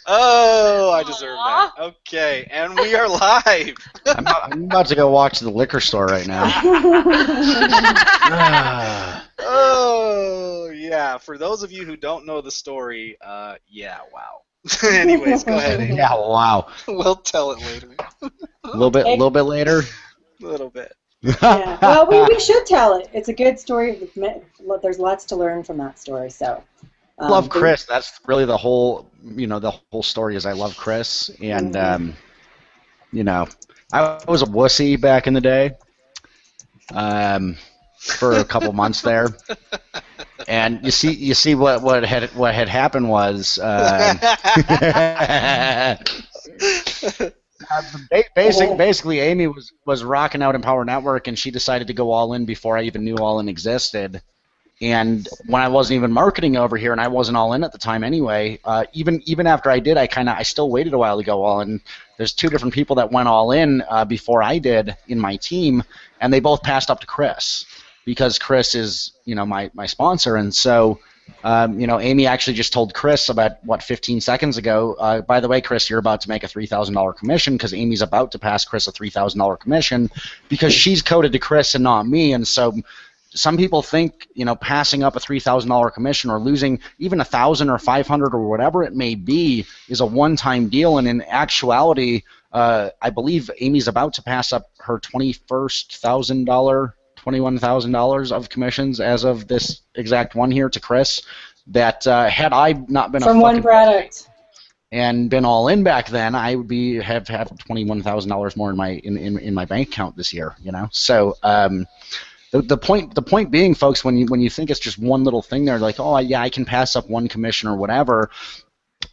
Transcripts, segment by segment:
Oh, I deserve that. Okay, and we are live. I'm about to go watch The Liquor Store right now. Oh, yeah. For those of you who don't know the story, yeah, wow. Anyways, go ahead, Amy. Yeah, wow. We'll tell it later. A little bit later. A little bit. Yeah. Well, we should tell it. It's a good story. There's lots to learn from that story. So. I love Chris. That's really the whole, the whole story is I love Chris, and I was a wussy back in the day, for a couple months there, and you see what had happened was. Basically, Amy was rocking out Empower Network, and she decided to go all in before I even knew All In existed. And when I wasn't even marketing over here, and I wasn't all in at the time anyway, even after I did, I still waited a while to go all in. There's two different people that went all in before I did in my team, and they both passed up to Chris because Chris is my sponsor. And so Amy actually just told Chris about 15 seconds ago. By the way, Chris, you're about to make a $3,000 commission because Amy's about to pass Chris a $3,000 commission because she's coded to Chris and not me, and so. Some people think, passing up a $3,000 commission or losing even $1,000 or $500 or whatever it may be is a one-time deal. And in actuality, I believe Amy's about to pass up her $21,000 of commissions as of this exact one here to Chris. That had I not been from one product and been all in back then, I would have had $21,000 more in my bank account this year. So. The point being, folks, when you think it's just one little thing there, like, oh yeah, I can pass up one commission or whatever,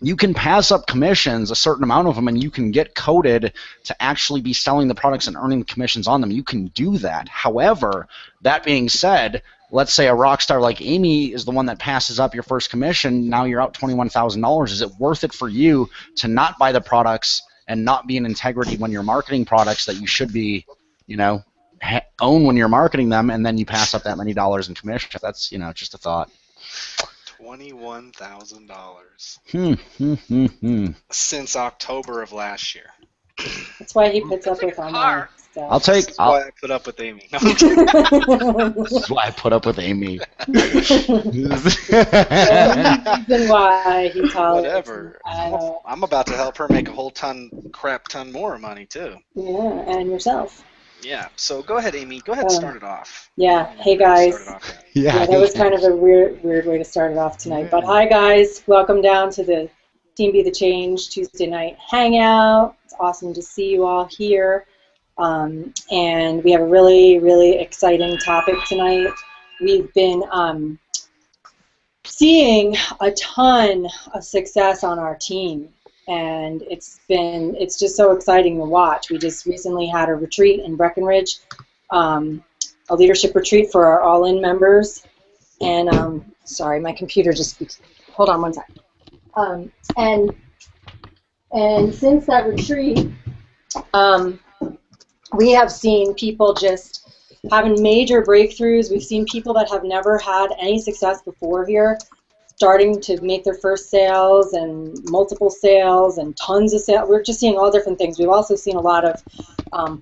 you can pass up commissions, a certain amount of them, and you can get coded to actually be selling the products and earning commissions on them. You can do that. However, that being said, let's say a rock star like Amy is the one that passes up your first commission. Now you're out $21,000. Is it worth it for you to not buy the products and not be in integrity when you're marketing products that you should be, own when you're marketing them, and then you pass up that many dollars in commission? That's just a thought. $21,000 since October of last year. That's why he puts up with all my stuff. That's why I put up with Amy. This is why I put up with Amy. Reason why he tolerates. Whatever. I'm about to help her make a whole crap ton more of money too. Yeah, and yourself. Yeah, so go ahead, Amy. Go ahead and start it off. Yeah, hey guys. Yeah, that was kind of a weird way to start it off tonight. But hi guys, welcome down to the Team Be the Change Tuesday night hangout. It's awesome to see you all here. And we have a really, really exciting topic tonight. We've been seeing a ton of success on our team. And it's just so exciting to watch. We just recently had a retreat in Breckenridge, a leadership retreat for our all-in members. And sorry, my computer just hold on one second. And since that retreat, we have seen people just having major breakthroughs. We've seen people that have never had any success before here starting to make their first sales and multiple sales and tons of sales. We're just seeing all different things. We've also seen a lot of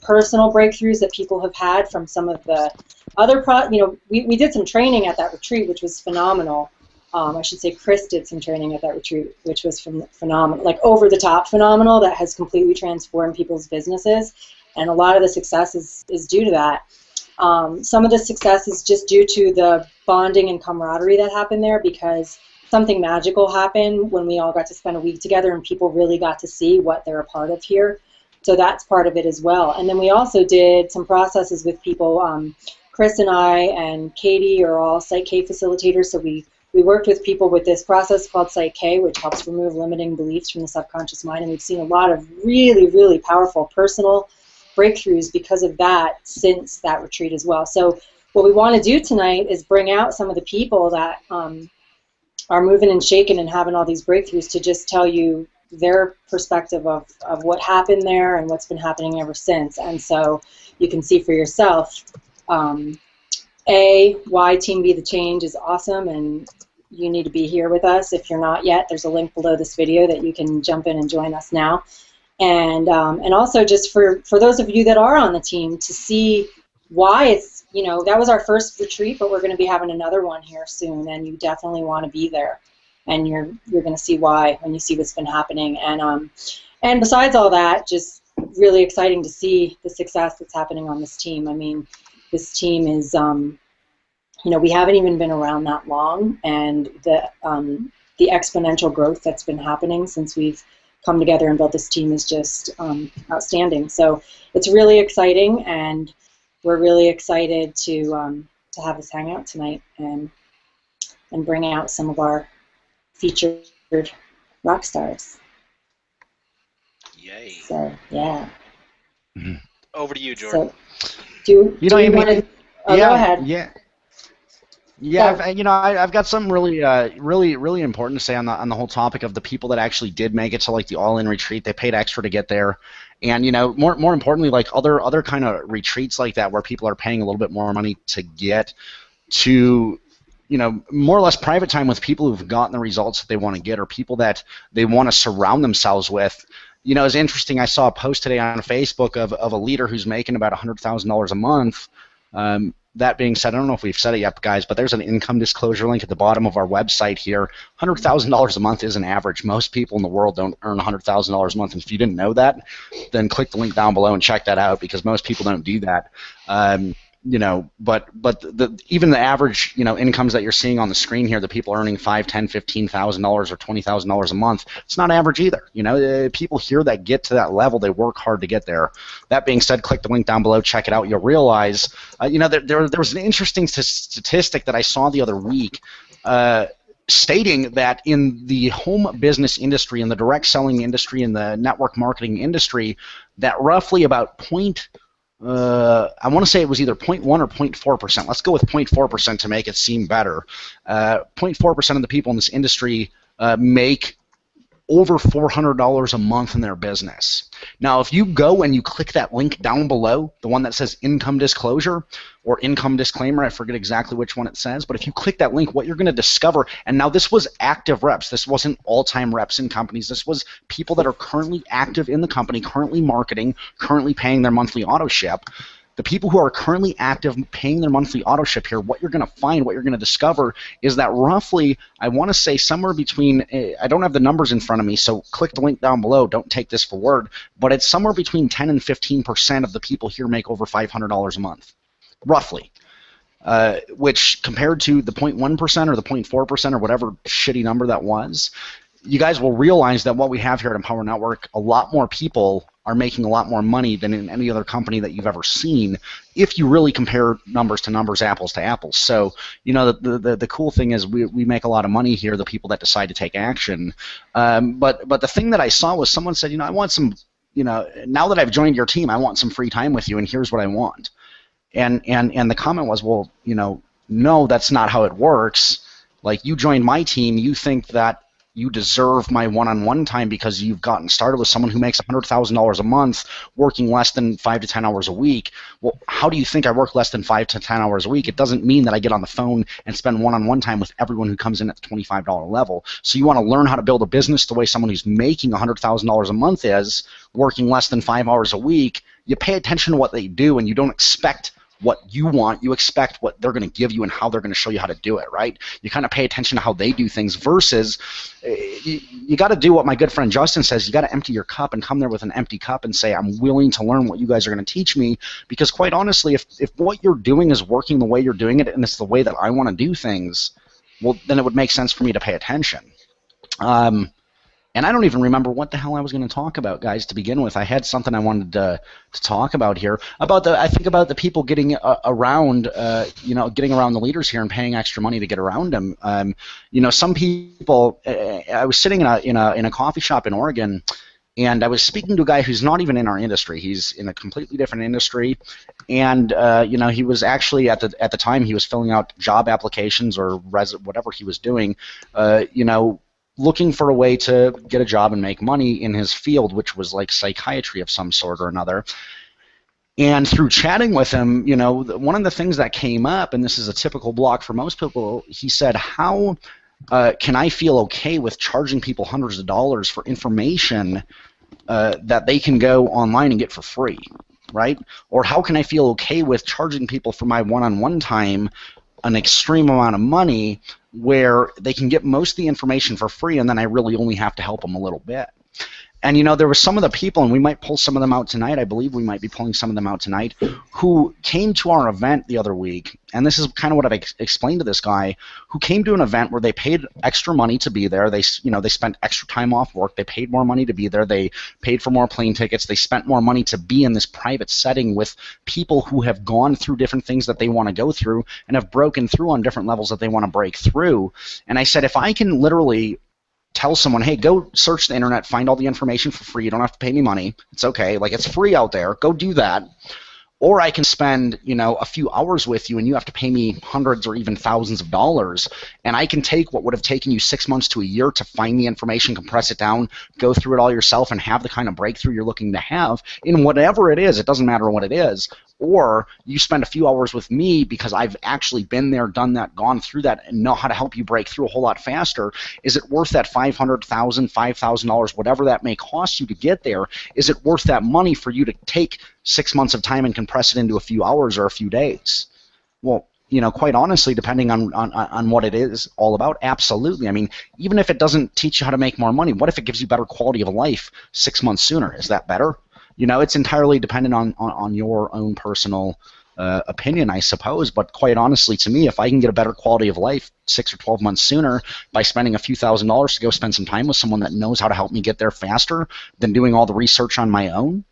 personal breakthroughs that people have had from some of the other we did some training at that retreat, which was phenomenal. I should say Chris did some training at that retreat, which was phenomenal, like over-the-top phenomenal, that has completely transformed people's businesses. And a lot of the success is due to that. Some of the success is just due to the bonding and camaraderie that happened there, because something magical happened when we all got to spend a week together and people really got to see what they're a part of here. So that's part of it as well. And then we also did some processes with people. Chris and I and Katie are all Psych K facilitators, so we worked with people with this process called Psych K, which helps remove limiting beliefs from the subconscious mind, and we've seen a lot of really, really powerful personal breakthroughs because of that since that retreat as well. So what we want to do tonight is bring out some of the people that are moving and shaking and having all these breakthroughs to just tell you their perspective of what happened there and what's been happening ever since. And so you can see for yourself why Team Be the Change is awesome, and you need to be here with us. If you're not yet, there's a link below this video that you can jump in and join us now. And also just for those of you that are on the team to see why it's, you know, that was our first retreat, but we're going to be having another one here soon, and you definitely want to be there. And you're going to see why when you see what's been happening. And besides all that, just really exciting to see the success that's happening on this team. I mean, this team is, you know, we haven't even been around that long, and the exponential growth that's been happening since we've come together and built this team is just outstanding. So it's really exciting, and we're really excited to have this hangout tonight and bring out some of our featured rock stars. Yay. So, yeah. Over to you, Jordan. So, do you want to... Oh, yeah, go ahead. Yeah. Yeah, you know, I've got something really important to say on the whole topic of the people that actually did make it to like the all-in retreat. They paid extra to get there, and you know, more importantly, like other kind of retreats like that where people are paying a little bit more money to get to, you know, more or less private time with people who've gotten the results that they want to get, or people that they want to surround themselves with. You know, it's interesting. I saw a post today on Facebook of a leader who's making about $100,000 a month. That being said, I don't know if we've said it yet, guys, but there's an income disclosure link at the bottom of our website here. $100,000 a month is an average. Most people in the world don't earn $100,000 a month. And if you didn't know that, then click the link down below and check that out, because most people don't do that. You know, but even the average, you know, incomes that you're seeing on the screen here, the people earning $5,000, $10,000, $15,000 or $20,000 a month, it's not average either. You know, people here that get to that level, they work hard to get there. That being said, click the link down below, check it out. You'll realize, you know, there was an interesting statistic that I saw the other week, stating that in the home business industry, in the direct selling industry, in the network marketing industry, that roughly about I want to say it was either 0.1 or 0.4%. Let's go with 0.4% to make it seem better. 0.4% of the people in this industry make over $400 a month in their business. Now, if you go and you click that link down below, the one that says income disclosure or income disclaimer, I forget exactly which one it says, but if you click that link, what you're going to discover, and now this was active reps, this wasn't all-time reps in companies, this was people that are currently active in the company, currently marketing, currently paying their monthly auto ship. The people who are currently active paying their monthly auto ship here, what you're going to find, what you're going to discover is that roughly, I want to say somewhere between, I don't have the numbers in front of me, so click the link down below, don't take this for word, but it's somewhere between 10 and 15% of the people here make over $500 a month, roughly. Which compared to the 0.1% or the 0.4% or whatever shitty number that was, you guys will realize that what we have here at Empower Network, a lot more people are making a lot more money than in any other company that you've ever seen if you really compare numbers to numbers, apples to apples. So, you know, the cool thing is we make a lot of money here, the people that decide to take action. But the thing that I saw was someone said, you know, I want some, you know, now that I've joined your team, I want some free time with you, and here's what I want. And the comment was, well, you know, no, that's not how it works. Like, you joined my team, you think that you deserve my one-on-one time because you've gotten started with someone who makes $100,000 a month working less than 5 to 10 hours a week. Well, how do you think I work less than 5 to 10 hours a week? It doesn't mean that I get on the phone and spend one-on-one time with everyone who comes in at the $25 level. So you want to learn how to build a business the way someone who's making $100,000 a month is, working less than 5 hours a week. You pay attention to what they do, and you don't expect what you want, you expect what they're going to give you and how they're going to show you how to do it, right? You kind of pay attention to how they do things versus you got to do what my good friend Justin says. You got to empty your cup and come there with an empty cup and say, I'm willing to learn what you guys are going to teach me, because quite honestly, if what you're doing is working the way you're doing it and it's the way that I want to do things, well, then it would make sense for me to pay attention. And I don't even remember what the hell I was going to talk about, guys, to begin with. I had something I wanted to talk about here. I think about the people getting around, you know, getting around the leaders here and paying extra money to get around them. You know, some people, I was sitting in a coffee shop in Oregon, and I was speaking to a guy who's not even in our industry. He's in a completely different industry, and you know, he was actually at the time he was filling out job applications or whatever he was doing, you know, looking for a way to get a job and make money in his field, which was like psychiatry of some sort or another. And through chatting with him, you know, one of the things that came up, and this is a typical block for most people, he said, how can I feel okay with charging people hundreds of dollars for information that they can go online and get for free, right? Or how can I feel okay with charging people for my one-on-one time an extreme amount of money where they can get most of the information for free and then I really only have to help them a little bit? And, you know, there were some of the people, and we might pull some of them out tonight, I believe we might be pulling some of them out tonight, who came to our event the other week, and this is kind of what I've explained to this guy, who came to an event where they paid extra money to be there. They spent extra time off work. They paid more money to be there. They paid for more plane tickets. They spent more money to be in this private setting with people who have gone through different things that they want to go through and have broken through on different levels that they want to break through. And I said, if I can literally tell someone, hey, go search the internet, find all the information for free. You don't have to pay me money. It's okay. Like, it's free out there. Go do that. Or I can spend, you know, a few hours with you and you have to pay me hundreds or even thousands of dollars. And I can take what would have taken you 6 months to a year to find the information, compress it down, go through it all yourself, and have the kind of breakthrough you're looking to have in whatever it is. It doesn't matter what it is. Or you spend a few hours with me because I've actually been there, done that, gone through that, and know how to help you break through a whole lot faster. Is it worth that $500,000, $5,000, whatever that may cost you to get there? Is it worth that money for you to take 6 months of time and compress it into a few hours or a few days? Well, you know, quite honestly, depending on what it is all about, absolutely. I mean, even if it doesn't teach you how to make more money, what if it gives you better quality of life 6 months sooner? Is that better? You know, it's entirely dependent on your own personal opinion, I suppose. But quite honestly, to me, if I can get a better quality of life 6 or 12 months sooner by spending a few $1,000s to go spend some time with someone that knows how to help me get there faster than doing all the research on my own,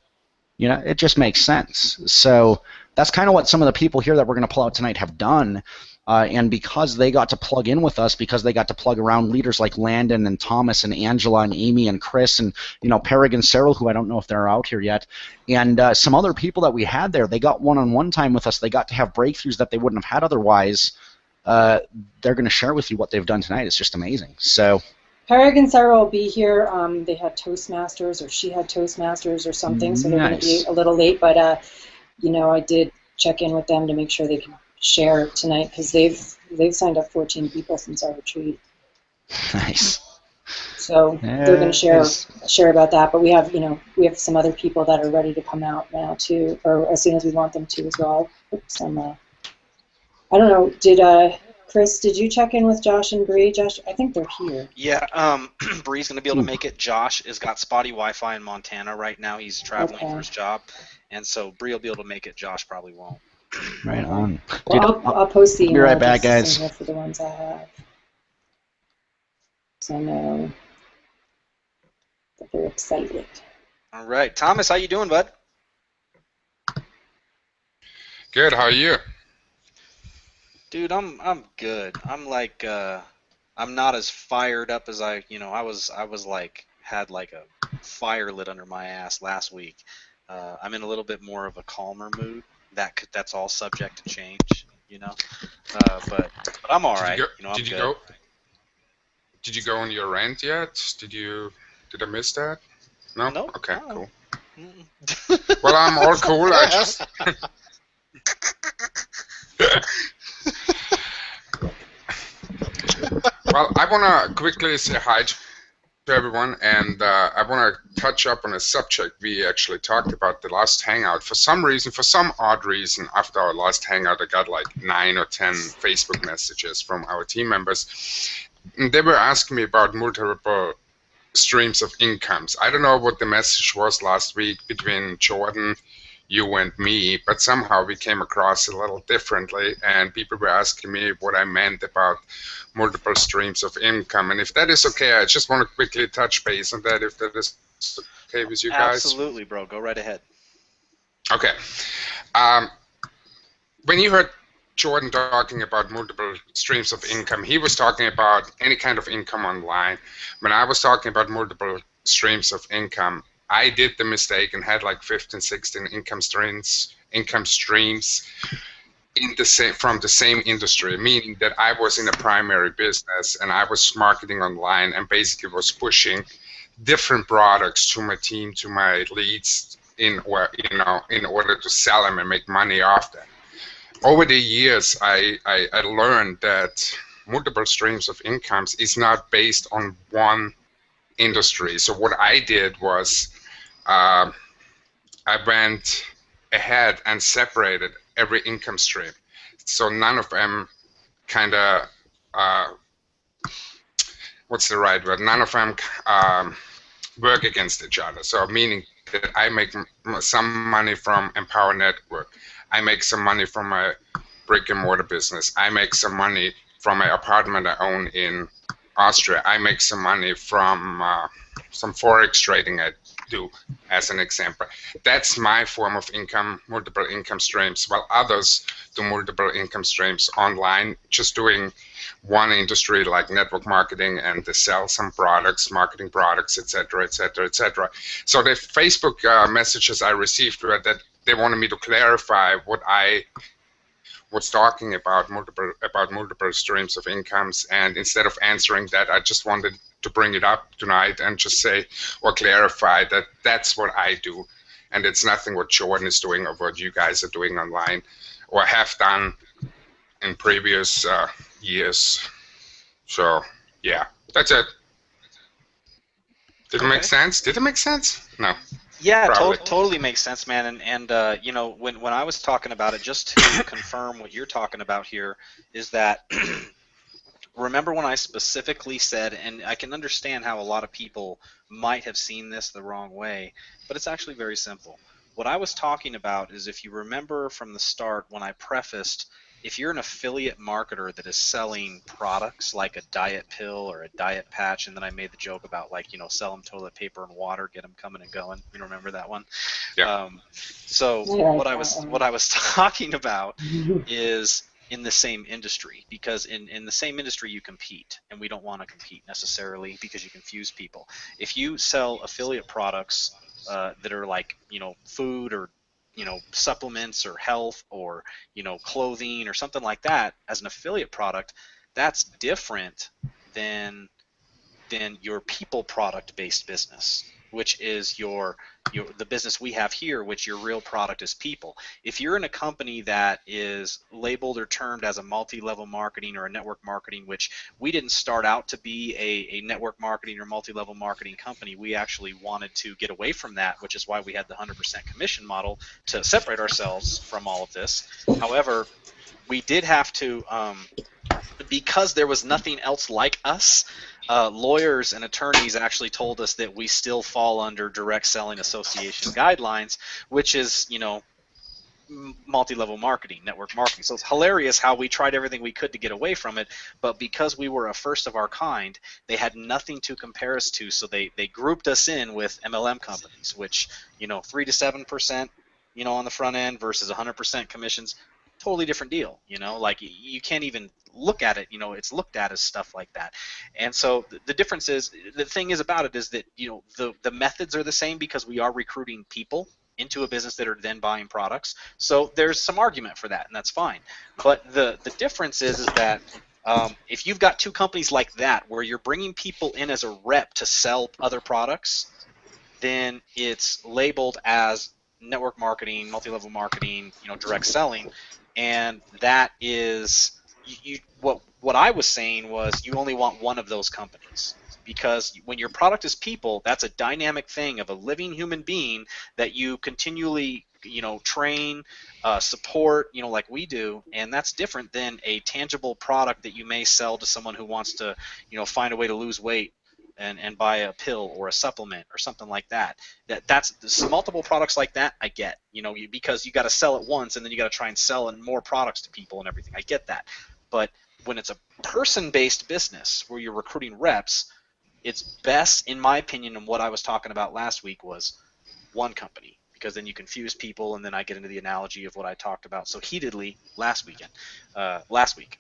you know, it just makes sense. So that's kind of what some of the people here that we're going to pull out tonight have done. And because they got to plug in with us, because they got to plug around leaders like Landon and Thomas and Angela and Amy and Chris and, you know, Perig and Cyril, who I don't know if they're out here yet, and some other people that we had there, they got one-on-one time with us. They got to have breakthroughs that they wouldn't have had otherwise. They're going to share with you what they've done tonight. It's just amazing. So Perig and Sarah will be here. They had Toastmasters, or she had Toastmasters or something, so they're going to be a little late. But, you know, I did check in with them to make sure they can share tonight, because they've signed up 14 people since our retreat. Nice. So they're going to share about that. But we have some other people that are ready to come out now too, or as soon as we want them to as well. Some I don't know. Chris, did you check in with Josh and Bree? Josh, I think they're here. Yeah, Bree's going to be able to make it. Josh has got spotty Wi-Fi in Montana right now. He's traveling for his job, and so Bree will be able to make it. Josh probably won't. Right on. Well, I'll post the email. Be right back, guys. For the ones I have. So I know that they're excited. All right. Thomas, how you doing, bud? Good. How are you? Dude, I'm good. I'm like I'm not as fired up as I was like had like a fire lit under my ass last week. I'm in a little bit more of a calmer mood. That's all subject to change, you know. But I'm all right. Did you go on your rant yet? Did I miss that? No. No. Okay. No. Cool. Well, I'm all cool. I just. Well, I want to quickly say hi to everyone, and I want to touch up on a subject we actually talked about the last hangout. For some odd reason, after our last hangout, I got like 9 or 10 Facebook messages from our team members. And they were asking me about multiple streams of incomes. I don't know what the message was last week between Jordan, you and me, but somehow we came across a little differently, and people were asking me what I meant about multiple streams of income. And if that is okay, I just want to quickly touch base on that, if that is okay with you guys. Absolutely, bro. Go right ahead. Okay. When you heard Jordan talking about multiple streams of income, he was talking about any kind of income online. When I was talking about multiple streams of income, I did the mistake and had like 15, 16 income streams from the same industry, meaning that I was in a primary business and I was marketing online and basically was pushing different products to my team, to my leads, in order to sell them and make money off them. Over the years, I learned that multiple streams of incomes is not based on one industry. So what I did was I went ahead and separated every income stream. So none of them kind of, what's the right word? None of them work against each other. So meaning that I make some money from Empower Network. I make some money from my brick and mortar business. I make some money from my apartment I own in Austria. I make some money from some forex trading I do, as an example. That's my form of income, multiple income streams, while others do multiple income streams online, just doing one industry like network marketing, and they sell some products, marketing products, etc., etc., etc. So the Facebook messages I received were that they wanted me to clarify what I was talking about, multiple streams of incomes, and instead of answering that, I just wanted to bring it up tonight and just say or clarify that that's what I do, and it's nothing what Jordan is doing or what you guys are doing online or have done in previous years. So yeah, that's it. Did it make sense? Did it make sense? No. Yeah, Probably. totally makes sense, man. And you know, when I was talking about it, just to confirm what you're talking about here, is that remember when I specifically said, and I can understand how a lot of people might have seen this the wrong way, but it's actually very simple. What I was talking about is, if you remember from the start when I prefaced, if you're an affiliate marketer that is selling products like a diet pill or a diet patch, and then I made the joke about, like, you know, sell them toilet paper and water, get them coming and going. You remember that one? Yeah. So what I was talking about is in the same industry, because in the same industry you compete, and we don't want to compete necessarily because you confuse people. If you sell affiliate products that are like, you know, food or, you know, supplements or health or, you know, clothing or something like that as an affiliate product, that's different than your people product based business, which is the business we have here, which your real product is people. If you're in a company that is labeled or termed as a multi-level marketing or a network marketing, which we didn't start out to be a network marketing or multi-level marketing company, we actually wanted to get away from that, which is why we had the 100% commission model to separate ourselves from all of this. However, we did have to, because there was nothing else like us, lawyers and attorneys actually told us that we still fall under Direct Selling Association guidelines, which is, you know, multi-level marketing, network marketing. So it's hilarious how we tried everything we could to get away from it, but because we were a first of our kind, they had nothing to compare us to, so they grouped us in with MLM companies, which, you know, 3 to 7%, you know, on the front end versus 100% commissions. Totally different deal, you know, like you can't even look at it, you know, it's looked at as stuff like that. And so the difference is, the thing is about it is that, you know, the methods are the same because we are recruiting people into a business that are then buying products. So there's some argument for that, and that's fine. But the difference is that if you've got two companies like that where you're bringing people in as a rep to sell other products, then it's labeled as network marketing, multi-level marketing, you know, direct selling. And that is, what I was saying was, you only want one of those companies, because when your product is people, that's a dynamic thing of a living human being that you continually, you know, train, support, you know, like we do, and that's different than a tangible product that you may sell to someone who wants to, you know, find a way to lose weight and buy a pill or a supplement or something like that. That's some multiple products like that. I get, you know, because you got to sell it once and then you got to try and sell in more products to people and everything. I get that, but when it's a person-based business where you're recruiting reps, it's best, in my opinion, and what I was talking about last week was one company, because then you confuse people, and then I get into the analogy of what I talked about so heatedly last week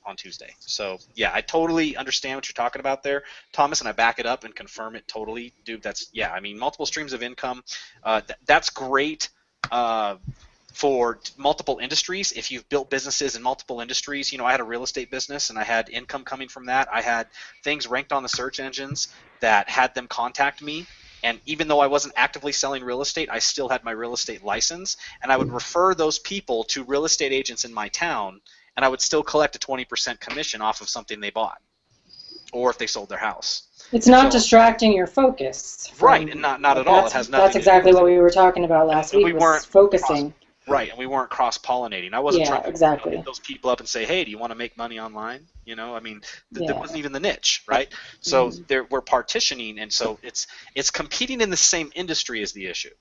on Tuesday. So yeah, I totally understand what you're talking about there, Thomas, and I back it up and confirm it totally, dude. That's, yeah, I mean, multiple streams of income, that's great for multiple industries. If you've built businesses in multiple industries, you know, I had a real estate business and I had income coming from that. I had things ranked on the search engines that had them contact me, And even though I wasn't actively selling real estate, I still had my real estate license, and I would refer those people to real estate agents in my town, and I would still collect a 20% commission off of something they bought, or if they sold their house. It's not distracting your focus. Right, and not at all. It has nothing. That's exactly what we were talking about last week. We weren't focusing. Right, and we weren't cross-pollinating. I wasn't trying to hit those people up and say, hey, do you want to make money online? You know, I mean, that wasn't even the niche, right? So we're partitioning, and so it's competing in the same industry as the issue.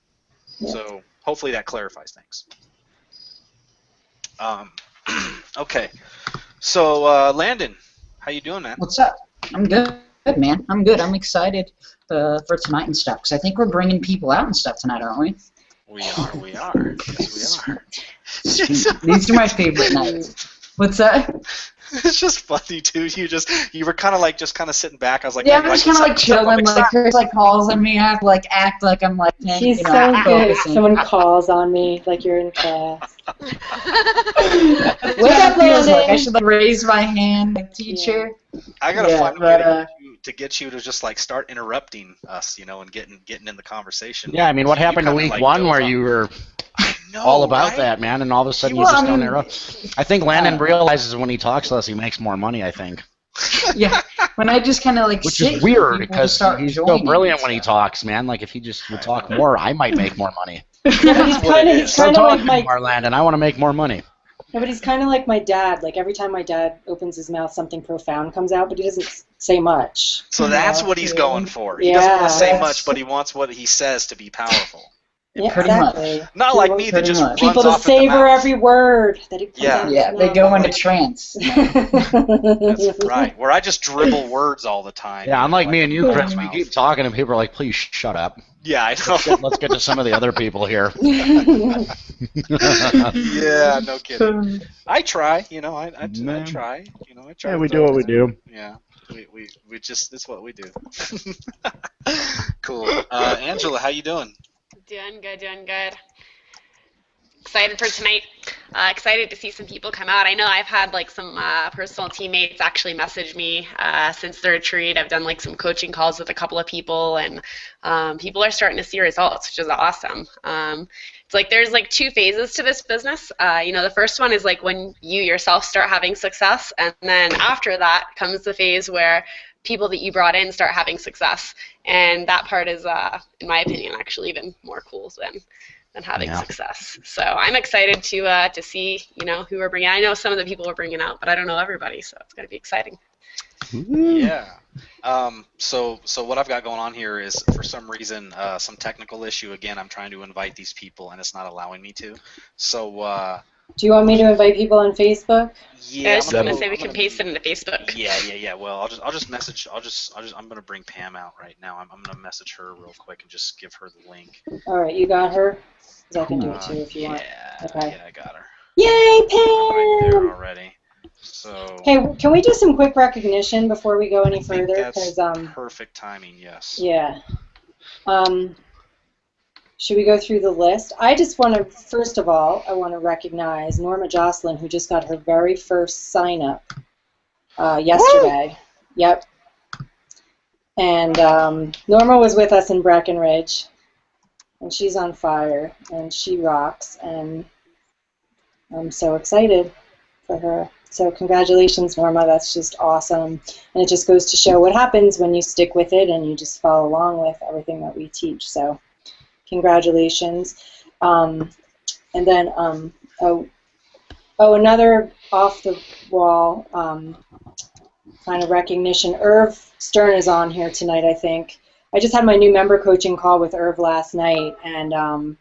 Yeah. So hopefully that clarifies things. Okay, so Landon, how you doing, man? What's up? I'm good, man. I'm good. I'm excited for tonight and stuff, because I think we're bringing people out and stuff tonight, aren't we? We are. Yes, we are. These are my favorite nights. What's that? It's just funny, too. You were kind of like just kind of sitting back. I was like, yeah, I'm just kind of like chilling. Like Chris like calls on me. I have to like act like I'm like. He's so good. If someone calls on me like you're in class. What that feels like. I should like raise my hand, like teacher. I gotta find a way to get you to just like start interrupting us, you know, and getting in the conversation. Yeah, I mean, what happened to week like one where you were all about that, man, and all of a sudden you just don't interrupt? I think Landon realizes when he talks to us, he makes more money. I think. Yeah, when I just kind of like. Which is weird because he's so brilliant when he talks, man. Like if he just would talk more, I might make more money. He's kind of like my Landon. I want to make more money. No, but he's kind of like my dad. Like every time my dad opens his mouth, something profound comes out, but he doesn't say much. So that's what he's going for. He doesn't want to say much, but he wants what he says to be powerful. Yeah, exactly. Not like me that just runs people to off savor every word that he comes out. Yeah, they go into trance. That's right. Where I just dribble words all the time. Yeah, unlike me and you, Chris, we keep talking and people are like, please shut up. Yeah, I know. Let's get to some of the other people here. Yeah, no kidding. I try, you know, I try. You know, I try. Yeah, we do what we do. Yeah. We just, it's what we do. Cool. Angela, how you doing? Doing good. Excited for tonight. Excited to see some people come out. I know I've had like some personal teammates actually message me since the retreat. I've done like some coaching calls with a couple of people, and people are starting to see results, which is awesome. It's like there's like two phases to this business. You know, the first one is like when you yourself start having success, and then after that comes the phase where people that you brought in start having success, and that part is, in my opinion, actually even more cool than having success. So I'm excited to see, you know, who we're bringing. I know some of the people we're bringing out, but I don't know everybody, so it's going to be exciting. Yeah. So what I've got going on here is, for some reason, some technical issue. Again, I'm trying to invite these people, and it's not allowing me to. So. Do you want me to invite people on Facebook? Yeah, I was just gonna say we can paste it into Facebook. Yeah. Well, I'll just message. I'm gonna bring Pam out right now. I'm gonna message her real quick and just give her the link. All right, you got her? Because I can do it too if you want. Okay. Yeah, I got her. Yay, Pam! Right there already. So. Hey, can we do some quick recognition before we go any further? That's perfect timing. Yes. Yeah. Should we go through the list? I just want to, first of all, I want to recognize Norma Jocelyn, who just got her very first sign-up yesterday. Woo! Yep. And Norma was with us in Breckenridge, and she's on fire, and she rocks, and I'm so excited for her. So congratulations, Norma. That's just awesome. And it just goes to show what happens when you stick with it and you just follow along with everything that we teach. So congratulations. And then, another off-the-wall kind of recognition. Irv Stern is on here tonight, I think. I just had my new member coaching call with Irv last night, and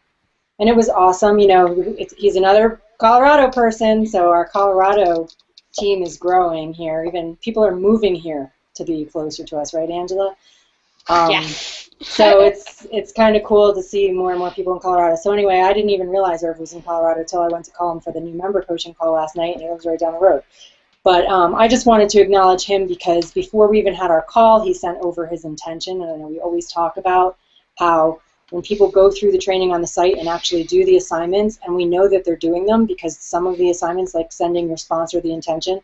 it was awesome. You know, he's another Colorado person, so our Colorado team is growing here. Even people are moving here to be closer to us, right, Angela? Yes. So it's kind of cool to see more and more people in Colorado. So anyway, I didn't even realize Irv was in Colorado until I went to call him for the new member coaching call last night, and it was right down the road. But I just wanted to acknowledge him because before we even had our call, he sent over his intention. And I know we always talk about how when people go through the training on the site and actually do the assignments, and we know that they're doing them because some of the assignments, like sending your sponsor the intention,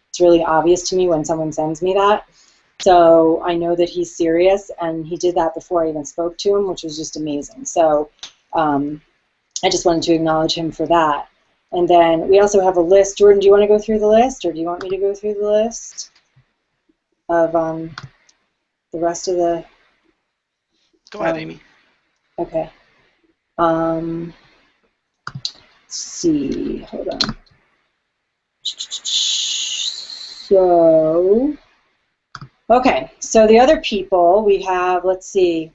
it's really obvious to me when someone sends me that. So I know that he's serious, and he did that before I even spoke to him, which was just amazing. So I just wanted to acknowledge him for that. And then we also have a list. Jordan, do you want to go through the list, or do you want me to go through the list of the rest of the... Go ahead, Amy. Okay. Let's see. Hold on. So, okay. So the other people we have, let's see.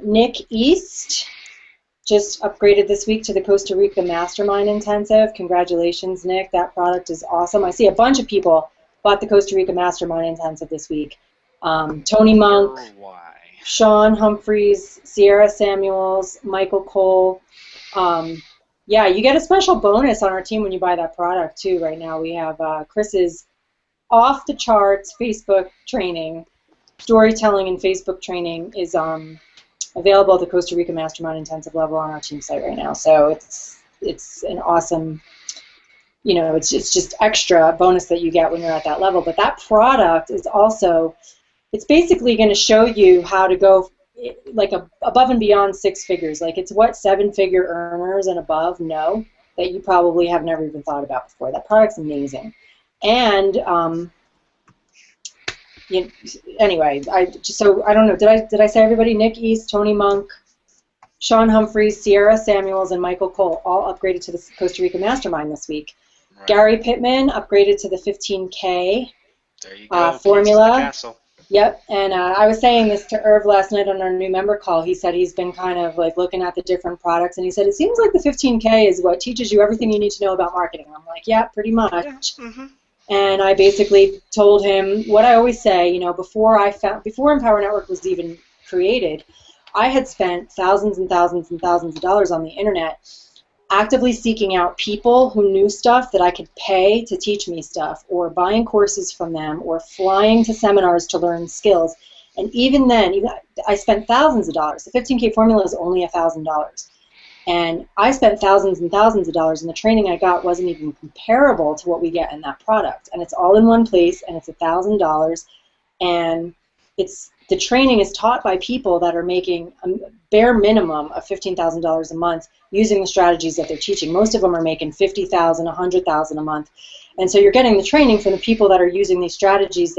Nick East just upgraded this week to the Costa Rica Mastermind Intensive. Congratulations, Nick. That product is awesome. I see a bunch of people bought the Costa Rica Mastermind Intensive this week. Tony Monk, Sean Humphreys, Sierra Samuels, Michael Cole. Yeah, you get a special bonus on our team when you buy that product, too, right now. We have Chris's off-the-charts Facebook training. Storytelling and Facebook training is available at the Costa Rica Mastermind Intensive level on our team site right now. So it's an awesome, it's just extra bonus that you get when you're at that level. But that product is also, it's basically going to show you how to go like above and beyond 6 figures. Like it's what 7-figure earners and above know that you probably have never even thought about before. That product's amazing. And anyway, so I don't know. Did I say everybody? Nick East, Tony Monk, Sean Humphreys, Sierra Samuels, and Michael Cole all upgraded to the Costa Rica Mastermind this week. Right. Gary Pittman upgraded to the 15K there you go. Formula. Yep, and I was saying this to Irv last night on our new member call. He said he's been kind of like looking at the different products, and he said it seems like the 15K is what teaches you everything you need to know about marketing. I'm like, yeah, pretty much. Yeah. Mm-hmm. And I basically told him what I always say, before Empower Network was even created, I had spent thousands and thousands and thousands of dollars on the internet actively seeking out people who knew stuff that I could pay to teach me stuff, or buying courses from them, or flying to seminars to learn skills. And even then, I spent thousands of dollars. The 15K formula is only $1,000. And I spent thousands and thousands of dollars, and the training I got wasn't even comparable to what we get in that product. And it's all in one place, and it's $1,000. And the training is taught by people that are making a bare minimum of $15,000 a month using the strategies that they're teaching. Most of them are making $50,000, $100,000 a month. And so you're getting the training from the people that are using these strategies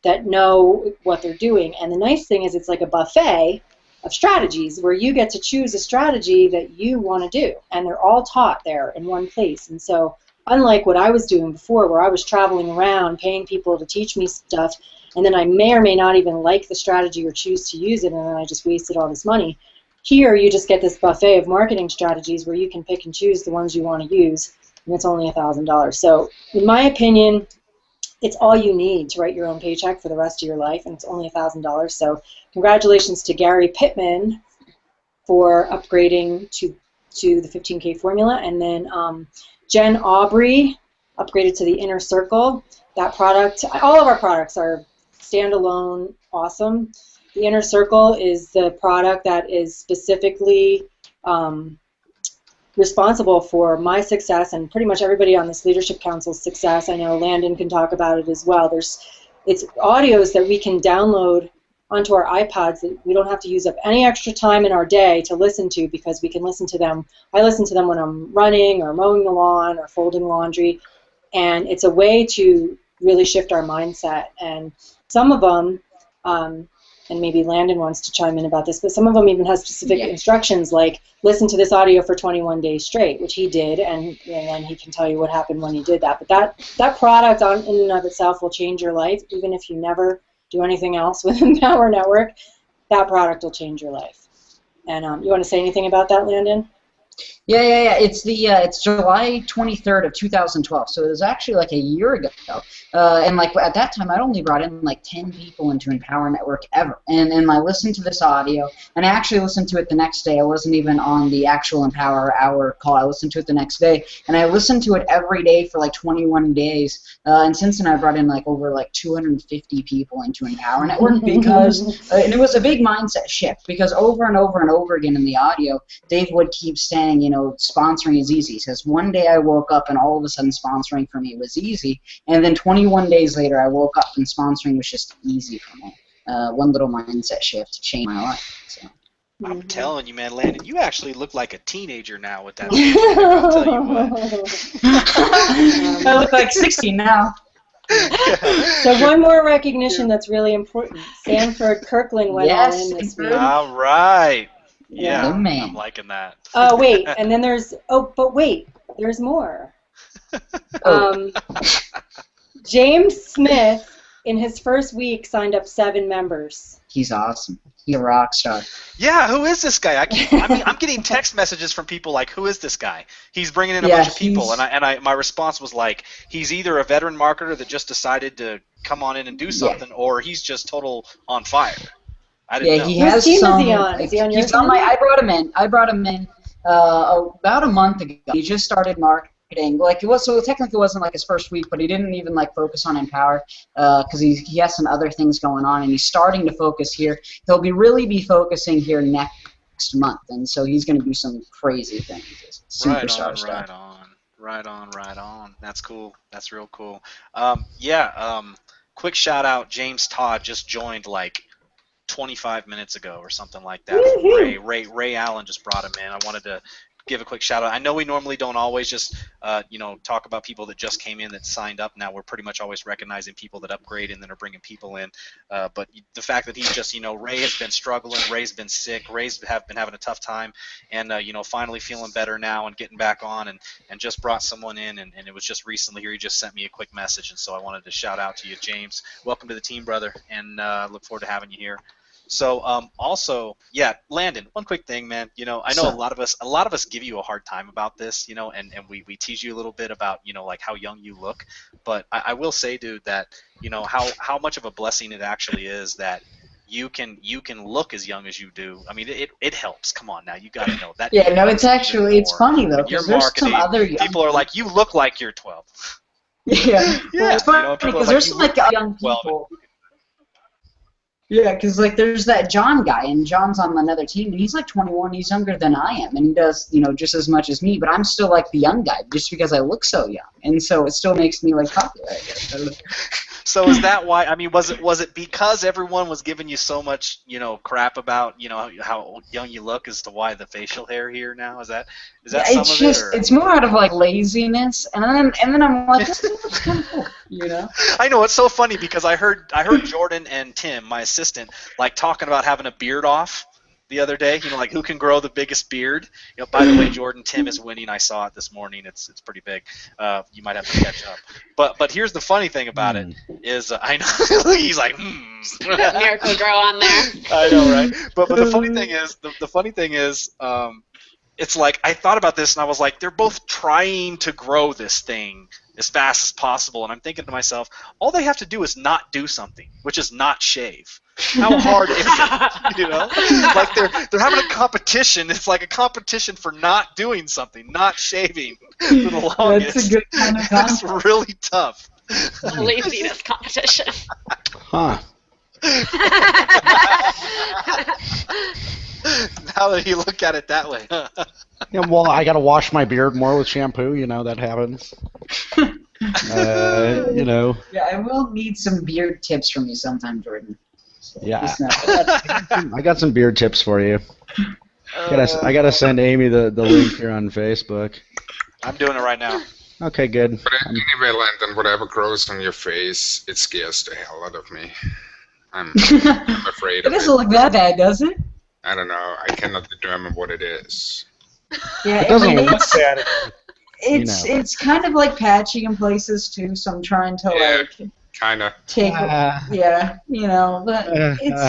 that know what they're doing. And the nice thing is it's like a buffet of strategies where you get to choose a strategy that you want to do, and they're all taught there in one place. And so unlike what I was doing before, where I was traveling around paying people to teach me stuff, and then I may or may not even like the strategy or choose to use it, and then I just wasted all this money, here you just get this buffet of marketing strategies where you can pick and choose the ones you want to use, and it's only $1,000. So in my opinion, it's all you need to write your own paycheck for the rest of your life, and it's only $1,000. So congratulations to Gary Pittman for upgrading to the 15K formula, and then Jen Aubrey upgraded to the Inner Circle. That product, all of our products are standalone, awesome. The Inner Circle is the product that is specifically responsible for my success and pretty much everybody on this Leadership Council's success. I know Landon can talk about it as well. It's audios that we can download onto our iPods that we don't have to use up any extra time in our day to listen to, because we can listen to them. I listen to them when I'm running or mowing the lawn or folding laundry, and it's a way to really shift our mindset. And some of them, and maybe Landon wants to chime in about this, but some of them even have specific instructions like listen to this audio for 21 days straight, which he did, and then he can tell you what happened when he did that. But that product in and of itself will change your life, even if you never do anything else with Empower Network. That product will change your life. And you want to say anything about that, Landon? Yeah. It's July 23rd of 2012, so it was actually like a year ago. And like at that time, I'd only brought in like 10 people into Empower Network ever. And I listened to this audio, and I actually listened to it the next day. I wasn't even on the actual Empower Hour call. I listened to it the next day, and I listened to it every day for like 21 days. And since then, I brought in like over like 250 people into Empower Network because, and it was a big mindset shift, because over and over and over again in the audio, Dave would keep saying, sponsoring is easy. He says, one day I woke up and all of a sudden sponsoring for me was easy, and then 21 days later I woke up and sponsoring was just easy for me. One little mindset shift changed my life. So. I'm telling you, man, Landon, you actually look like a teenager now with that. I'll tell you what. I look like 16 now. So one more recognition that's really important. Sanford Kirkland went all in this week. All right. Yeah, Oh, man. I'm liking that. Oh, wait, and then there's more. James Smith, in his first week, signed up 7 members. He's awesome. He's a rock star. Yeah, who is this guy? I'm getting text messages from people like, who is this guy? He's bringing in a bunch of people, and my response was like, he's either a veteran marketer that just decided to come on in and do something, or he's just total on fire. I didn't know. He has Whose team some. is he on? Is he on your he's on team? I brought him in about a month ago. He just started marketing. So technically it wasn't like his first week, but he didn't even like focus on Empower because he has some other things going on, and he's starting to focus here. He'll really be focusing here next month, and so he's going to do some crazy things. Superstar stuff. Right on. That's cool. That's real cool. Quick shout out, James Todd just joined like 25 minutes ago or something like that. Ray Allen just brought him in. I wanted to give a quick shout out. I know we normally don't always just talk about people that just came in that signed up. Now we're pretty much always recognizing people that upgrade and then are bringing people in. But the fact that he's just Ray has been struggling, Ray's been sick, Ray's been having a tough time, and finally feeling better now and getting back on and just brought someone in and it was just recently here. He just sent me a quick message, and so I wanted to shout out to you, James. Welcome to the team, brother, and look forward to having you here. So also, Landon, one quick thing, man. I know a lot of us give you a hard time about this, and we tease you a little bit about, like how young you look. But I will say, dude, that how much of a blessing it actually is that you can look as young as you do. I mean, it helps. Come on now, you got to know that. Yeah, no, it's funny though, because there's some other young people are like, you look like you're 12. Yeah, well, it's funny because there's some like young people. Yeah, because like there's that John guy, and John's on another team, and he's like 21. He's younger than I am, and he does just as much as me. But I'm still like the young guy, just because I look so young, and so it still makes me like popular, I guess. I don't know. So is that why? I mean, was it because everyone was giving you so much crap about how young you look as to why the facial hair here now? Is that some it's of just it? Or? It's more out of like laziness, and then I'm like, this looks kind of cool, I know, it's so funny because I heard Jordan and Tim, my assistant, like talking about having a beard off the other day. Like who can grow the biggest beard? By the way, Jordan, Tim is winning. I saw it this morning. It's pretty big. You might have to catch up. But here's the funny thing about it is I know he's like Miracle Grow on there. I know, right? But the funny thing is it's like I thought about this and I was like, they're both trying to grow this thing as fast as possible, and I'm thinking to myself, all they have to do is not do something, which is not shave. How hard is it? Like they're having a competition. It's like a competition for not doing something, not shaving for the longest. That's a good kind of That's concept. really tough. Laziness competition. Huh. Now that you look at it that way. Yeah, well, I gotta wash my beard more with shampoo. That happens. Yeah, I will need some beard tips from you sometime, Jordan. So Yeah. I got some beard tips for you. I gotta send Amy the link here on Facebook. I'm doing it right now. Okay, good. But anyway, Landon, whatever grows on your face, it scares the hell out of me. I'm afraid It of doesn't it. look that bad, does it? I don't know. I cannot determine what it is. Yeah, It doesn't look it's, bad. it's kind of like patchy in places too, so I'm trying to like Kinda. take but it's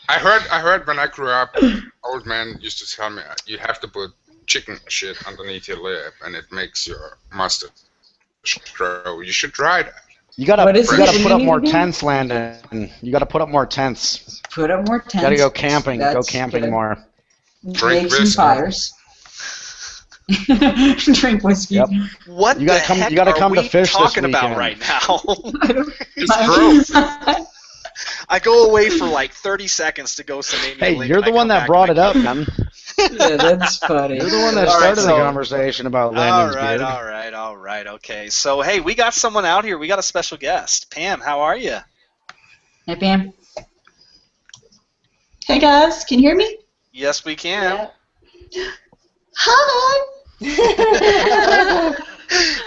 I heard when I grew up, old man used to tell me you have to put chicken shit underneath your lip, and it makes your mustache grow. You should try that. You gotta What is it? put up You more need to do? tents, Landon. You gotta put up more tents. put up more tents. You gotta go camping. Go That's camping good. more. Drink Make some whiskey. fires. Drink whiskey. Yep. What You gotta the come- heck you gotta are come to we fish this talking about weekend. right now? It's gross. I go away for like 30 seconds to go some Amy Hey, Link, you're and the I one come that back brought and it I up, man. Yeah, that's funny. You're the one that All right, started so- the conversation about Landon's beard. All right. Okay. So, hey, we got someone out here. We got a special guest. Pam, how are you? Hey, Pam. Hey guys, can you hear me? Yes, we can. Hi.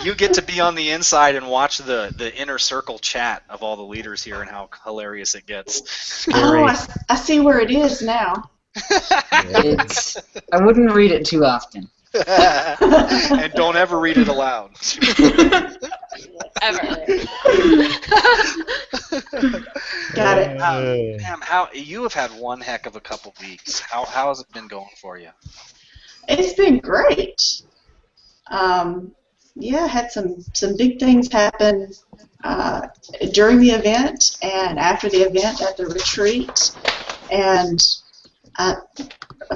You get to be on the inside and watch the inner circle chat of all the leaders here and how hilarious it gets. Scary. Oh, I see where it is now. It's, I wouldn't read it too often. And don't ever read it aloud. Ever. Got it. Pam, how you have had one heck of a couple weeks. How has it been going for you? It's been great. Yeah, had some big things happen during the event and after the event at the retreat, and I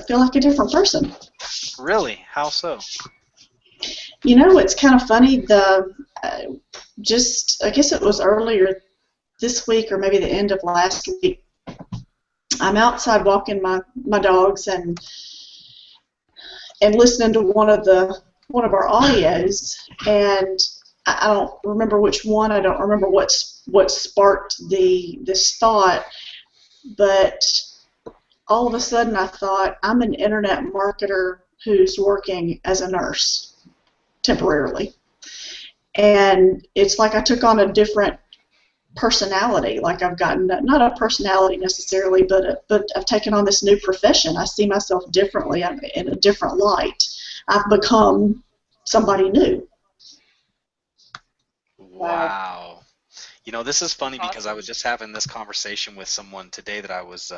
feel like a different person. Really? How so? You know, it's kind of funny. I guess it was earlier this week or maybe the end of last week. I'm outside walking my dogs and listening to one of our audios, and I don't remember which one. I don't remember what sparked this thought, but all of a sudden I thought, I'm an internet marketer who's working as a nurse temporarily, and it's like I took on a different personality. Like I've gotten not a personality necessarily, but I've taken on this new profession. I see myself differently. I'm in a different light. I've become somebody new. Wow. You know, this is funny because I Awesome. was just having this conversation with someone today that I was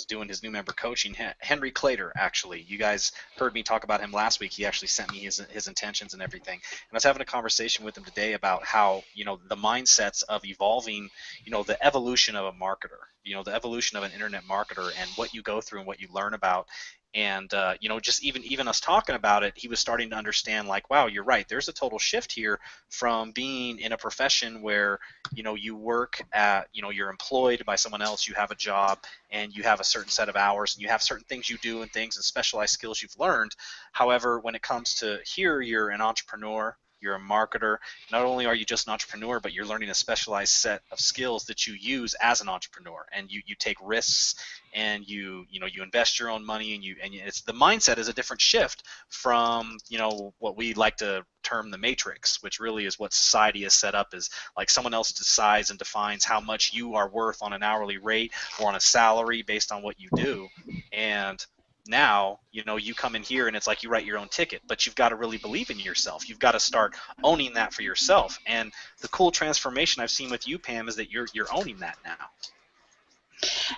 doing his new member coaching. Henry Clater, actually. You guys heard me talk about him last week. He actually sent me his intentions and everything. And I was having a conversation with him today about how, you know, the mindsets of evolving, you know, the evolution of a marketer, you know, the evolution of an internet marketer and what you go through and what you learn about. And you know, just even us talking about it, he was starting to understand, like, wow, you're right. There's a total shift here from being in a profession where, you know, you work at, you know, you're employed by someone else, you have a job, and you have a certain set of hours, and you have certain things you do and things and specialized skills you've learned. However, when it comes to here, you're an entrepreneur. You're a marketer. Not only are you just an entrepreneur, but you're learning a specialized set of skills that you use as an entrepreneur, and you take risks, and you invest your own money, and it's the mindset is a different shift from, you know, what we like to term the matrix, which really is what society is set up as, like someone else decides and defines how much you are worth on an hourly rate or on a salary based on what you do. And now, you know, you come in here and it's like you write your own ticket, but you've got to really believe in yourself. You've got to start owning that for yourself. And the cool transformation I've seen with you, Pam, is that you're owning that now.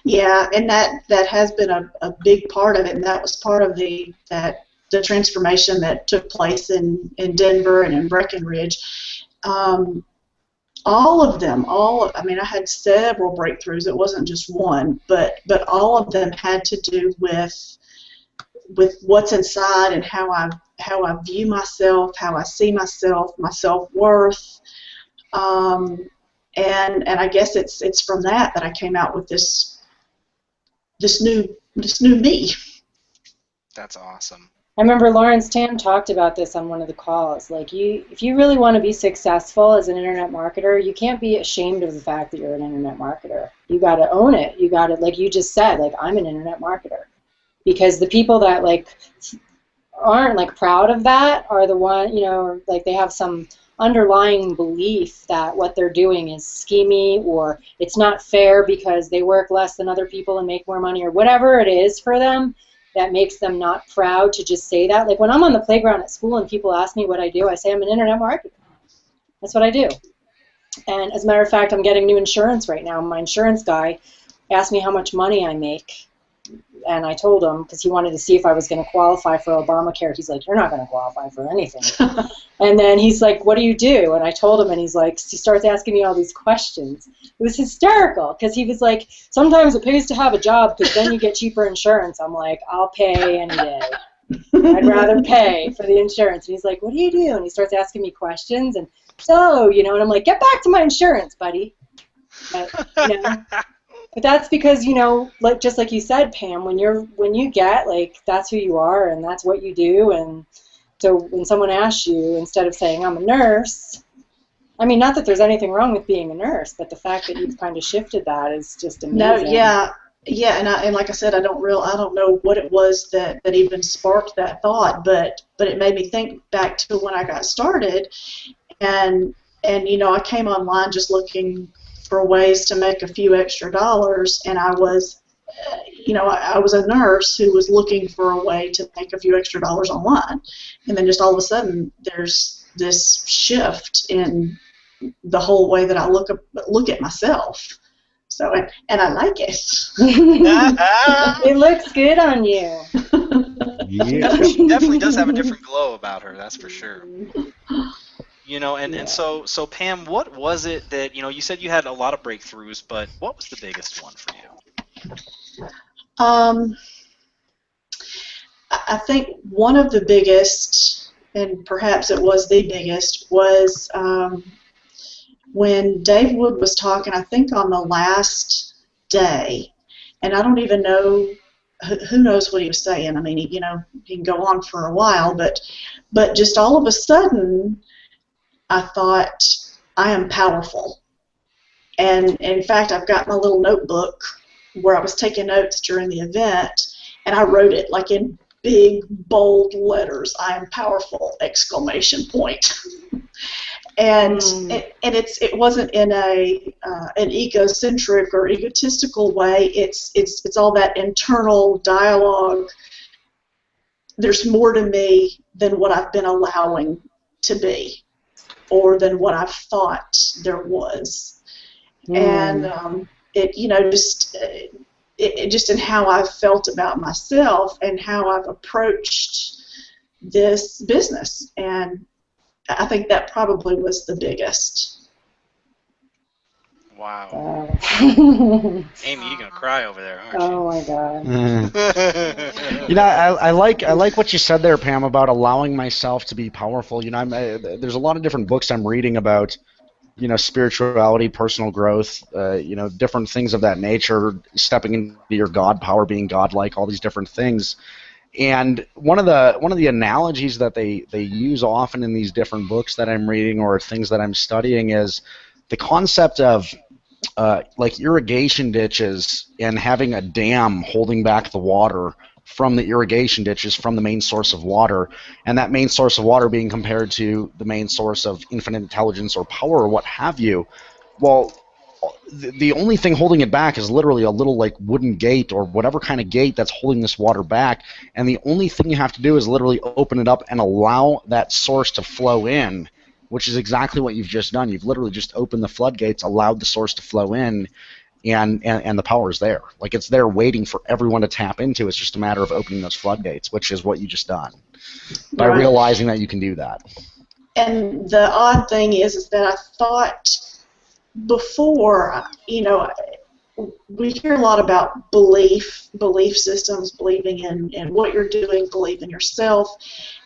Yeah, and that has been a big part of it, and that was part of the transformation that took place in Denver and in Breckenridge. All of them, I mean, I had several breakthroughs. It wasn't just one, but all of them had to do with what's inside and how I view myself, how I see myself, my self-worth, and I guess it's from that I came out with this new me. That's awesome. I remember Lawrence Tam talked about this on one of the calls. Like, if you really want to be successful as an internet marketer, you can't be ashamed of the fact that you're an internet marketer. You got to own it. You got to, like you just said, like, I'm an internet marketer. Because the people that, like, aren't, like, proud of that are the one, you know, like, they have some underlying belief that what they're doing is schemy, or it's not fair because they work less than other people and make more money, or whatever it is for them that makes them not proud to just say that. Like, when I'm on the playground at school and people ask me what I do, I say I'm an internet marketer. That's what I do. And as a matter of fact, I'm getting new insurance right now. My insurance guy asked me how much money I make. And I told him, because he wanted to see if I was going to qualify for Obamacare. He's like, you're not going to qualify for anything. And then he's like, what do you do? And I told him, and he starts asking me all these questions. It was hysterical, because he was like, sometimes it pays to have a job, because then you get cheaper insurance. I'm like, I'll pay any day. I'd rather pay for the insurance. And he's like, what do you do? And he starts asking me questions. And so, you know, and I'm like, get back to my insurance, buddy. But, you know. But that's because, like just like you said, Pam, when you get like that's who you are and that's what you do, and so when someone asks you, instead of saying I'm a nurse, I mean, not that there's anything wrong with being a nurse, but the fact that you've kind of shifted that is just amazing. No, yeah, and like I said, I don't know what it was that even sparked that thought, but it made me think back to when I got started, and I came online just looking for ways to make a few extra dollars, and I was I was a nurse who was looking for a way to make a few extra dollars online, and then just all of a sudden there's this shift in the whole way that I look at myself. So and I like it. It looks good on you. Yeah. She definitely does have a different glow about her, that's for sure. And so Pam, what was it that, you said you had a lot of breakthroughs, but what was the biggest one for you? I think one of the biggest, and perhaps it was the biggest, was when Dave Wood was talking, I think on the last day, and I don't even know, who knows what he was saying. I mean, he can go on for a while, but just all of a sudden, I thought, I am powerful. And in fact, I've got my little notebook where I was taking notes during the event, and I wrote it like in big, bold letters, I am powerful, exclamation point. And it wasn't in an egocentric or egotistical way. It's all that internal dialogue. There's more to me than what I've been allowing to be, or than what I've thought there was. And just in how I've felt about myself and how I've approached this business, and I think that probably was the biggest. Wow. Amy, you're gonna cry over there, aren't you? Oh my God. I like what you said there, Pam, about allowing myself to be powerful. There's a lot of different books I'm reading about, spirituality, personal growth, different things of that nature, stepping into your God power, being godlike, all these different things. And one of the analogies that they use often in these different books that I'm reading or things that I'm studying is the concept of like irrigation ditches and having a dam holding back the water from the irrigation ditches from the main source of water, and that main source of water being compared to the main source of infinite intelligence or power or what have you. Well, the only thing holding it back is literally a little like wooden gate or whatever kind of gate that's holding this water back, and the only thing you have to do is literally open it up and allow that source to flow in, which is exactly what you've just done. You've literally just opened the floodgates, allowed the source to flow in, and the power is there. Like, it's there waiting for everyone to tap into. It's just a matter of opening those floodgates, which is what you just done by realizing that you can do that. And the odd thing is that I thought before, we hear a lot about belief systems, believing in what you're doing, believe in yourself,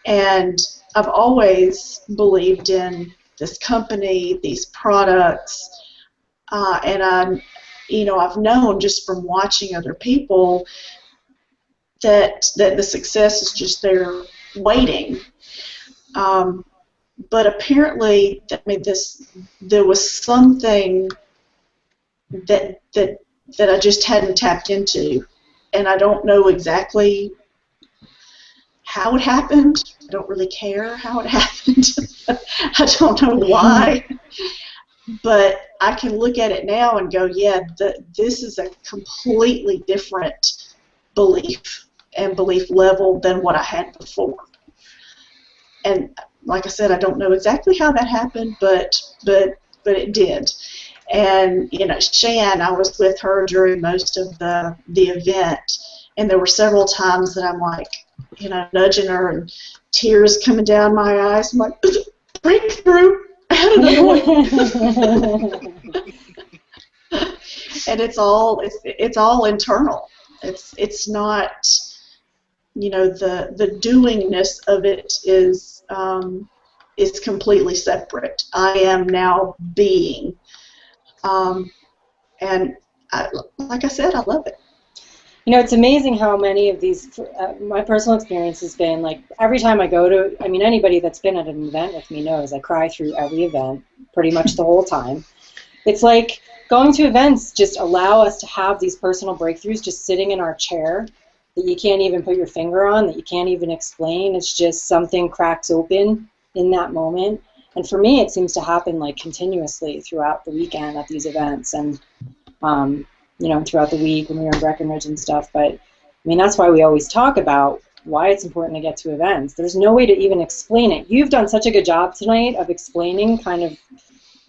and I've always believed in this company, these products, and I've known just from watching other people that the success is just there waiting. But apparently, there was something that I just hadn't tapped into, and I don't know exactly how it happened. I don't really care how it happened. I don't know why, but I can look at it now and go, yeah, this is a completely different belief and belief level than what I had before. And like I said, I don't know exactly how that happened, but it did. And Shan, I was with her during most of the event, and there were several times that I'm like, nudging her, and tears coming down my eyes. I'm like, breakthrough! I had another one. And it's all internal. It's not, the doingness of it is completely separate. I am now being, and like I said, I love it. You know, it's amazing how many of these, my personal experience has been, like, every time I go to, I mean, anybody that's been at an event with me knows I cry through every event pretty much the whole time. It's like going to events just allow us to have these personal breakthroughs just sitting in our chair that you can't even put your finger on, that you can't even explain. It's just something cracks open in that moment. And for me, it seems to happen, like, continuously throughout the weekend at these events. And you know, throughout the week when we were in Breckenridge and stuff. But, I mean, that's why we always talk about why it's important to get to events. There's no way to even explain it. You've done such a good job tonight of explaining kind of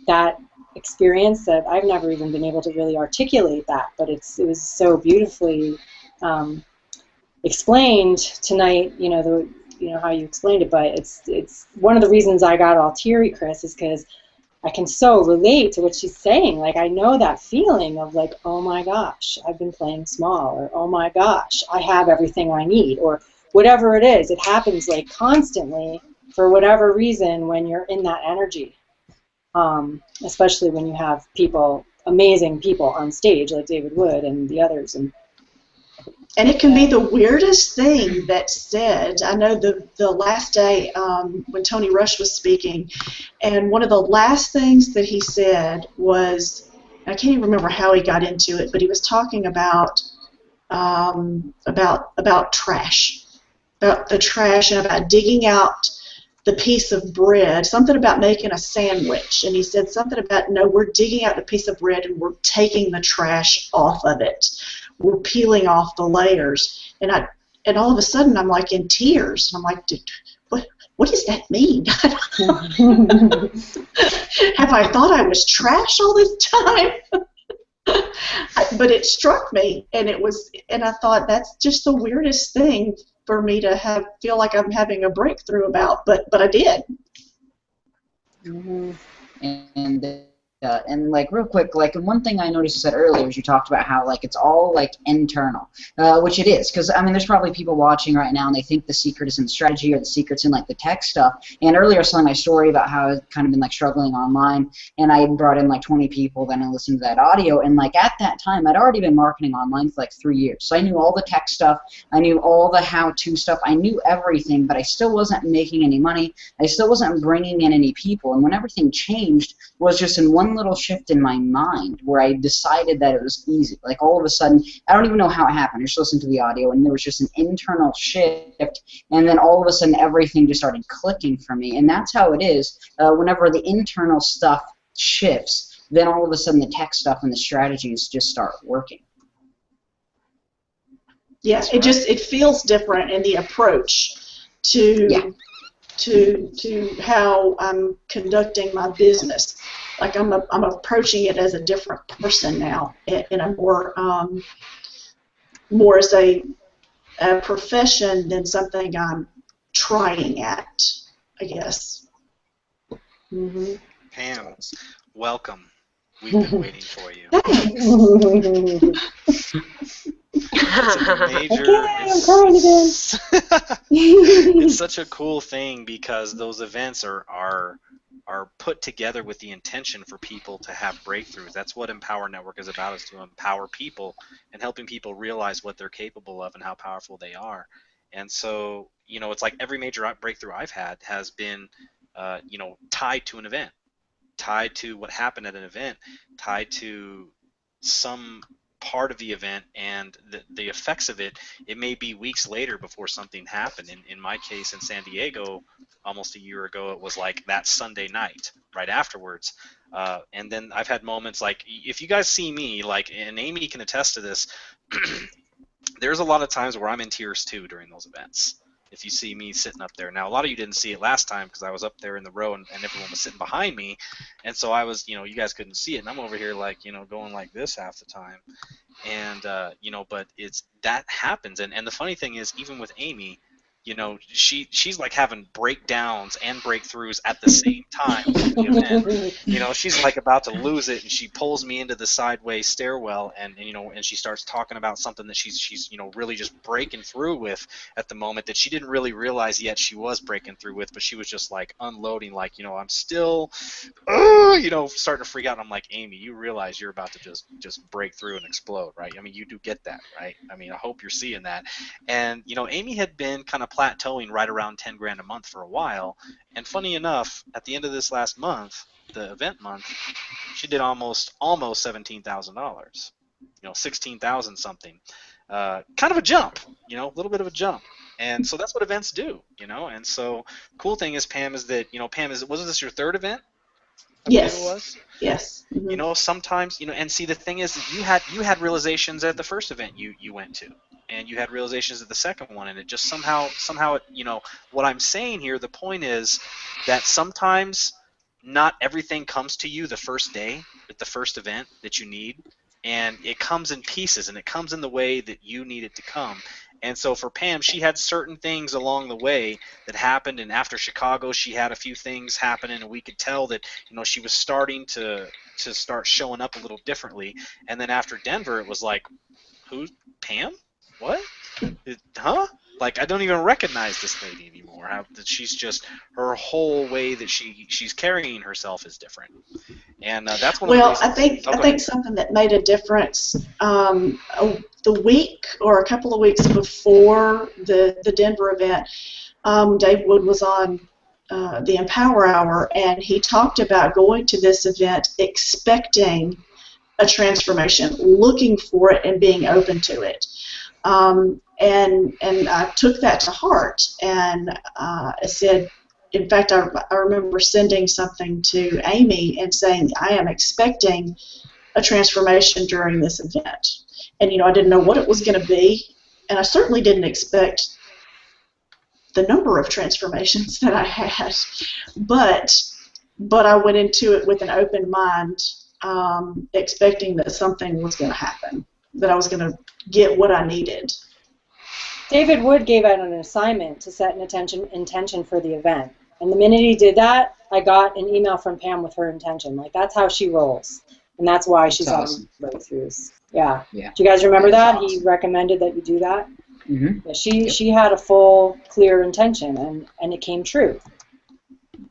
that experience that I've never even been able to really articulate that. But it was so beautifully explained tonight, you know, how you explained it. But it's one of the reasons I got all teary, Chris, is because I can so relate to what she's saying. Like, I know that feeling of, like, oh my gosh, I've been playing small, or oh my gosh, I have everything I need, or whatever it is. It happens, like, constantly for whatever reason when you're in that energy, especially when you have people, amazing people on stage like David Wood and the others. And it can be the weirdest thing that's said. I know the last day when Tony Rush was speaking, and one of the last things that he said was, I can't even remember how he got into it, but he was talking about trash, about the trash, and about digging out the piece of bread, something about making a sandwich. And he said something about, no, we're digging out the piece of bread and we're taking the trash off of it. We're peeling off the layers. And all of a sudden I'm like in tears. And I'm like, dude, what does that mean? Have I thought I was trash all this time? But it struck me, and I thought, that's just the weirdest thing for me to feel like I'm having a breakthrough about, but I did. Mm-hmm. And like real quick, like one thing I noticed you said earlier is you talked about how like it's all like internal, which it is, because I mean there's probably people watching right now and they think the secret is in the strategy or the secret's in like the tech stuff. And earlier I was telling my story about how I've kind of been like struggling online, and I had brought in like 20 people, then I listened to that audio, and like at that time I'd already been marketing online for like 3 years, so I knew all the tech stuff, I knew all the how-to stuff, I knew everything, but I still wasn't making any money, I still wasn't bringing in any people. And when everything changed was just in one little shift in my mind where I decided that it was easy. Like all of a sudden, I don't even know how it happened. I just listened to the audio and there was just an internal shift, and then all of a sudden everything just started clicking for me. And that's how it is. Whenever the internal stuff shifts, then all of a sudden the tech stuff and the strategies just start working. Yeah, it feels different in the approach to how I'm conducting my business. Like I'm approaching it as a different person now, in a more as a profession than something I'm trying at, I guess. Mm-hmm. Pam, welcome. We've been waiting for you. I'm crying again. It's such a cool thing because those events are put together with the intention for people to have breakthroughs. That's what Empower Network is about, is to empower people and helping people realize what they're capable of and how powerful they are. And so, you know, it's like every major breakthrough I've had has been, you know, tied to an event, tied to what happened at an event, tied to some part of the event, and the effects of it. It may be weeks later before something happened. In my case in San Diego almost a year ago, it was like that Sunday night right afterwards, and then I've had moments like, if you guys see me, like, and Amy can attest to this, there's a lot of times where I'm in tears too during those events. If you see me sitting up there. Now, a lot of you didn't see it last time because I was up there in the row and everyone was sitting behind me. And so I was, you know, you guys couldn't see it. And I'm over here like, you know, going like this half the time. And, you know, but that happens. And the funny thing is, even with Amy, you know, she's like having breakdowns and breakthroughs at the same time through the event. You know, she's like about to lose it, and she pulls me into the sideways stairwell, and you know, and she starts talking about something that she's you know, really just breaking through with at the moment, that she didn't really realize yet she was breaking through with, but she was just like unloading, like, you know, I'm still, you know, starting to freak out. And I'm like, Amy, you realize you're about to just break through and explode, right? I mean, you do get that, right? I mean, I hope you're seeing that. And you know, Amy had been kind of plateauing right around 10 grand a month for a while, and funny enough, at the end of this last month, the event month, she did almost $17,000, you know, 16,000 something. Kind of a jump, you know, a little bit of a jump. And so that's what events do, you know. And so cool thing is, Pam, is that, you know, Pam, wasn't this your third event? I believe it was. Yes. You know, sometimes, you know, and see, the thing is that you had realizations at the first event you went to, and you had realizations at the second one, and it just somehow it, you know, what I'm saying here, the point is that sometimes not everything comes to you the first day at the first event that you need, and it comes in pieces, and it comes in the way that you need it to come. And so for Pam, she had certain things along the way that happened, and after Chicago, she had a few things happening, and we could tell that, you know, she was starting to start showing up a little differently. And then after Denver, it was like, who's Pam? What? Huh? Like, I don't even recognize this lady anymore. That she's just, her whole way that she's carrying herself is different. And that's one of the Well, reasons. I think something that made a difference, the week or a couple of weeks before the Denver event, Dave Wood was on the Empower Hour, and he talked about going to this event expecting a transformation, looking for it, and being open to it. And I took that to heart, and I said, in fact, I remember sending something to Amy and saying, I am expecting a transformation during this event. And, you know, I didn't know what it was going to be, and I certainly didn't expect the number of transformations that I had. But I went into it with an open mind, expecting that something was going to happen, that I was going to get what I needed. David Wood gave out an assignment to set an intention for the event. And the minute he did that, I got an email from Pam with her intention. Like, that's how she rolls. And that's why she's awesome. on breakthroughs. Yeah. Yeah. Do you guys remember that? Awesome. He recommended that you do that? Mm-hmm. Yeah, she had a full, clear intention, and it came true.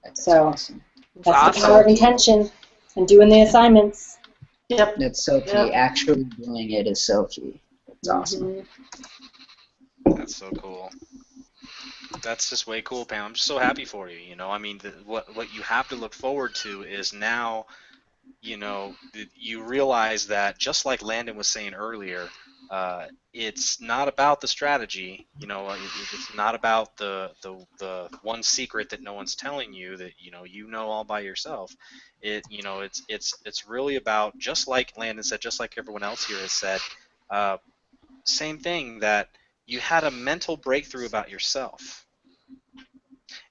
That's So awesome. that's the power of intention and doing the assignments. Yep. That's so key. Yep. Actually doing it is so key. It's awesome. That's so cool. That's just way cool, Pam. I'm just so happy for you. You know, I mean, what you have to look forward to is now, you know, you realize that, just like Landon was saying earlier, it's not about the strategy. You know, it's not about the one secret that no one's telling you, that you know all by yourself. You know, it's really about, just like Landon said, just like everyone else here has said, same thing, that you had a mental breakthrough about yourself,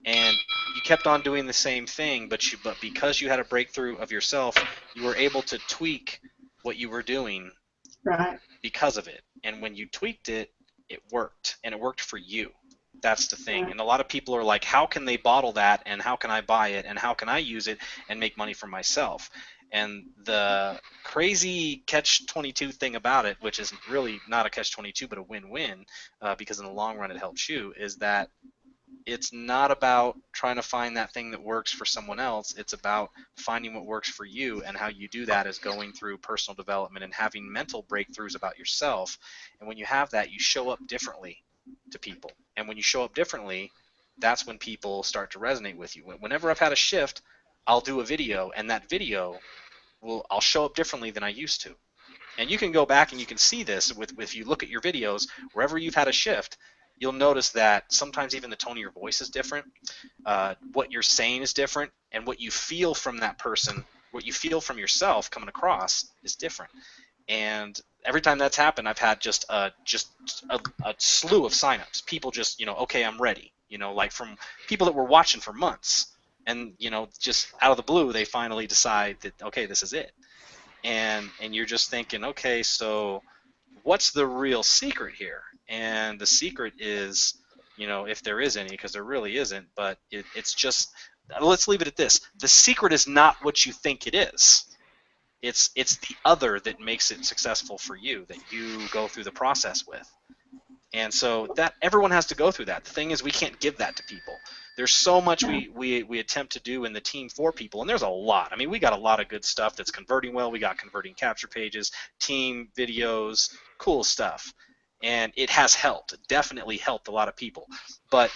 and you kept on doing the same thing, but because you had a breakthrough of yourself, you were able to tweak what you were doing, Right. because of it. And when you tweaked it, it worked, and it worked for you. That's the thing. Right. And a lot of people are like, how can they bottle that, and how can I buy it, and how can I use it and make money for myself? And the crazy catch-22 thing about it, which is really not a catch-22 but a win-win, because in the long run it helps you, is that it's not about trying to find that thing that works for someone else. It's about finding what works for you, and how you do that is going through personal development and having mental breakthroughs about yourself. And when you have that, you show up differently to people. And when you show up differently, that's when people start to resonate with you. Whenever I've had a shift, I'll do a video, and that video I'll show up differently than I used to. And you can go back and you can see this if you look at your videos, wherever you've had a shift, you'll notice that sometimes even the tone of your voice is different, what you're saying is different, and what you feel from that person, what you feel from yourself coming across is different. And every time that's happened, I've had just a slew of signups. People just, okay, I'm ready. Like from people that were watching for months, and just out of the blue, they finally decide that, okay, this is it. And you're just thinking, okay, so what's the real secret here? And the secret is if there is any, because there really isn't. But it's just, let's leave it at this: the secret is not what you think it is. It's the other that makes it successful for you, that you go through the process with. And so that everyone has to go through that. The thing is, we can't give that to people. There's so much we attempt to do in the team for people, and there's a lot. I mean, we got a lot of good stuff that's converting well. We got converting capture pages, team videos, cool stuff. And it has helped. It definitely helped a lot of people. But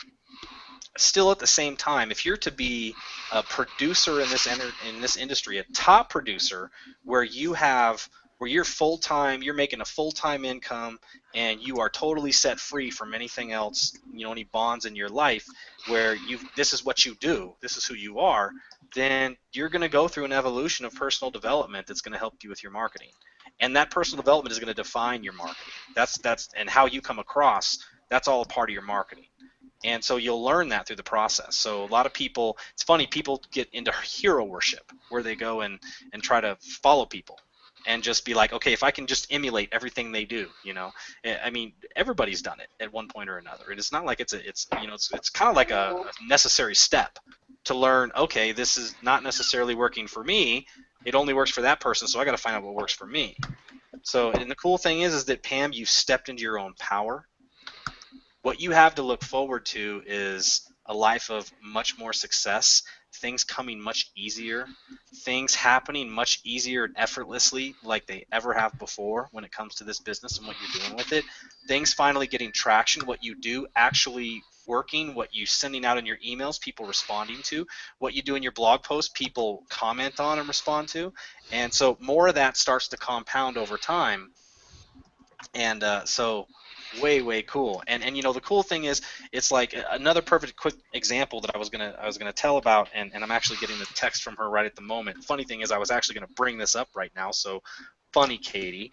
still, at the same time, if you're to be a producer in this industry, a top producer, where you're full-time, you're making a full-time income, and you are totally set free from anything else, any bonds in your life, where this is what you do, this is who you are, then you're going to go through an evolution of personal development that's going to help you with your marketing. And that personal development is going to define your marketing. That's and how you come across, that's all a part of your marketing. And so you'll learn that through the process. So a lot of people, it's funny, people get into hero worship, where they go and try to follow people and just be like, okay, if I can just emulate everything they do, I mean, everybody's done it at one point or another. And it's not like it's kind of like a necessary step to learn, okay, this is not necessarily working for me. It only works for that person, so I got to find out what works for me. So, and the cool thing is that, Pam, you've stepped into your own power. What you have to look forward to is a life of much more success, things coming much easier, things happening much easier and effortlessly like they ever have before when it comes to this business and what you're doing with it. Things finally getting traction, what you do actually working, what you sending out in your emails, people responding to, what you do in your blog posts, people comment on and respond to. And so more of that starts to compound over time. And so way cool. And the cool thing is, it's like another perfect quick example that I was gonna tell about, and I'm actually getting the text from her right at the moment. Funny thing is, I was actually gonna bring this up right now, so funny, Katie.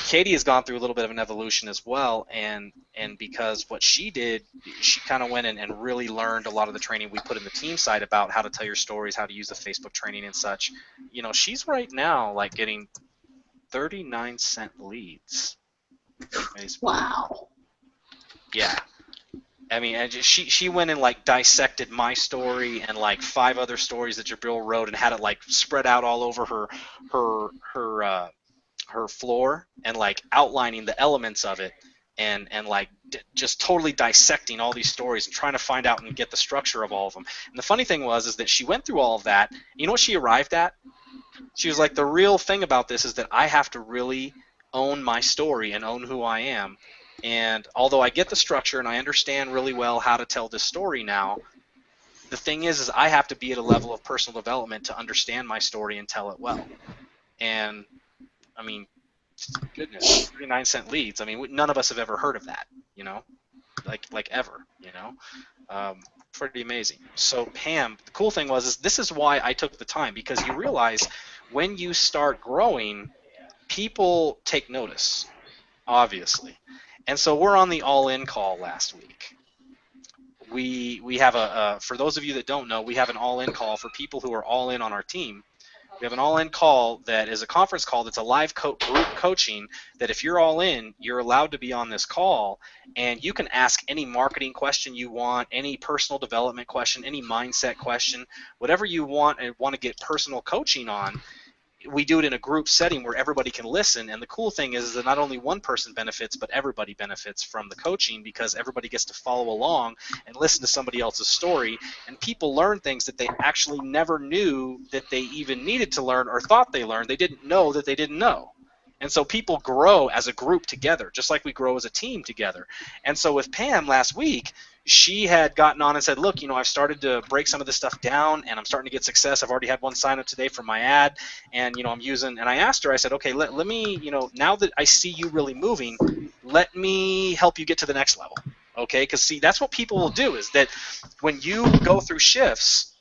Katie has gone through a little bit of an evolution as well, and because what she did, she kind of went and really learned a lot of the training we put in the team side about how to tell your stories, how to use the Facebook training and such. She's right now like getting 39-cent leads. Wow. Yeah. I mean, she went and like dissected my story and like 5 other stories that Jabril wrote and had it like spread out all over her floor and like outlining the elements of it and like just totally dissecting all these stories and trying to find out and get the structure of all of them. And the funny thing is that she went through all of that. You know what she arrived at? She was like, the real thing about this is that I have to really own my story and own who I am. And although I get the structure and I understand really well how to tell this story now, the thing is I have to be at a level of personal development to understand my story and tell it well. And I mean, goodness, 39-cent leads. I mean, none of us have ever heard of that, like ever, pretty amazing. So Pam, the cool thing is this is why I took the time, because you realize when you start growing, people take notice, obviously. And so we're on the all-in call last week. We have for those of you that don't know, we have an all-in call for people who are all in on our team. We have an all-in call that is a conference call that's a live group coaching that if you're all in, you're allowed to be on this call, and you can ask any marketing question you want, any personal development question, any mindset question, whatever you want and want to get personal coaching on. We do it in a group setting where everybody can listen, and the cool thing is that not only one person benefits, but everybody benefits from the coaching, because everybody gets to follow along and listen to somebody else's story, and people learn things that they actually never knew that they even needed to learn or thought they learned. They didn't know that they didn't know. And so people grow as a group together, just like we grow as a team together. And so with Pam last week, she had gotten on and said, look, I've started to break some of this stuff down, and I'm starting to get success. I've already had one sign up today for my ad, and I'm using, and I asked her, I said, okay, let me, now that I see you really moving, let me help you get to the next level, okay? Because see, that's what people will do, is that when you go through shifts,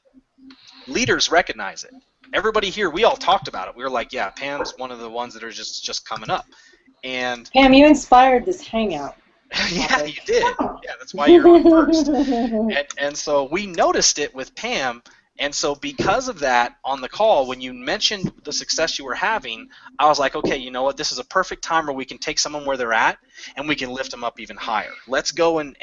leaders recognize it. Everybody here, we all talked about it. We were like, yeah, Pam's one of the ones that are just coming up. And Pam, you inspired this hangout. Yeah, you did. Yeah, that's why you're on first. And so we noticed it with Pam, And so because of that, on the call, when you mentioned the success you were having, I was like, okay, you know what? This is a perfect time where we can take someone where they're at and we can lift them up even higher. Let's go and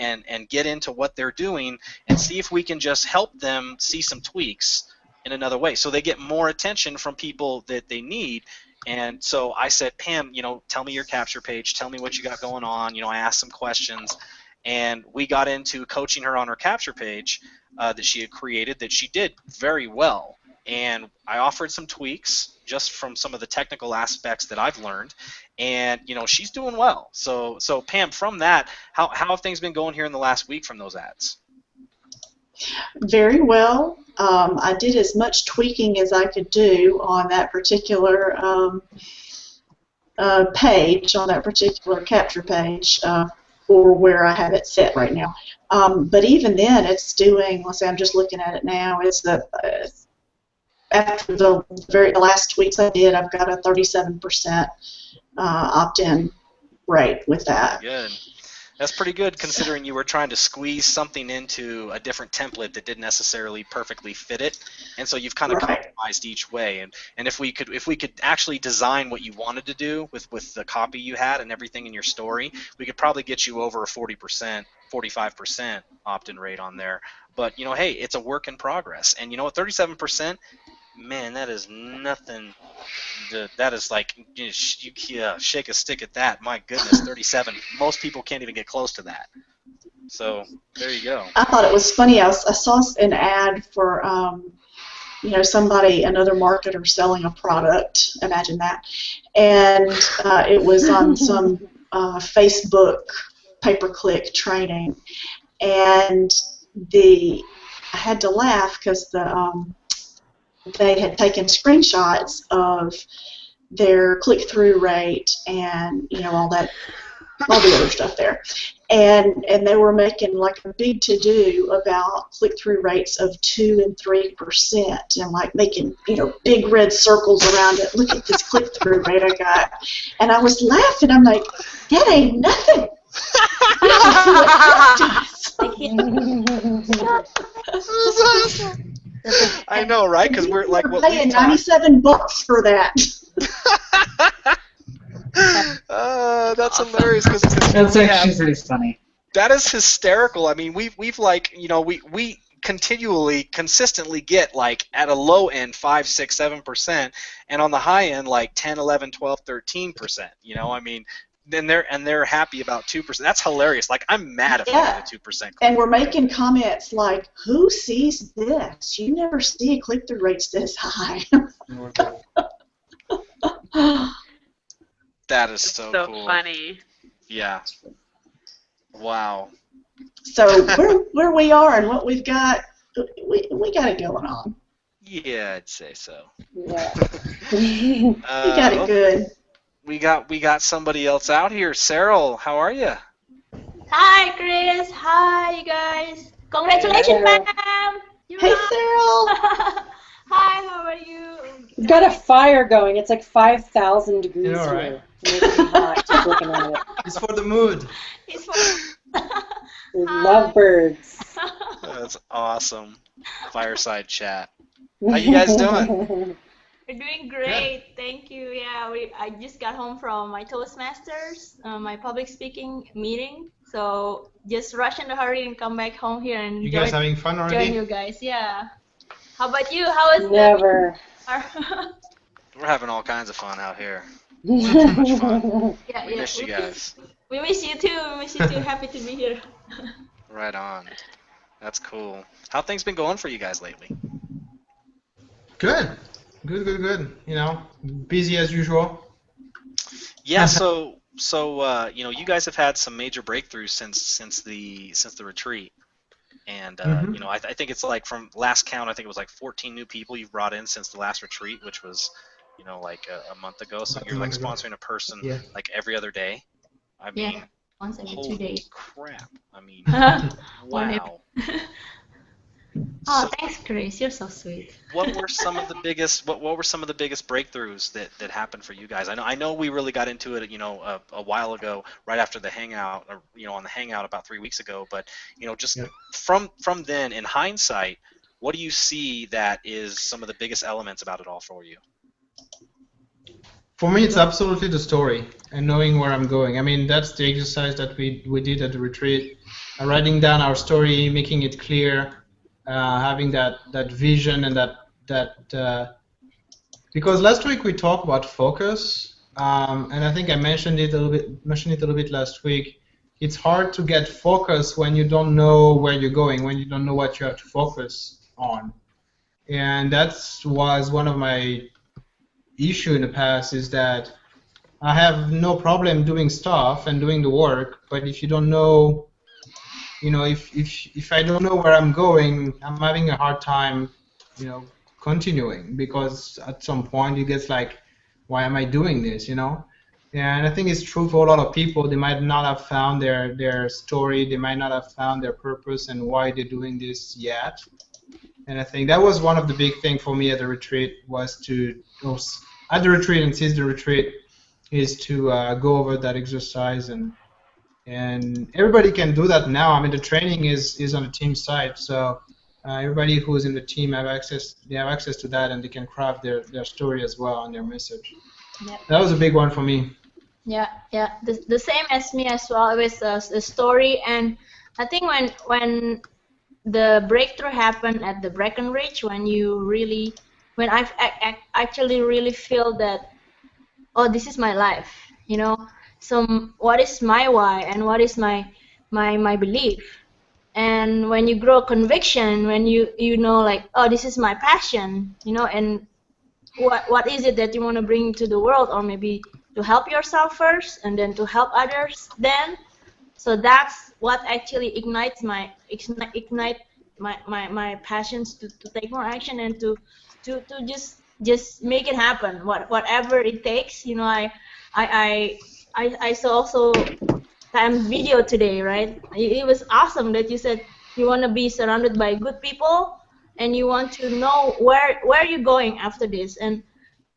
get into what they're doing and see if we can just help them see some tweaks in another way so they get more attention from people that they need. And so I said, Pam, you know, tell me your capture page. Tell me what you got going on. You know, I asked some questions. And we got into coaching her on her capture page that she had created that she did very well. And I offered some tweaks just from some of the technical aspects that I've learned. And, you know, she's doing well. So Pam, from that, how have things been going here in the last week from those ads? Very well. I did as much tweaking as I could do on that particular page, on that particular capture page. Or where I have it set right now. But even then, it's doing, let's say I'm just looking at it now, it's after the last tweaks I did, I've got a 37% opt-in rate with that. Good. That's pretty good considering you were trying to squeeze something into a different template that didn't necessarily perfectly fit it, and so you've kind of compromised each way. And if we could actually design what you wanted to do with the copy you had and everything in your story, we could probably get you over a 40%, 45% opt-in rate on there. But you know, hey, it's a work in progress, and you know what, 37%. Man, that is nothing. That is like, you shake a stick at that. My goodness, 37. Most people can't even get close to that. So there you go. I thought it was funny. I saw an ad for, you know, somebody, another marketer selling a product. Imagine that. And it was on some Facebook pay-per-click training, and I had to laugh because they had taken screenshots of their click-through rate and, you know, all the other stuff there, and they were making like a big to-do about click-through rates of 2 and 3%, and like making, you know, big red circles around it. Look at this click-through rate I got, and I was laughing. I'm like, that ain't nothing. I know, right? Because we're like, what paying $97 for that. That's hilarious. Cause that's actually pretty funny. That is hysterical. I mean, we've like, you know, we consistently get like at a low end 5, 6, 7%, and on the high end like 10, 11, 12, 13%. You know, I mean. And they're happy about 2%. That's hilarious. Like, I'm mad if I get a 2%. And we're making comments like, "Who sees this? You never see click-through rates this high." That is so cool. Funny. Yeah. Wow. So where we are and what we've got, we got it going on. Yeah, I'd say so. Yeah. We got it good. We got somebody else out here. Cyril, how are you? Hi, Chris. Hi, you guys. Congratulations, Pam. Hey, Cyril. Hi, how are you? We've got a fire going. It's like 5,000 degrees Yeah, right. here. It makes me hot just looking at it. It's for the mood. It's for... We love birds. That's awesome. Fireside chat. How you guys doing? We're doing great, thank you. Yeah, I just got home from my Toastmasters, my public speaking meeting. So just rush in a hurry and come back home here and You guys having fun already? join you guys. Yeah. How about you? How is Never. We're having all kinds of fun out here. Yeah, We missed you guys. We miss you too. We miss you too. Happy to be here. Right on. That's cool. How things been going for you guys lately? Good. Good. You know, busy as usual. Yeah. So you know, you guys have had some major breakthroughs since the retreat, and you know, I think it's like from last count, I think it was like 14 new people you've brought in since the last retreat, which was, you know, like a month ago. So you're like sponsoring a person like every other day. I mean, once every 2 holy days. crap! I mean, Wow. wow. Oh, thanks, Chris. You're so sweet. What were some of the biggest breakthroughs that happened for you guys? I know we really got into it, you know, a while ago, right after the hangout, or you know, on the hangout about 3 weeks ago. But you know, just from then, in hindsight, what do you see that is some of the biggest elements about it all for you? For me, it's absolutely the story and knowing where I'm going. I mean, that's the exercise that we did at the retreat. Writing down our story, making it clear, having that vision and that because last week we talked about focus, and I think I mentioned it a little bit last week. It's hard to get focus when you don't know where you're going, when you don't know what you have to focus on, and that was one of my issue in the past, is that I have no problem doing stuff and doing the work, but if you don't know, if I don't know where I'm going, I'm having a hard time, continuing, because at some point it gets like, why am I doing this, And I think it's true for a lot of people. They might not have found their story, they might not have found their purpose and why they're doing this yet. And I think that was one of the big things for me at the retreat, at the retreat and since the retreat, is to go over that exercise, and everybody can do that now. I mean, the training is on the team site, so everybody who's in the team they have access to that, and they can craft their story as well and their message. Yep. That was a big one for me. Yeah, the same as me as well, with the story. And I think when the breakthrough happened at the Breckenridge, when I actually really feel that, oh, this is my life, So what is my why and what is my belief? And when you grow conviction, when you know, like, oh, this is my passion, and what is it that you want to bring to the world, or maybe to help yourself first and then to help others then. So that's what actually ignites my passions to take more action and to just make it happen, whatever it takes. I saw also Sam's video today, right? It was awesome that you said you want to be surrounded by good people and you want to know where you're going after this, and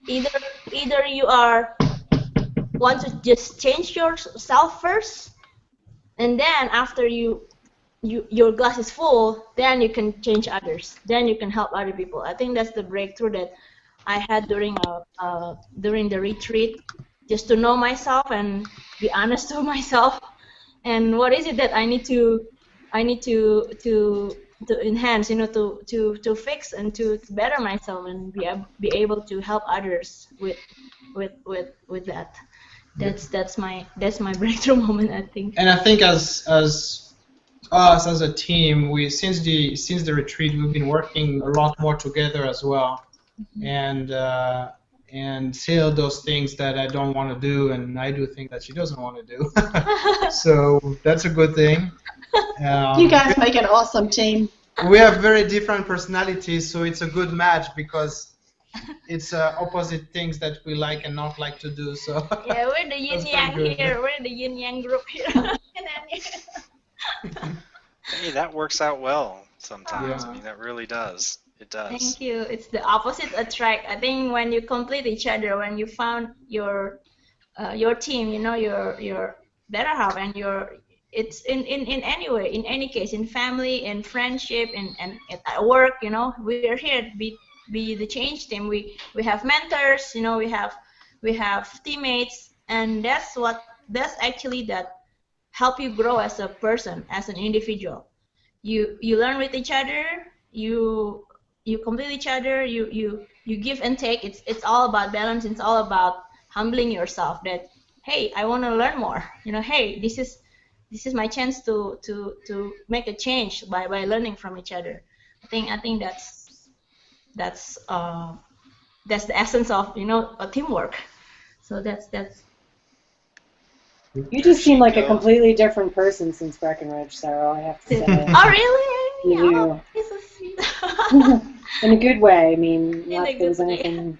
either you want to just change yourself first, and then after your glass is full, then you can change others, then you can help other people. I think that's the breakthrough that I had during the retreat, just to know myself and be honest to myself, and what is it that I need to enhance, to fix and to better myself, and be able to help others with that. That's my breakthrough moment, I think. And I think as us as a team, since the retreat, we've been working a lot more together as well, and say all those things that I don't want to do, and I do things that she doesn't want to do. So that's a good thing. You guys make an awesome team. We have very different personalities, so it's a good match because it's opposite things that we like and not like to do. So yeah, we're the yin yang here. We're the yin yang group here. Hey, that works out well sometimes. Yeah. I mean, that really does. It does. Thank you. It's the opposite attract. I think when you complete each other, when you found your team, your better half, and it's in any way, in any case, in family, in friendship, and at work, we are here to be the change team. We have mentors, we have teammates, and that's actually that help you grow as a person, as an individual. You learn with each other, you complete each other, you give and take. It's all about balance. It's all about humbling yourself that, hey, I want to learn more. Hey, this is my chance to make a change by learning from each other. I think that's the essence of a teamwork. So that's. You just seem like a completely different person since Breckenridge, Sarah, I have to say. Oh, really? You do. Oh, he's so sweet. In a good way. I mean, not that there was anything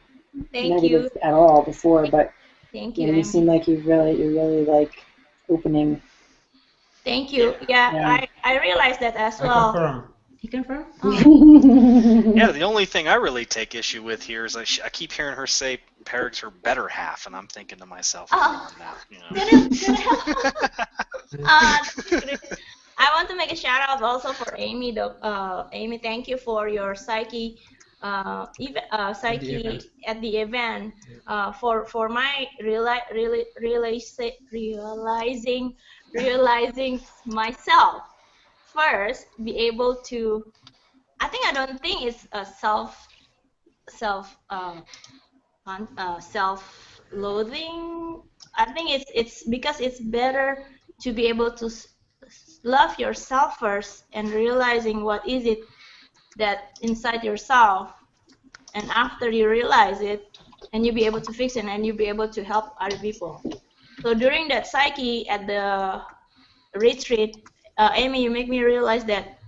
negative at all before, but thank you. You seem like you're really like opening. Thank you. Yeah. I realized that as well. Confirm. You confirm? Oh. Yeah, the only thing I really take issue with here is I keep hearing her say Perig's her better half, and I'm thinking to myself, I I want to make a shout out also for Amy. Amy, thank you for your psyche, psyche at the event. For my realizing myself first, be able to. I don't think it's a self-loathing. I think it's because it's better to be able to love yourself first and realizing what is it that inside yourself, and after you realize it, and you be able to fix it, and you be able to help other people. So during that psyche at the retreat, Amy, you make me realize that,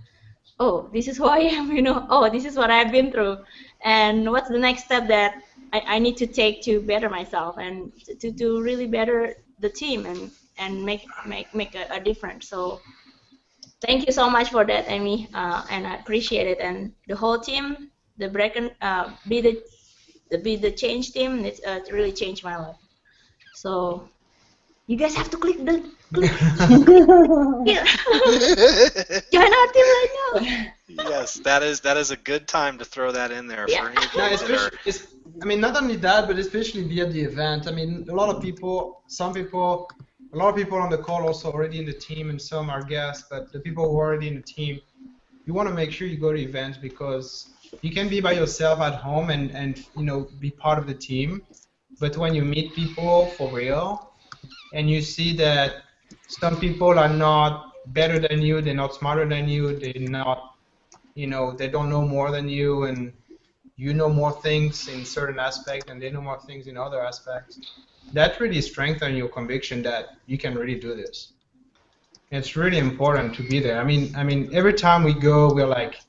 oh, this is who I am, oh, this is what I've been through, and what's the next step that I need to take to better myself and to really better the team and make a difference. So thank you so much for that, Amy, and I appreciate it. And the whole team, the be the change team, it's really changed my life. So you guys have to click here. Join our team right now. Yes, that is a good time to throw that in there for any of you that are. I mean, not only that, but especially via the event. I mean, a lot of people on the call also already in the team, and some are guests, but the people who are already in the team, you want to make sure you go to events because you can be by yourself at home and be part of the team, but when you meet people for real, and you see that some people are not better than you, they're not smarter than you, they're not, they don't know more than you, and you know more things in certain aspects and they know more things in other aspects, that really strengthens your conviction that you can really do this. It's really important to be there. I mean, every time we go, we're like,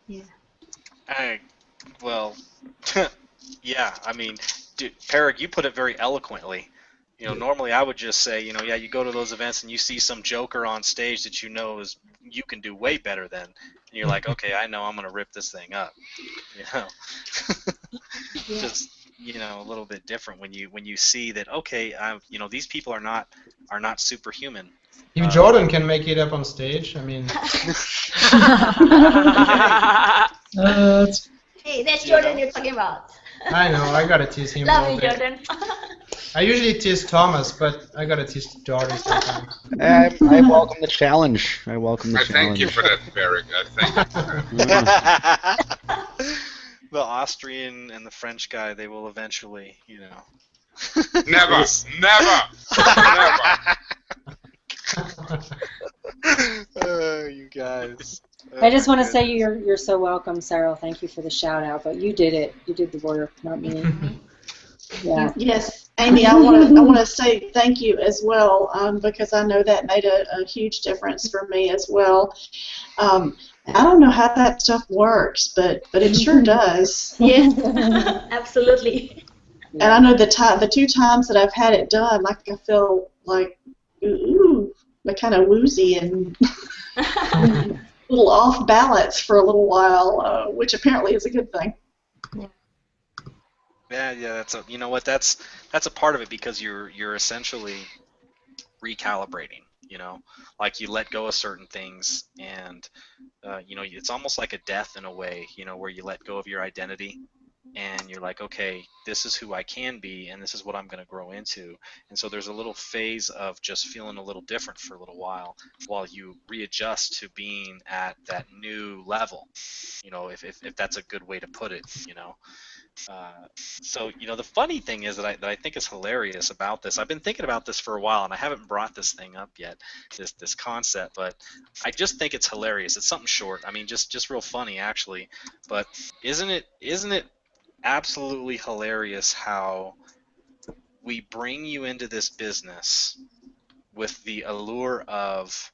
yeah. Well, yeah. I mean, dude, Parag, you put it very eloquently. Normally I would just say, yeah, you go to those events and you see some joker on stage that you can do way better than, and you're like, okay, I know I'm gonna rip this thing up. Just a little bit different when you see that, okay, these people are not superhuman. If Jordan can make it up on stage, I mean. Hey, that's Jordan you're talking about. I know, I gotta tease him. Love you, Jordan. I usually tease Thomas, but I gotta tease Jordan sometimes. I welcome the challenge. I thank you for that, Parag. I thank you. The Austrian and the French guy, they will eventually, Never. You guys. I just want to say you're so welcome, Sarah. Thank you for the shout out, but you did it. You did the work, not me. Yeah. Yes, Amy, I want to say thank you as well, because I know that made a huge difference for me as well. I don't know how that stuff works, but it sure does. Yes, absolutely. And I know the two times that I've had it done, like I feel like like kind of woozy and a little off balance for a little while, which apparently is a good thing. Yeah, that's a part of it, because you're essentially recalibrating. Like you let go of certain things, and it's almost like a death in a way. Where you let go of your identity, and you're like, okay, this is who I can be, and this is what I'm going to grow into. And so there's a little phase of just feeling a little different for a little while you readjust to being at that new level. If that's a good way to put it. So the funny thing is that I think is hilarious about this. I've been thinking about this for a while, and I haven't brought this thing up yet, this concept, but I just think it's hilarious. It's something short. I mean, just real funny actually. But isn't it absolutely hilarious how we bring you into this business with the allure of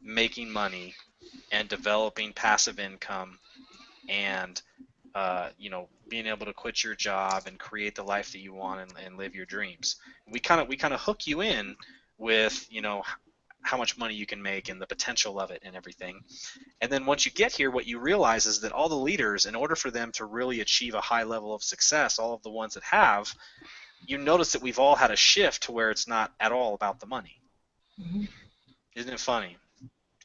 making money and developing passive income and being able to quit your job and create the life that you want and live your dreams. We kind of hook you in with how much money you can make and the potential of it and everything. And then once you get here, what you realize is that all the leaders, in order for them to really achieve a high level of success, all of the ones that have, you notice that we've all had a shift to where it's not at all about the money. Isn't it funny?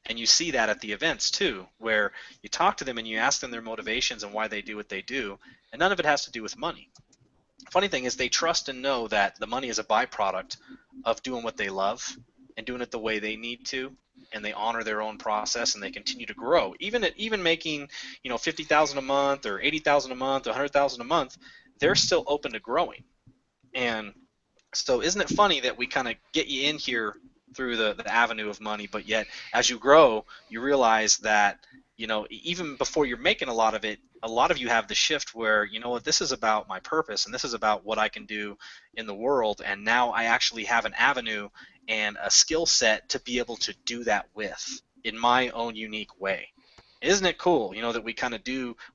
And you see that at the events too, where you talk to them and you ask them their motivations and why they do what they do, and none of it has to do with money. Funny thing is they trust and know that the money is a byproduct of doing what they love and doing it the way they need to, and they honor their own process and they continue to grow. Even making, you know, 50,000 a month or 80,000 a month, 100,000 a month, they're still open to growing. And so isn't it funny that we kind of get you in here through the avenue of money, but yet as you grow, you realize that, you know, even before you're making a lot of it, a lot of you have the shift where, you know what, this is about my purpose and this is about what I can do in the world, and now I actually have an avenue and a skill set to be able to do that with in my own unique way. Isn't it cool, you know, that we kind of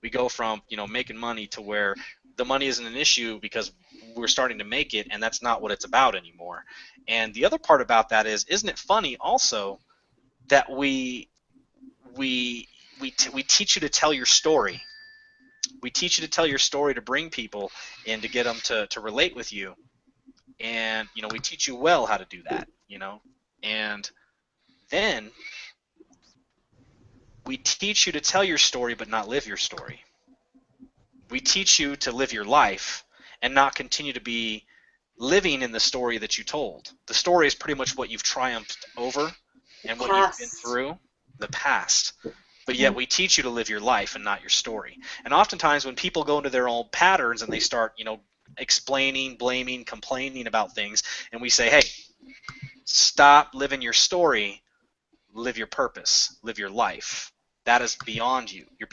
we go from, you know, making money to where the money isn't an issue because we're starting to make it, and that's not what it's about anymore. And the other part about that is, isn't it funny also that we teach you to tell your story. We teach you to tell your story to bring people and to get them to relate with you. And, you know, we teach you well how to do that, you know. And then we teach you to tell your story but not live your story. We teach you to live your life and not continue to be living in the story that you told. The story is pretty much what you've triumphed over and what you've been through, the past. But yet we teach you to live your life and not your story. And oftentimes when people go into their own patterns and they start, you know, explaining, blaming, complaining about things, and we say, hey, stop living your story, live your purpose, live your life. That is beyond you. You're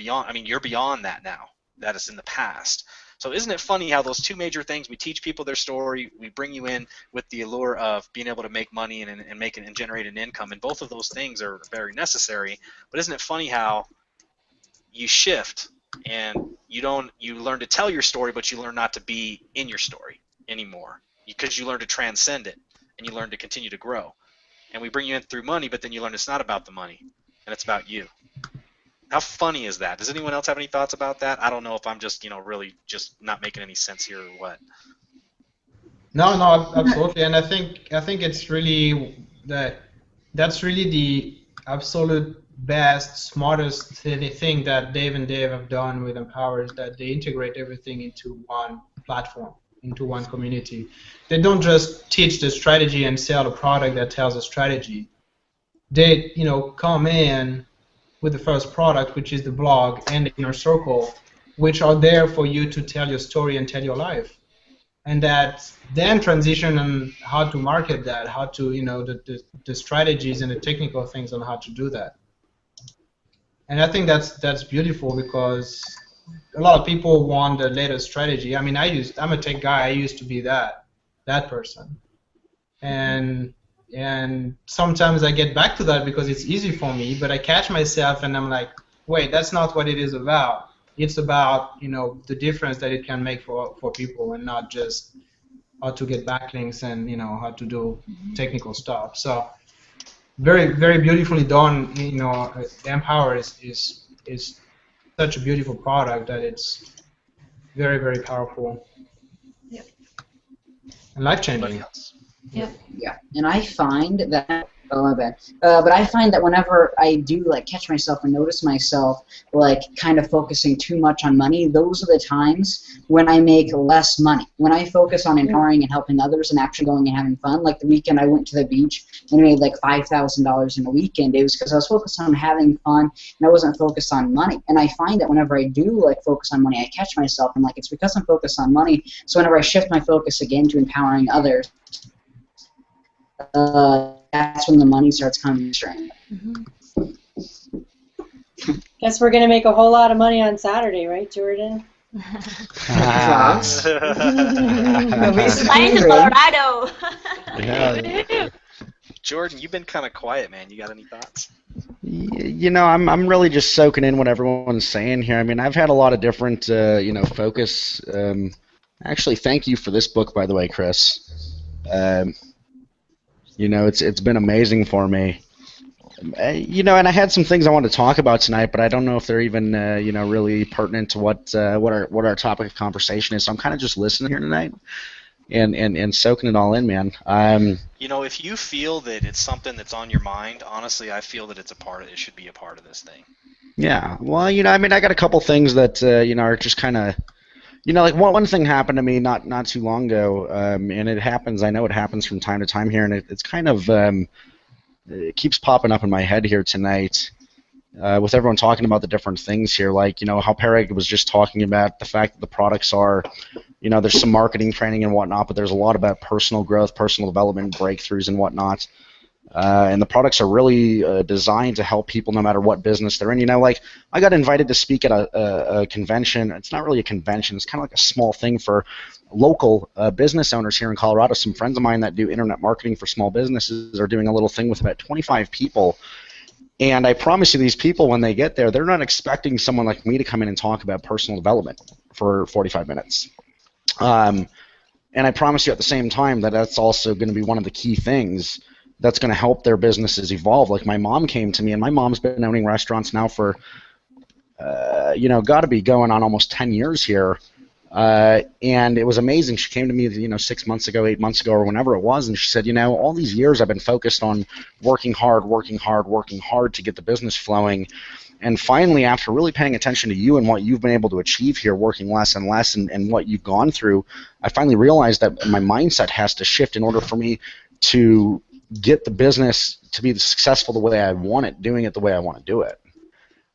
beyond that now. That is in the past. So isn't it funny how those two major things, we teach people their story, we bring you in with the allure of being able to make money and make it and generate an income, and both of those things are very necessary. But isn't it funny how you shift and you learn to tell your story, but you learn not to be in your story anymore because you learn to transcend it and you learn to continue to grow. And we bring you in through money, but then you learn it's not about the money and it's about you. How funny is that? Does anyone else have any thoughts about that? I don't know if I'm just, you know, really just not making any sense here or what. No, absolutely. And I think it's really that's really the absolute best, smartest thing that Dave and Dave have done with Empower, is that they integrate everything into one platform, into one community. They don't just teach the strategy and sell a product that tells a strategy. They, you know, come in with the first product, which is the blog and the inner circle, which are there for you to tell your story and tell your life. And that then transition on how to market that, how to, you know, the strategies and the technical things on how to do that. And I think that's beautiful, because a lot of people want the latest strategy. I mean, I'm a tech guy. I used to be that person. And sometimes I get back to that because it's easy for me, but I catch myself and I'm like, wait, that's not what it is about. It's about, you know, the difference that it can make for people, and not just how to get backlinks and, you know, how to do technical stuff. So very, very beautifully done. You know, Empower is such a beautiful product that it's very, very powerful. Yep. And life-changing. Yeah, and I find that, but I find that whenever I do, like, catch myself and notice myself, like, kind of focusing too much on money, those are the times when I make less money. When I focus on empowering and helping others and actually going and having fun, like the weekend I went to the beach and made like $5,000 in a weekend, it was because I was focused on having fun and I wasn't focused on money. And I find that whenever I do, like, focus on money, I catch myself and, like, it's because I'm focused on money. So whenever I shift my focus again to empowering others, that's when the money starts coming straight. Guess we're gonna make a whole lot of money on Saturday, right, Jordan? Flying to Colorado. Yeah. Jordan, you've been kind of quiet, man. You got any thoughts? You know, I'm really just soaking in what everyone's saying here. I mean, I've had a lot of different, you know, focus. Actually, thank you for this book, by the way, Chris. You know, it's been amazing for me. You know, and I had some things I wanted to talk about tonight, but I don't know if they're even, you know, really pertinent to what our topic of conversation is. So I'm kind of just listening here tonight. and soaking it all in, man. You know, if you feel that it's something that's on your mind, honestly, I feel that it should be a part of this thing. Yeah. Well, you know, I mean, I got a couple things that you know, are just kind of, you know, like one thing happened to me not too long ago, and it happens. I know it happens from time to time here, and it's kind of it keeps popping up in my head here tonight. With everyone talking about the different things here, like, you know, how Parag was just talking about the fact that the products are, you know, there's some marketing training and whatnot, but there's a lot about personal growth, personal development, breakthroughs and whatnot. And the products are really designed to help people no matter what business they're in. You know, like, I got invited to speak at a convention. It's not really a convention. It's kind of like a small thing for local business owners here in Colorado. Some friends of mine that do internet marketing for small businesses are doing a little thing with about 25 people. And I promise you, these people, when they get there, they're not expecting someone like me to come in and talk about personal development for 45 minutes. And I promise you at the same time that that's also going to be one of the key things that's going to help their businesses evolve. Like, my mom came to me, and my mom's been owning restaurants now for, you know, got to be going on almost 10 years here. And it was amazing. She came to me, you know, 6 months ago, 8 months ago, or whenever it was, and she said, you know, all these years I've been focused on working hard to get the business flowing. And finally, after really paying attention to you and what you've been able to achieve here, working less and less, and what you've gone through, I finally realized that my mindset has to shift in order for me to get the business to be successful the way I want it, doing it the way I want to do it.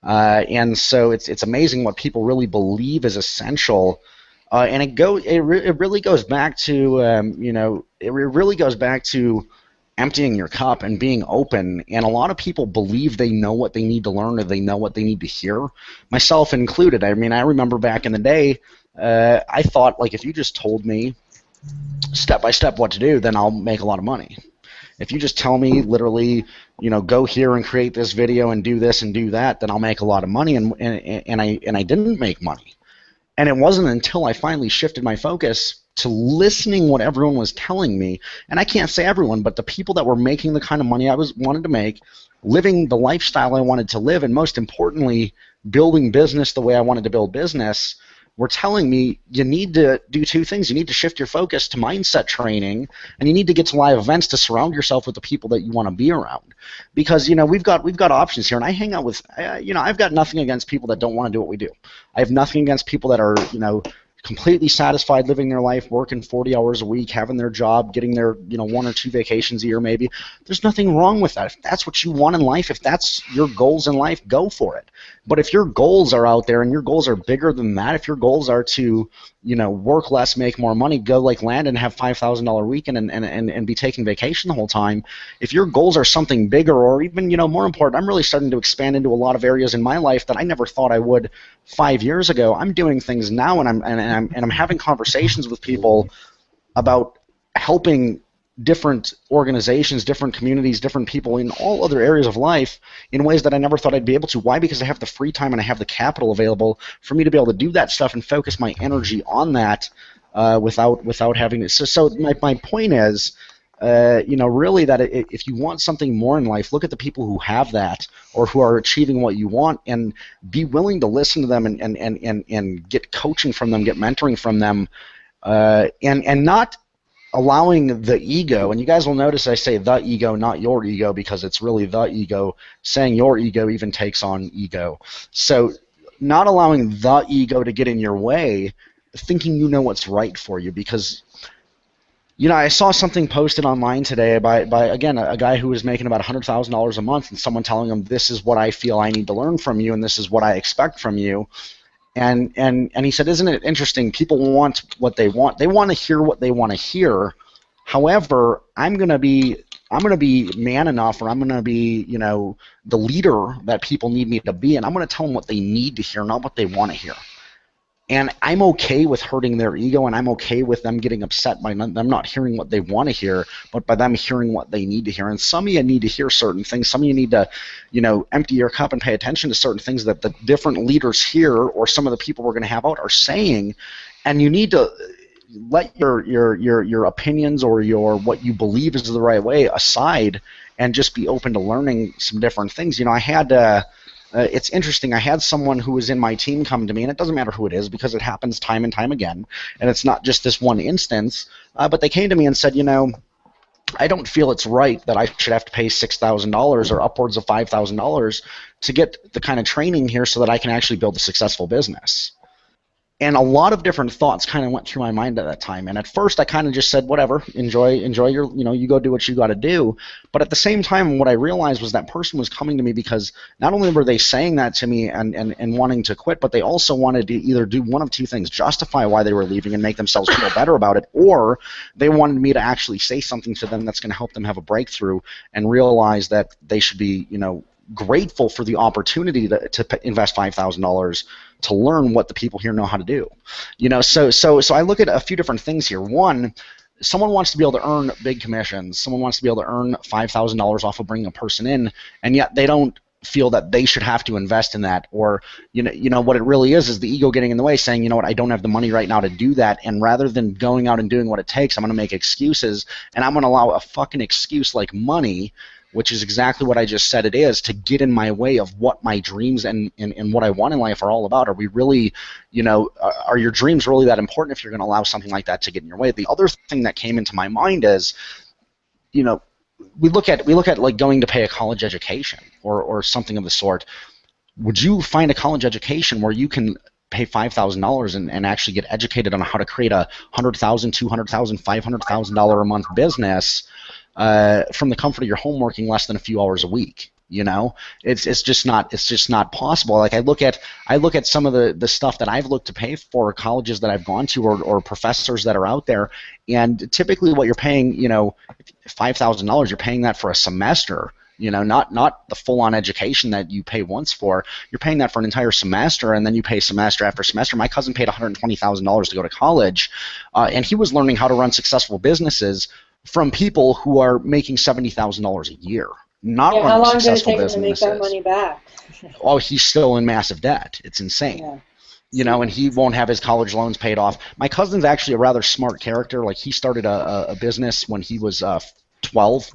And so it's amazing what people really believe is essential. And it really goes back to you know, it really goes back to emptying your cup and being open. And a lot of people believe they know what they need to learn, or they know what they need to hear, myself included. I mean, I remember back in the day, I thought, like, if you just told me step by step what to do, then I'll make a lot of money. If you just tell me literally, you know, go here and create this video and do this and do that, then I'll make a lot of money. And I didn't make money. And it wasn't until I finally shifted my focus to listening what everyone was telling me, and I can't say everyone, but the people that were making the kind of money I wanted to make, living the lifestyle I wanted to live, and most importantly, building business the way I wanted to build business, were telling me you need to do two things. You need to shift your focus to mindset training, and you need to get to live events to surround yourself with the people that you want to be around. Because, you know, we've got options here, and I hang out with, you know, I've got nothing against people that don't want to do what we do. I have nothing against people that are, you know, completely satisfied living their life, working 40 hours a week, having their job, getting their, you know, 1 or 2 vacations a year maybe. There's nothing wrong with that. If that's what you want in life, if that's your goals in life, go for it. But if your goals are out there and your goals are bigger than that, if your goals are to, you know, work less, make more money, go like Landon, have $5,000 weekend and be taking vacation the whole time, if your goals are something bigger, or even, you know, more important, I'm really starting to expand into a lot of areas in my life that I never thought I would 5 years ago. I'm doing things now, and I'm having conversations with people about helping different organizations, different communities, different people in all other areas of life in ways that I never thought I'd be able to. Why? Because I have the free time and I have the capital available for me to be able to do that stuff and focus my energy on that without having to. So my point is, you know, really that if you want something more in life, look at the people who have that or who are achieving what you want, and be willing to listen to them and get coaching from them, get mentoring from them, and not allowing the ego. And you guys will notice I say the ego, not your ego, because it's really the ego. Saying your ego even takes on ego. So not allowing the ego to get in your way, thinking you know what's right for you. Because, you know, I saw something posted online today by again, a guy who was making about $100,000 a month, and someone telling him, this is what I feel I need to learn from you, and this is what I expect from you. And he said, isn't it interesting? People want what they want. They want to hear what they want to hear. However, I'm gonna be man enough, or I'm gonna be, you know, the leader that people need me to be, and I'm gonna tell them what they need to hear, not what they want to hear. And I'm okay with hurting their ego, and I'm okay with them getting upset by them not hearing what they want to hear, but by them hearing what they need to hear. And some of you need to hear certain things. Some of you need to, you know, empty your cup and pay attention to certain things that the different leaders here, or some of the people we're going to have out, are saying. And you need to let your opinions or your what you believe is the right way aside, and just be open to learning some different things. You know, I had It's interesting. I had someone who was in my team come to me, and it doesn't matter who it is because it happens time and time again, and it's not just this one instance, but they came to me and said, I don't feel it's right that I should have to pay $6,000 or upwards of $5,000 to get the kind of training here so that I can actually build a successful business. And a lot of different thoughts kind of went through my mind at that time. And at first, I kind of just said, whatever, enjoy your, you go do what you got to do. But at the same time, what I realized was that person was coming to me because not only were they saying that to me and wanting to quit, but they also wanted to either do one of two things: justify why they were leaving and make themselves feel better about it, or they wanted me to actually say something to them that's going to help them have a breakthrough and realize that they should be, grateful for the opportunity to invest $5,000 to learn what the people here know how to do. So I look at a few different things here. One, someone wants to be able to earn big commissions. Someone wants to be able to earn $5,000 off of bringing a person in, and yet they don't feel that they should have to invest in that. Or what it really is the ego getting in the way, saying, you know what, I don't have the money right now to do that, and rather than going out and doing what it takes, I'm going to make excuses, and I'm going to allow a fucking excuse like money, which is exactly what I just said it is, to get in my way of what my dreams and what I want in life are all about. Are we really, are your dreams really that important if you're going to allow something like that to get in your way? The other thing that came into my mind is, we look at like going to pay a college education or something of the sort. Would you find a college education where you can pay $5,000 and actually get educated on how to create a $100,000, $200,000, $500,000 a month business from the comfort of your home, working less than a few hours a week? It's just not possible. Like I look at some of the stuff that I've looked to pay for colleges that I've gone to or professors that are out there, and typically what you're paying, $5,000, you're paying that for a semester. Not the full-on education that you pay once for. You're paying that for an entire semester, and then you pay semester after semester. My cousin paid $120,000 to go to college, and he was learning how to run successful businesses from people who are making $70,000 a year. Not how running long did it successful take him to make businesses. that money back? Oh, he's still in massive debt. It's insane. Yeah. And he won't have his college loans paid off. My cousin's actually a rather smart character. Like, he started a business when he was 12.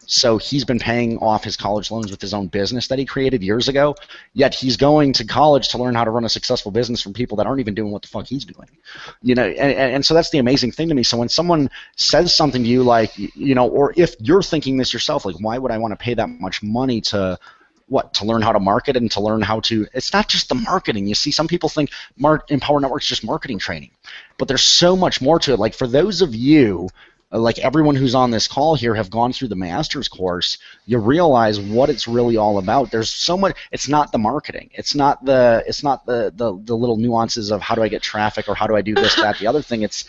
So he's been paying off his college loans with his own business that he created years ago, yet he's going to college to learn how to run a successful business from people that aren't even doing what the fuck he's doing. And so that's the amazing thing to me. So when someone says something to you like, or if you're thinking this yourself, like, why would I want to pay that much money to learn how to market and to learn how to, it's not just the marketing. You see, some people think Empower Network's just marketing training, but there's so much more to it. Like, for those of you, like everyone who's on this call here, have gone through the master's course, you realize what it's really all about. There's so much. It's not the marketing. It's not the little nuances of how do I get traffic or how do I do this, that, the other thing. It's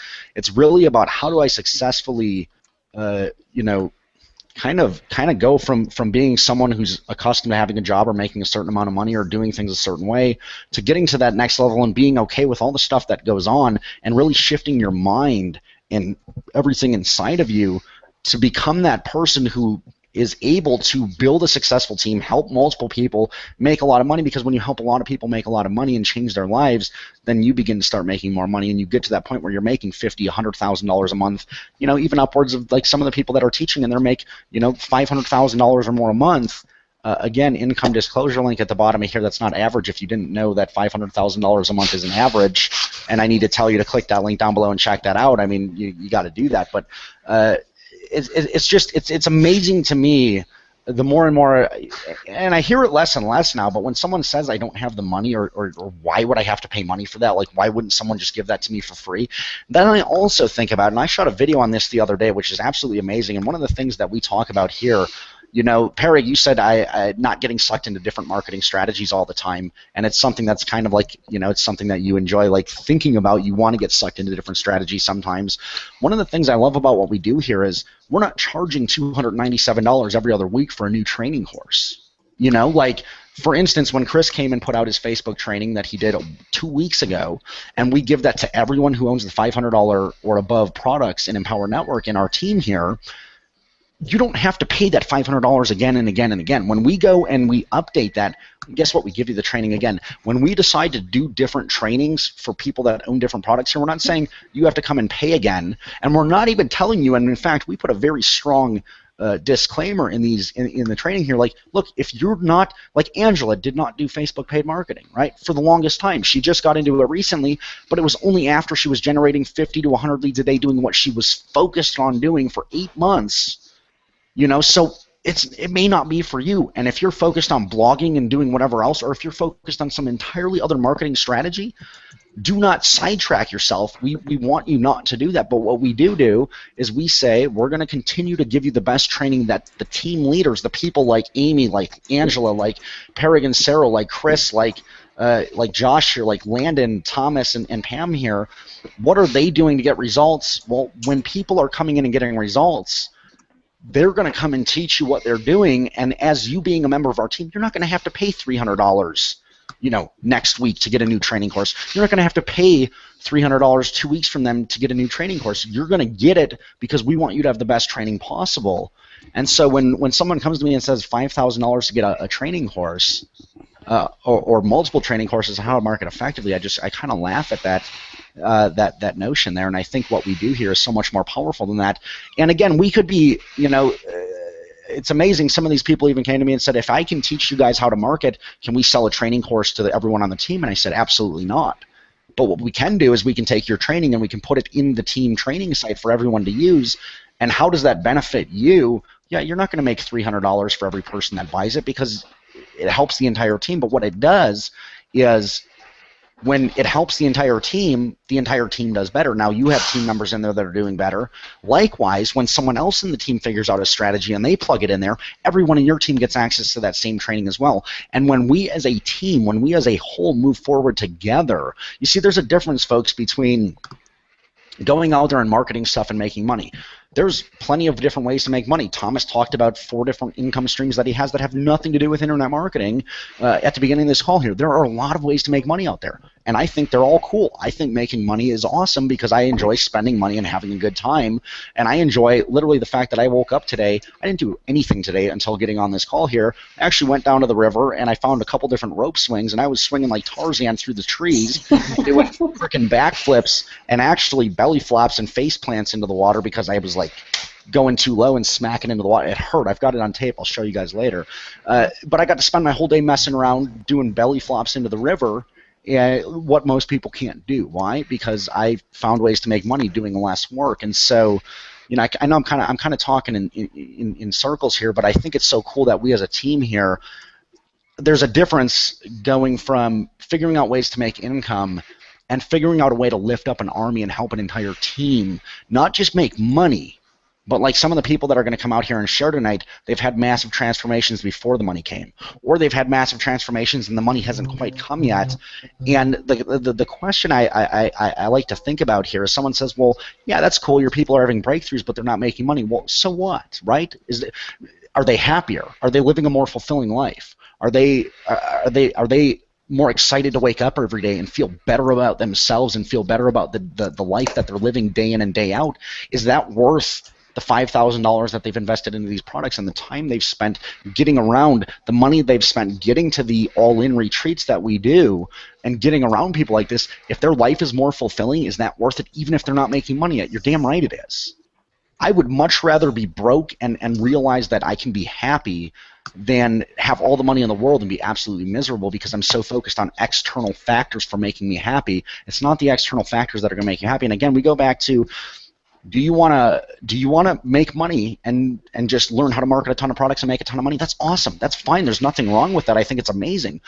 really about how do I successfully, kind of go from being someone who's accustomed to having a job or making a certain amount of money or doing things a certain way to getting to that next level and being okay with all the stuff that goes on and really shifting your mind and everything inside of you to become that person who is able to build a successful team, help multiple people, make a lot of money, because when you help a lot of people make a lot of money and change their lives, then you begin to start making more money, and you get to that point where you're making $50,000, $100,000 a month, even upwards of, like, some of the people that are teaching, and they're make, $500,000 or more a month. Again, income disclosure link at the bottom of here. That's not average. If you didn't know that $500,000 a month is an average, and I need to tell you to click that link down below and check that out, I mean, you got to do that. But it's amazing to me. The more and more, and I hear it less and less now, but when someone says I don't have the money, or why would I have to pay money for that? Like, why wouldn't someone just give that to me for free? Then I also think about, and I shot a video on this the other day, which is absolutely amazing, and one of the things that we talk about here, Perry, you said I not getting sucked into different marketing strategies all the time, and it's something that's kind of like, it's something that you enjoy, like, thinking about. You want to get sucked into different strategies sometimes. One of the things I love about what we do here is we're not charging $297 every other week for a new training course. Like, for instance, when Chris came and put out his Facebook training that he did 2 weeks ago, and we give that to everyone who owns the $500 or above products in Empower Network in our team here, you don't have to pay that $500 again and again and again. When we go and we update that, guess what? We give you the training again. When we decide to do different trainings for people that own different products here, we're not saying you have to come and pay again, and we're not even telling you, and in fact, we put a very strong disclaimer in the training here, like, look, if you're not, like Angela did not do Facebook paid marketing, right, for the longest time. She just got into it recently, but it was only after she was generating 50 to 100 leads a day doing what she was focused on doing for 8 months, you know. So it may not be for you. And if you're focused on blogging and doing whatever else, or if you're focused on some entirely other marketing strategy, do not sidetrack yourself. We want you not to do that. But what we do is we say we're going to continue to give you the best training that the team leaders, the people like Amy, like Angela, like Peregrine, Sarah, like Chris, like Josh here, like Landon, Thomas, and Pam here, what are they doing to get results? Well, when people are coming in and getting results, they're going to come and teach you what they're doing. And as you being a member of our team, you're not going to have to pay $300, you know, next week to get a new training course. You're not going to have to pay $300 2 weeks from them to get a new training course. You're going to get it because we want you to have the best training possible. And so when someone comes to me and says $5,000 to get a training course, or multiple training courses on how to market effectively, I kind of laugh at that notion there. And I think what we do here is so much more powerful than that. And again, we could be, you know, it's amazing. Some of these people even came to me and said, if I can teach you guys how to market, can we sell a training course to everyone on the team? And I said, absolutely not. But what we can do is we can take your training and we can put it in the team training site for everyone to use. And how does that benefit you? Yeah, you're not going to make $300 for every person that buys it because it helps the entire team. But what it does is when it helps the entire team does better. Now you have team members in there that are doing better. Likewise, when someone else in the team figures out a strategy and they plug it in there, everyone in your team gets access to that same training as well. And when we as a team, when we as a whole move forward together, you see there's a difference, folks, between going out there and marketing stuff and making money. There's plenty of different ways to make money. Thomas talked about 4 different income streams that he has that have nothing to do with internet marketing at the beginning of this call here. There are a lot of ways to make money out there, and I think they're all cool. I think making money is awesome because I enjoy spending money and having a good time, and I enjoy literally the fact that I woke up today. I didn't do anything today until getting on this call here. I actually went down to the river, and I found a couple different rope swings, and I was swinging like Tarzan through the trees, doing freaking backflips and actually belly flops and face plants into the water because I was like going too low and smacking into the water. It hurt. I've got it on tape. I'll show you guys later. But I got to spend my whole day messing around doing belly flops into the river, what most people can't do. Why? Because I found ways to make money doing less work. And so, you know, I know I'm kind of talking in circles here, but I think it's so cool that we as a team here, there's a difference going from figuring out ways to make income and figuring out a way to lift up an army and help an entire team, not just make money, but like some of the people that are going to come out here and share tonight, they've had massive transformations before the money came, or they've had massive transformations and the money hasn't quite come yet. And the question I like to think about here is someone says, well, yeah, that's cool. Your people are having breakthroughs, but they're not making money. Well, so what, right? Are they happier? Are they living a more fulfilling life? Are they more excited to wake up every day and feel better about themselves and feel better about the life that they're living day in and day out? Is that worth the $5,000 that they've invested into these products and the time they've spent getting around, the money they've spent getting to the all-in retreats that we do and getting around people like this? If their life is more fulfilling, is that worth it even if they're not making money yet? You're damn right it is. I would much rather be broke and realize that I can be happy than have all the money in the world and be absolutely miserable because I'm so focused on external factors for making me happy. It's not the external factors that are going to make you happy. And again, we go back to, do you want to make money and just learn how to market a ton of products and make a ton of money? That's awesome. That's fine. There's nothing wrong with that. I think it's amazing.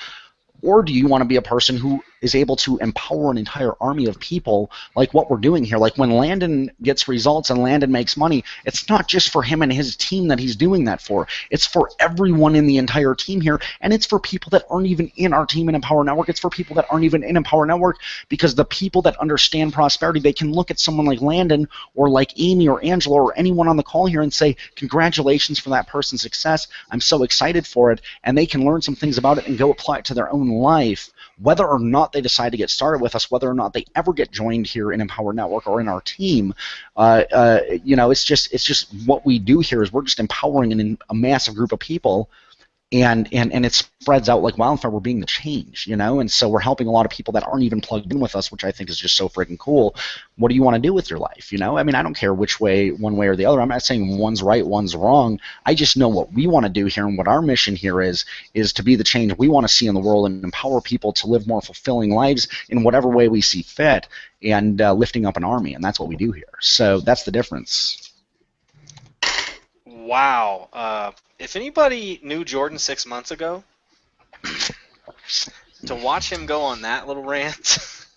Or do you want to be a person who is able to empower an entire army of people like what we're doing here? Like when Landon gets results and Landon makes money, it's not just for him and his team that he's doing that for. It's for everyone in the entire team here, and it's for people that aren't even in our team in Empower Network. It's for people that aren't even in Empower Network, because the people that understand prosperity, they can look at someone like Landon or like Amy or Angela or anyone on the call here and say, congratulations for that person's success. I'm so excited for it, and they can learn some things about it and go apply it to their own life, whether or not they decide to get started with us, whether or not they ever get joined here in Empower Network or in our team. You know, it's just what we do here is we're just empowering a massive group of people and it spreads out like wildfire. We're being the change, you know, and so we're helping a lot of people that aren't even plugged in with us, which I think is just so freaking cool. What do you want to do with your life, you know? I mean, I don't care which way, one way or the other. I'm not saying one's right, one's wrong. I just know what we want to do here, and what our mission here is to be the change we want to see in the world and empower people to live more fulfilling lives in whatever way we see fit, and lifting up an army, and that's what we do here. So that's the difference. Wow. If anybody knew Jordan 6 months ago, to watch him go on that little rant,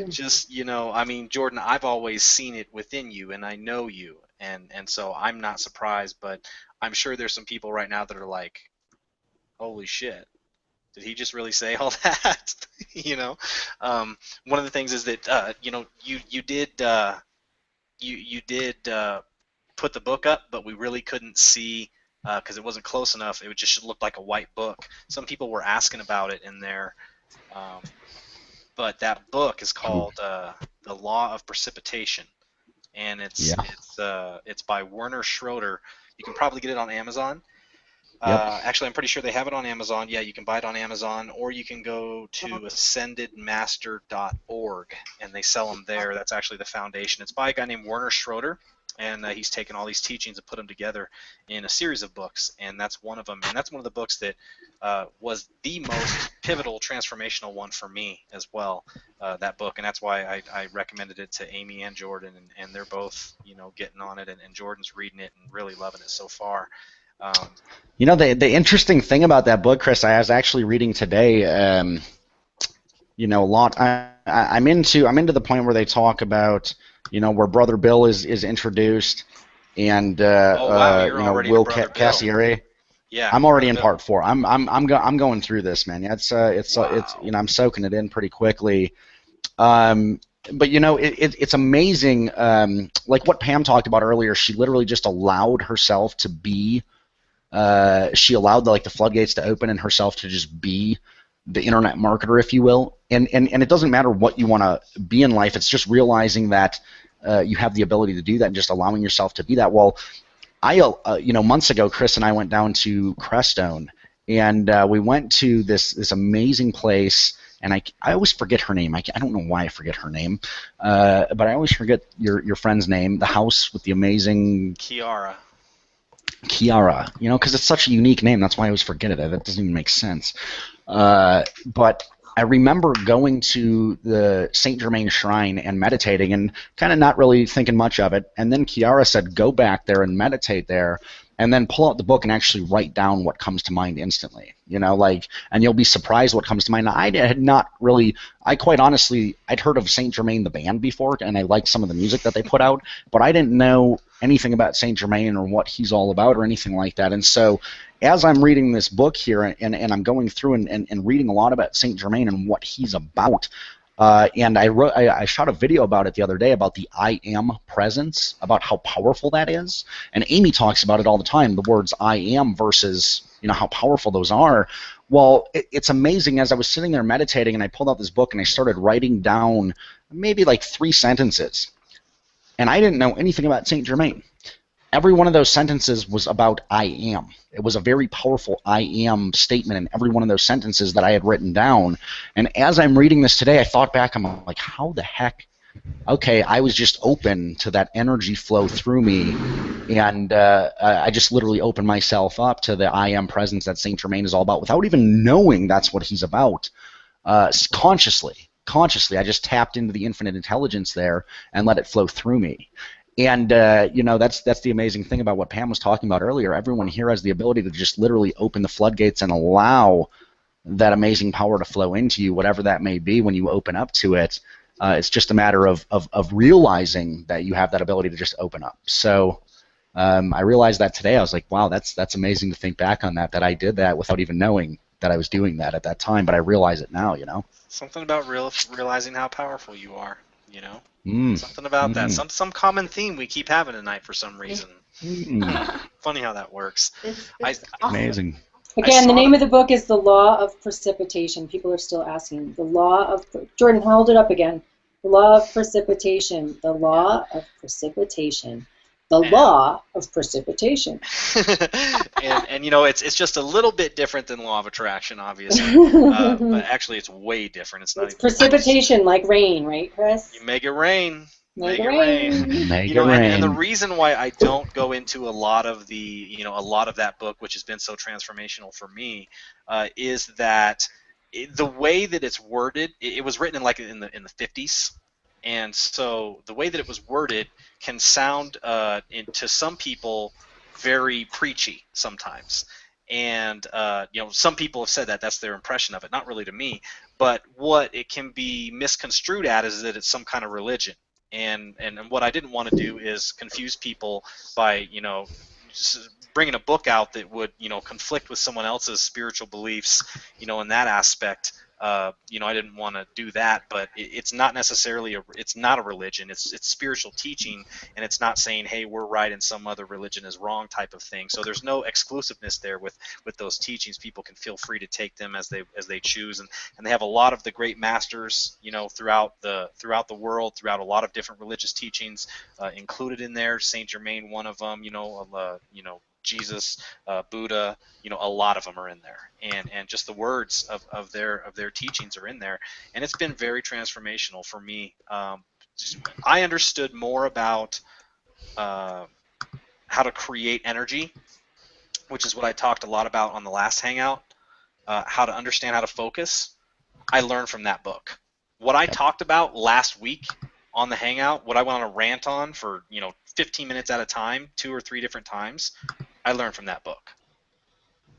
just, you know, I mean, Jordan, I've always seen it within you, and I know you, and so I'm not surprised, but I'm sure there's some people right now that are like, holy shit, did he just really say all that? You know, one of the things is that, you know, you did put the book up, but we really couldn't see because it wasn't close enough. It just looked like a white book. Some people were asking about it in there, but that book is called The Law of Precipitation, and it's by Werner Schroeder. You can probably get it on Amazon. Actually, I'm pretty sure they have it on Amazon. Yeah, you can buy it on Amazon, or you can go to ascendedmaster.org, and they sell them there. That's actually the foundation. It's by a guy named Werner Schroeder, and he's taken all these teachings and put them together in a series of books, and that's one of them. And that's one of the books that was the most pivotal, transformational one for me as well, that book, and that's why I recommended it to Amy and Jordan, and they're both, you know, getting on it, and Jordan's reading it and really loving it so far. You know, the interesting thing about that book, Chris, I was actually reading today, you know, a lot. I'm into the point where they talk about, you know, where Brother Bill is introduced, and you know, Will Cassieri. Yeah, I'm already in part 4. I'm going through this, man. Yeah, it's you know, I'm soaking it in pretty quickly. But you know, it's amazing. Like what Pam talked about earlier, she literally just allowed herself to be. She allowed the floodgates to open and herself to just be the internet marketer, if you will. And it doesn't matter what you want to be in life. It's just realizing that you have the ability to do that and just allowing yourself to be that. Well, you know, months ago, Chris and I went down to Crestone, and we went to this amazing place. And I always forget her name. I don't know why I forget her name, but I always forget your friend's name. The house with the amazing Kiara, you know, because it's such a unique name. That's why I always forget it. That doesn't even make sense. But I remember going to the Saint Germain Shrine and meditating and kind of not really thinking much of it. And then Kiara said, go back there and meditate there, and then pull out the book and actually write down what comes to mind instantly. You know, like, and you'll be surprised what comes to mind. Now, I had not really, quite honestly, I'd heard of Saint Germain the band before, and I liked some of the music that they put out, but I didn't know anything about Saint Germain or what he's all about or anything like that. And so as I'm reading this book here and I'm going through and reading a lot about Saint Germain and what he's about, and I shot a video about it the other day about the I am presence, about how powerful that is. And Amy talks about it all the time, the words I am versus, you know, how powerful those are. Well, it's amazing. As I was sitting there meditating and I pulled out this book and I started writing down maybe like 3 sentences. And I didn't know anything about Saint Germain. Every one of those sentences was about I am. It was a very powerful I am statement in every one of those sentences that I had written down. And as I'm reading this today, I thought back, I'm like, how the heck? Okay, I was just open to that energy flow through me, and I just literally opened myself up to the I am presence that Saint Germain is all about without even knowing that's what he's about. Consciously, I just tapped into the infinite intelligence there and let it flow through me. And you know, that's the amazing thing about what Pam was talking about earlier. Everyone here has the ability to just literally open the floodgates and allow that amazing power to flow into you, whatever that may be. When you open up to it, it's just a matter of realizing that you have that ability to just open up. So I realized that today. I was like, wow, that's amazing to think back on that I did that without even knowing that I was doing that at that time. But I realize it now, you know. Something about realizing how powerful you are, you know. Mm. Something about that. Some common theme we keep having tonight for some reason. Funny how that works. Amazing. Again, the name of the book is The Law of Precipitation. People are still asking. The Law of... Jordan, hold it up again. The Law of Precipitation. The Law of Precipitation. the law of precipitation. and you know, it's just a little bit different than law of attraction, obviously. But actually, it's way different. It's not It's even precipitation, like rain, right, Chris? You make it rain. Make it rain. Make You know, it rain. and the reason why I don't go into a lot of the, you know, a lot of that book, which has been so transformational for me, is that the way that it's worded, it was written in the 50s, and so the way that it was worded can sound to some people very preachy sometimes. And you know, some people have said that that's their impression of it. Not really to me, but what it can be misconstrued at is that it's some kind of religion. And what I didn't want to do is confuse people by, you know, just bringing a book out that would, you know, conflict with someone else's spiritual beliefs, you know, in that aspect. You know, I didn't want to do that, but it's not necessarily it's not a religion. It's spiritual teaching, and it's not saying, hey, we're right and some other religion is wrong type of thing. So there's no exclusiveness there with those teachings. People can feel free to take them as they choose, and they have a lot of the great masters, you know, throughout the world, throughout a lot of different religious teachings included in there. Saint Germain, one of them, you know, Jesus, Buddha, you know, a lot of them are in there, and just the words of their teachings are in there, and it's been very transformational for me. I understood more about how to create energy, which is what I talked a lot about on the last Hangout. How to understand how to focus. I learned from that book. What I talked about last week on the Hangout, what I went on a rant on for, you know, 15 minutes at a time, 2 or 3 different times, I learned from that book.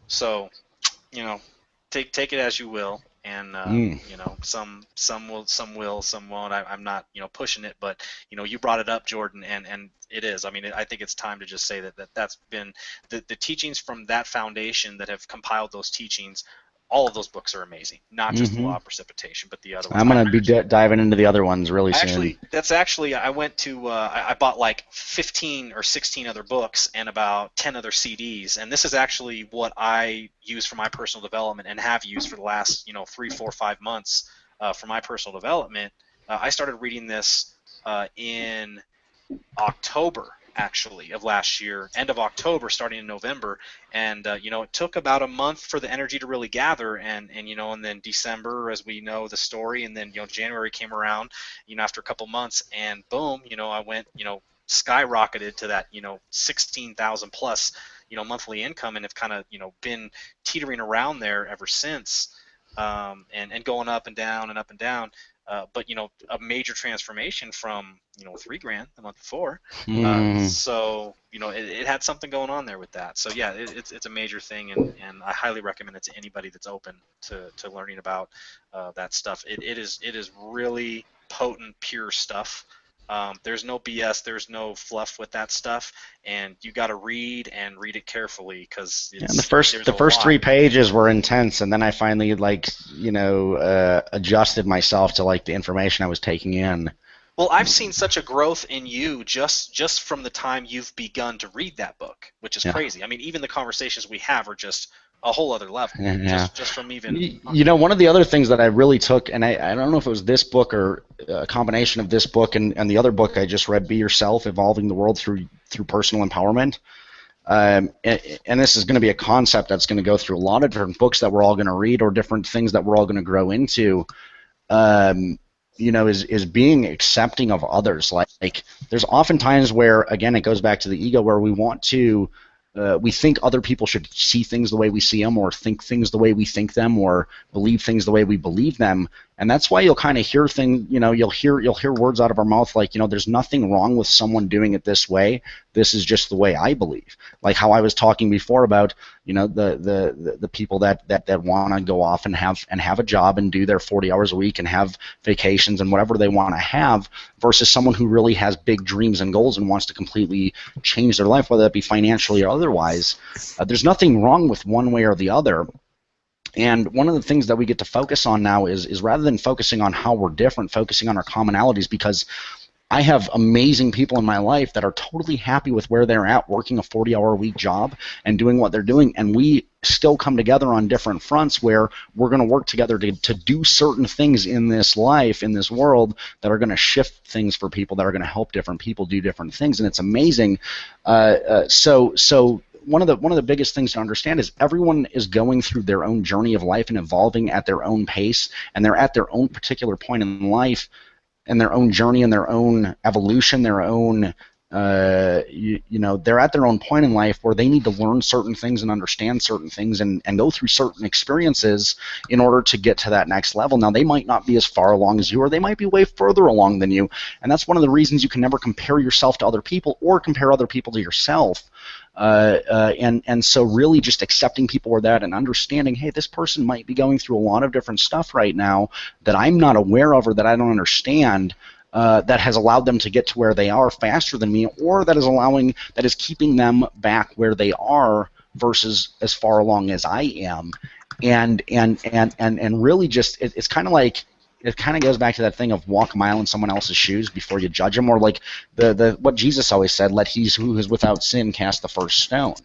So, you know, take it as you will, and you know, some will, some won't. I'm not, you know, pushing it, but you know, you brought it up, Jordan, and it is. I mean, I think it's time to just say that's been the teachings from that foundation that have compiled those teachings. All of those books are amazing, not just the Law of Precipitation, but the other ones. I'm going to be diving into the other ones really soon. I went to, I bought like 15 or 16 other books and about 10 other CDs, and this is actually what I use for my personal development and have used for the last, you know, 3, 4, 5 months for my personal development. I started reading this in October, actually, of last year, end of October, starting in November, and you know, it took about a month for the energy to really gather, and you know, and then December, as we know the story, and then, you know, January came around, you know, after a couple months, and boom, you know, I went, you know, skyrocketed to that, you know, 16,000 plus, you know, monthly income, and have kind of, you know, been teetering around there ever since, and going up and down and up and down. But, you know, a major transformation from, you know, $3,000 the month before. So, you know, it had something going on there with that. So yeah, it's a major thing, and I highly recommend it to anybody that's open to learning about that stuff. It is really potent, pure stuff. There's no BS, there's no fluff with that stuff, and you got to read it carefully, because the first 3 pages were intense, and then I finally, like, you know, adjusted myself to, like, the information I was taking in. Well, I've seen such a growth in you just from the time you've begun to read that book, which is crazy. I mean, even the conversations we have are just a whole other level. Yeah. Just from even. You know, one of the other things that I really took, and I don't know if it was this book or a combination of this book and the other book I just read, Be Yourself, Evolving the World Through Personal Empowerment. And this is going to be a concept that's going to go through a lot of different books that we're all going to read, or different things that we're all going to grow into. You know, is being accepting of others. Like there's often times where, again, it goes back to the ego, where we want to, we think other people should see things the way we see them, or think things the way we think them, or believe things the way we believe them. And that's why you'll kind of hear things, you know, you'll hear words out of our mouth like, you know, there's nothing wrong with someone doing it this way. This is just the way I believe. Like how I was talking before about, you know, the people that want to go off and have a job and do their 40 hours a week and have vacations and whatever they want to have, versus someone who really has big dreams and goals and wants to completely change their life, whether that be financially or otherwise. There's nothing wrong with one way or the other. And one of the things that we get to focus on now is rather than focusing on how we're different, focusing on our commonalities, because I have amazing people in my life that are totally happy with where they're at, working a 40-hour-a-week job and doing what they're doing, and we still come together on different fronts where we're going to work together to do certain things in this life, in this world, that are going to shift things for people, that are going to help different people do different things, and it's amazing. So one of the biggest things to understand is everyone is going through their own journey of life and evolving at their own pace, and they're at their own particular point in life and their own journey and their own evolution, their own they're at their own point in life where they need to learn certain things and understand certain things and go through certain experiences in order to get to that next level. Now, they might not be as far along as you, or they might be way further along than you, and that's one of the reasons you can never compare yourself to other people or compare other people to yourself. And so really just accepting people where they're at and understanding, hey, this person might be going through a lot of different stuff right now that I'm not aware of or that I don't understand, that has allowed them to get to where they are faster than me, or that is keeping them back where they are versus as far along as I am. And really just it's kind of like, it kind of goes back to that thing of walk a mile in someone else's shoes before you judge them, or like the what Jesus always said, let he who is without sin cast the first stone.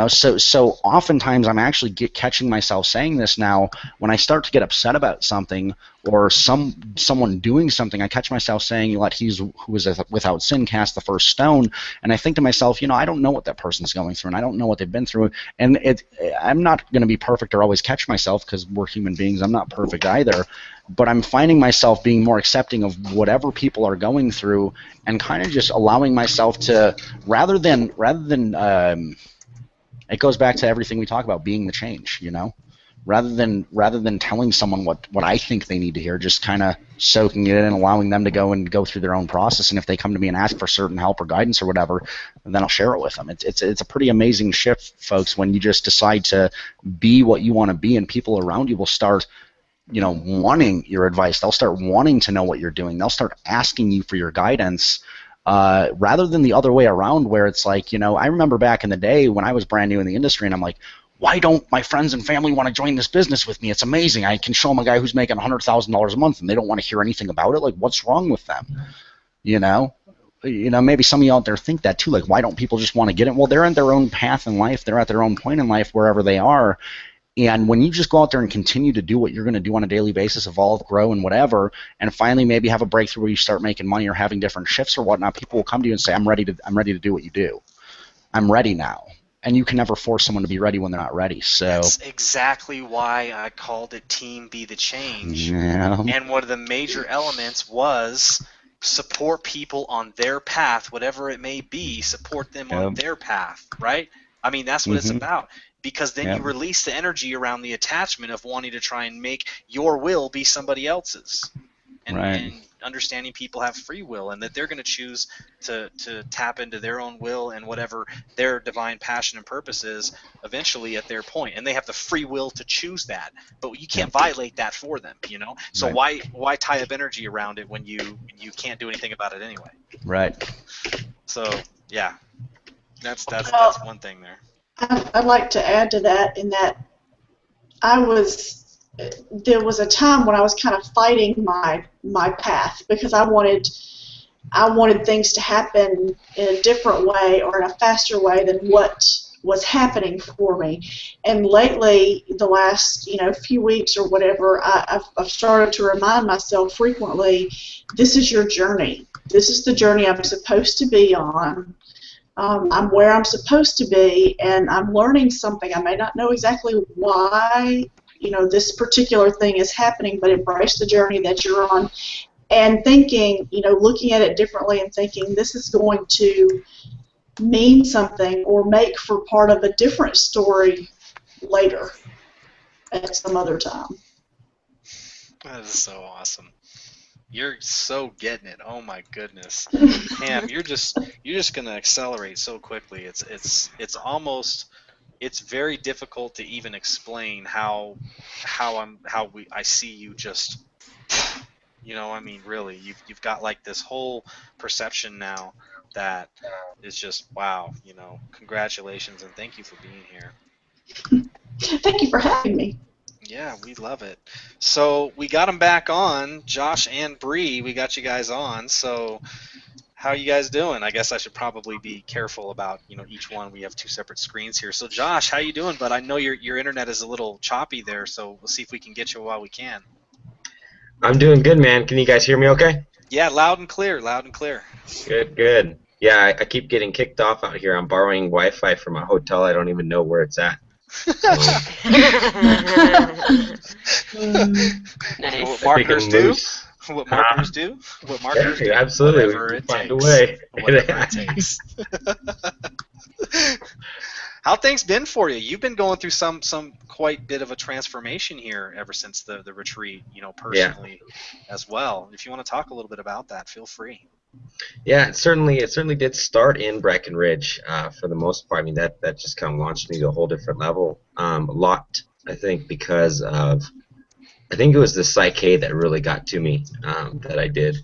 So oftentimes I'm actually catching myself saying this now. When I start to get upset about something or someone doing something, I catch myself saying, let he who is without sin cast the first stone. And I think to myself, I don't know what that person's going through, and I don't know what they've been through. And I'm not going to be perfect or always catch myself, because we're human beings. I'm not perfect either. But I'm finding myself being more accepting of whatever people are going through, and kind of just allowing myself to, rather than it goes back to everything we talk about, being the change, rather than telling someone what I think they need to hear, just kind of soaking it in and allowing them to go through their own process. And if they come to me and ask for certain help or guidance or whatever, then I'll share it with them. It's a pretty amazing shift, folks, when you just decide to be what you want to be, and people around you will start wanting your advice. They'll start wanting to know what you're doing. They'll start asking you for your guidance. Rather than the other way around, where it's like, I remember back in the day when I was brand new in the industry, and I'm like, why don't my friends and family want to join this business with me? It's amazing. I can show them a guy who's making $100,000 a month, and they don't want to hear anything about it. Like, what's wrong with them? Maybe some of you out there think that too. Like, why don't people just want to get it? Well, they're in their own path in life. They're at their own point in life wherever they are. And when you just go out there and continue to do what you're going to do on a daily basis, evolve, grow, and whatever, and finally maybe have a breakthrough where you start making money or having different shifts or whatnot, people will come to you and say, I'm ready to do what you do. I'm ready now. And you can never force someone to be ready when they're not ready. So that's exactly why I called it Team Be the Change. Yeah. And one of the major elements was support people on their path, whatever it may be. Support them on their path, right? I mean, that's what it's about. Because then you release the energy around the attachment of wanting to try and make your will be somebody else's. And understanding people have free will, and that they're going to choose to tap into their own will and whatever their divine passion and purpose is eventually at their point. And they have the free will to choose that. But you can't violate that for them, So why tie up energy around it when you can't do anything about it anyway? Right. So, yeah. That's one thing there. I'd like to add to that, in that there was a time when I was kind of fighting my path, because I wanted things to happen in a different way or in a faster way than what was happening for me. And lately, the last few weeks or whatever, I've started to remind myself frequently, this is your journey. This is the journey I'm supposed to be on. I'm where I'm supposed to be, and I'm learning something. I may not know exactly why, this particular thing is happening, but embrace the journey that you're on, and thinking, looking at it differently and thinking this is going to mean something or make for part of a different story later at some other time. That is so awesome. You're so getting it. Oh my goodness, Pam, you're just gonna accelerate so quickly. It's very difficult to even explain how I see you just. I mean, really, you've got like this whole perception now that is just wow. Congratulations and thank you for being here. Thank you for having me. Yeah, we love it. So we got them back on, Josh and Bree. We got you guys on. So how are you guys doing? I guess I should probably be careful about each one. We have two separate screens here. So Josh, how you doing? But I know your internet is a little choppy there, so we'll see if we can get you while we can. I'm doing good, man. Can you guys hear me okay? Yeah, loud and clear. Loud and clear. Good, good. Yeah, I keep getting kicked off out here. I'm borrowing Wi-Fi from a hotel. I don't even know where it's at. Nice. What markers do? What markers do? What markers do? Absolutely. Whatever it Find takes. a way. Whatever it takes. How things been for you? You've been going through some quite bit of a transformation here ever since the retreat, personally as well. If you want to talk a little bit about that, feel free. Yeah, it certainly did start in Breckenridge for the most part. I mean, that just kind of launched me to a whole different level. A lot, I think, because of, I think it was the Psyche that really got to me that I did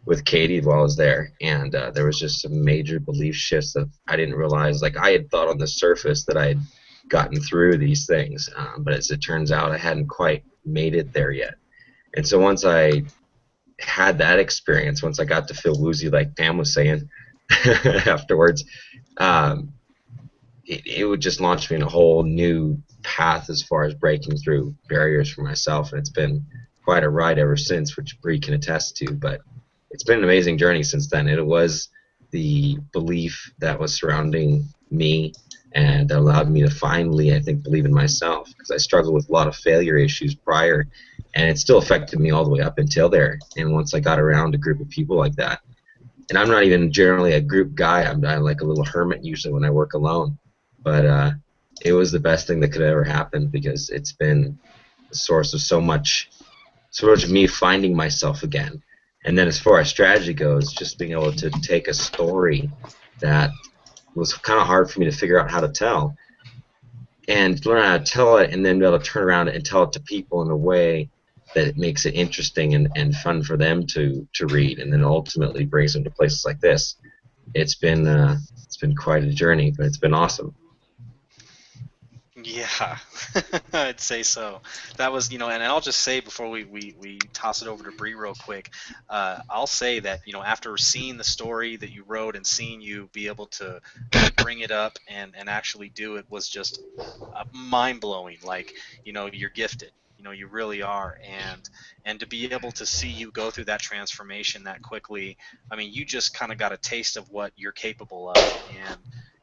with Katie while I was there. And there was just some major belief shifts that I didn't realize. Like, I had thought on the surface that I had gotten through these things, but as it turns out, I hadn't quite made it there yet. And so once I had that experience, once I got to feel woozy like Pam was saying afterwards, it would just launch me in a whole new path as far as breaking through barriers for myself, and it's been quite a ride ever since, which Bree can attest to. But it's been an amazing journey since then. It was the belief that was surrounding me and that allowed me to finally, I think, believe in myself, because I struggled with a lot of failure issues prior, and it still affected me all the way up until there. And once I got around a group of people like that, and I'm not even generally a group guy, I'm like a little hermit usually when I work alone, but it was the best thing that could ever happen, because it's been the source of so much of me finding myself again. And then as far as strategy goes, just being able to take a story that was kind of hard for me to figure out how to tell, and learn how to tell it, and then be able to turn around and tell it to people in a way that it makes it interesting and fun for them to read, and then ultimately brings them to places like this. It's been quite a journey, but it's been awesome. Yeah, I'd say so. That was, and I'll just say before we toss it over to Bree real quick, I'll say that, after seeing the story that you wrote and seeing you be able to bring it up and actually do it was just mind-blowing. Like, you're gifted. You really are, and to be able to see you go through that transformation that quickly, I mean, you just kind of got a taste of what you're capable of,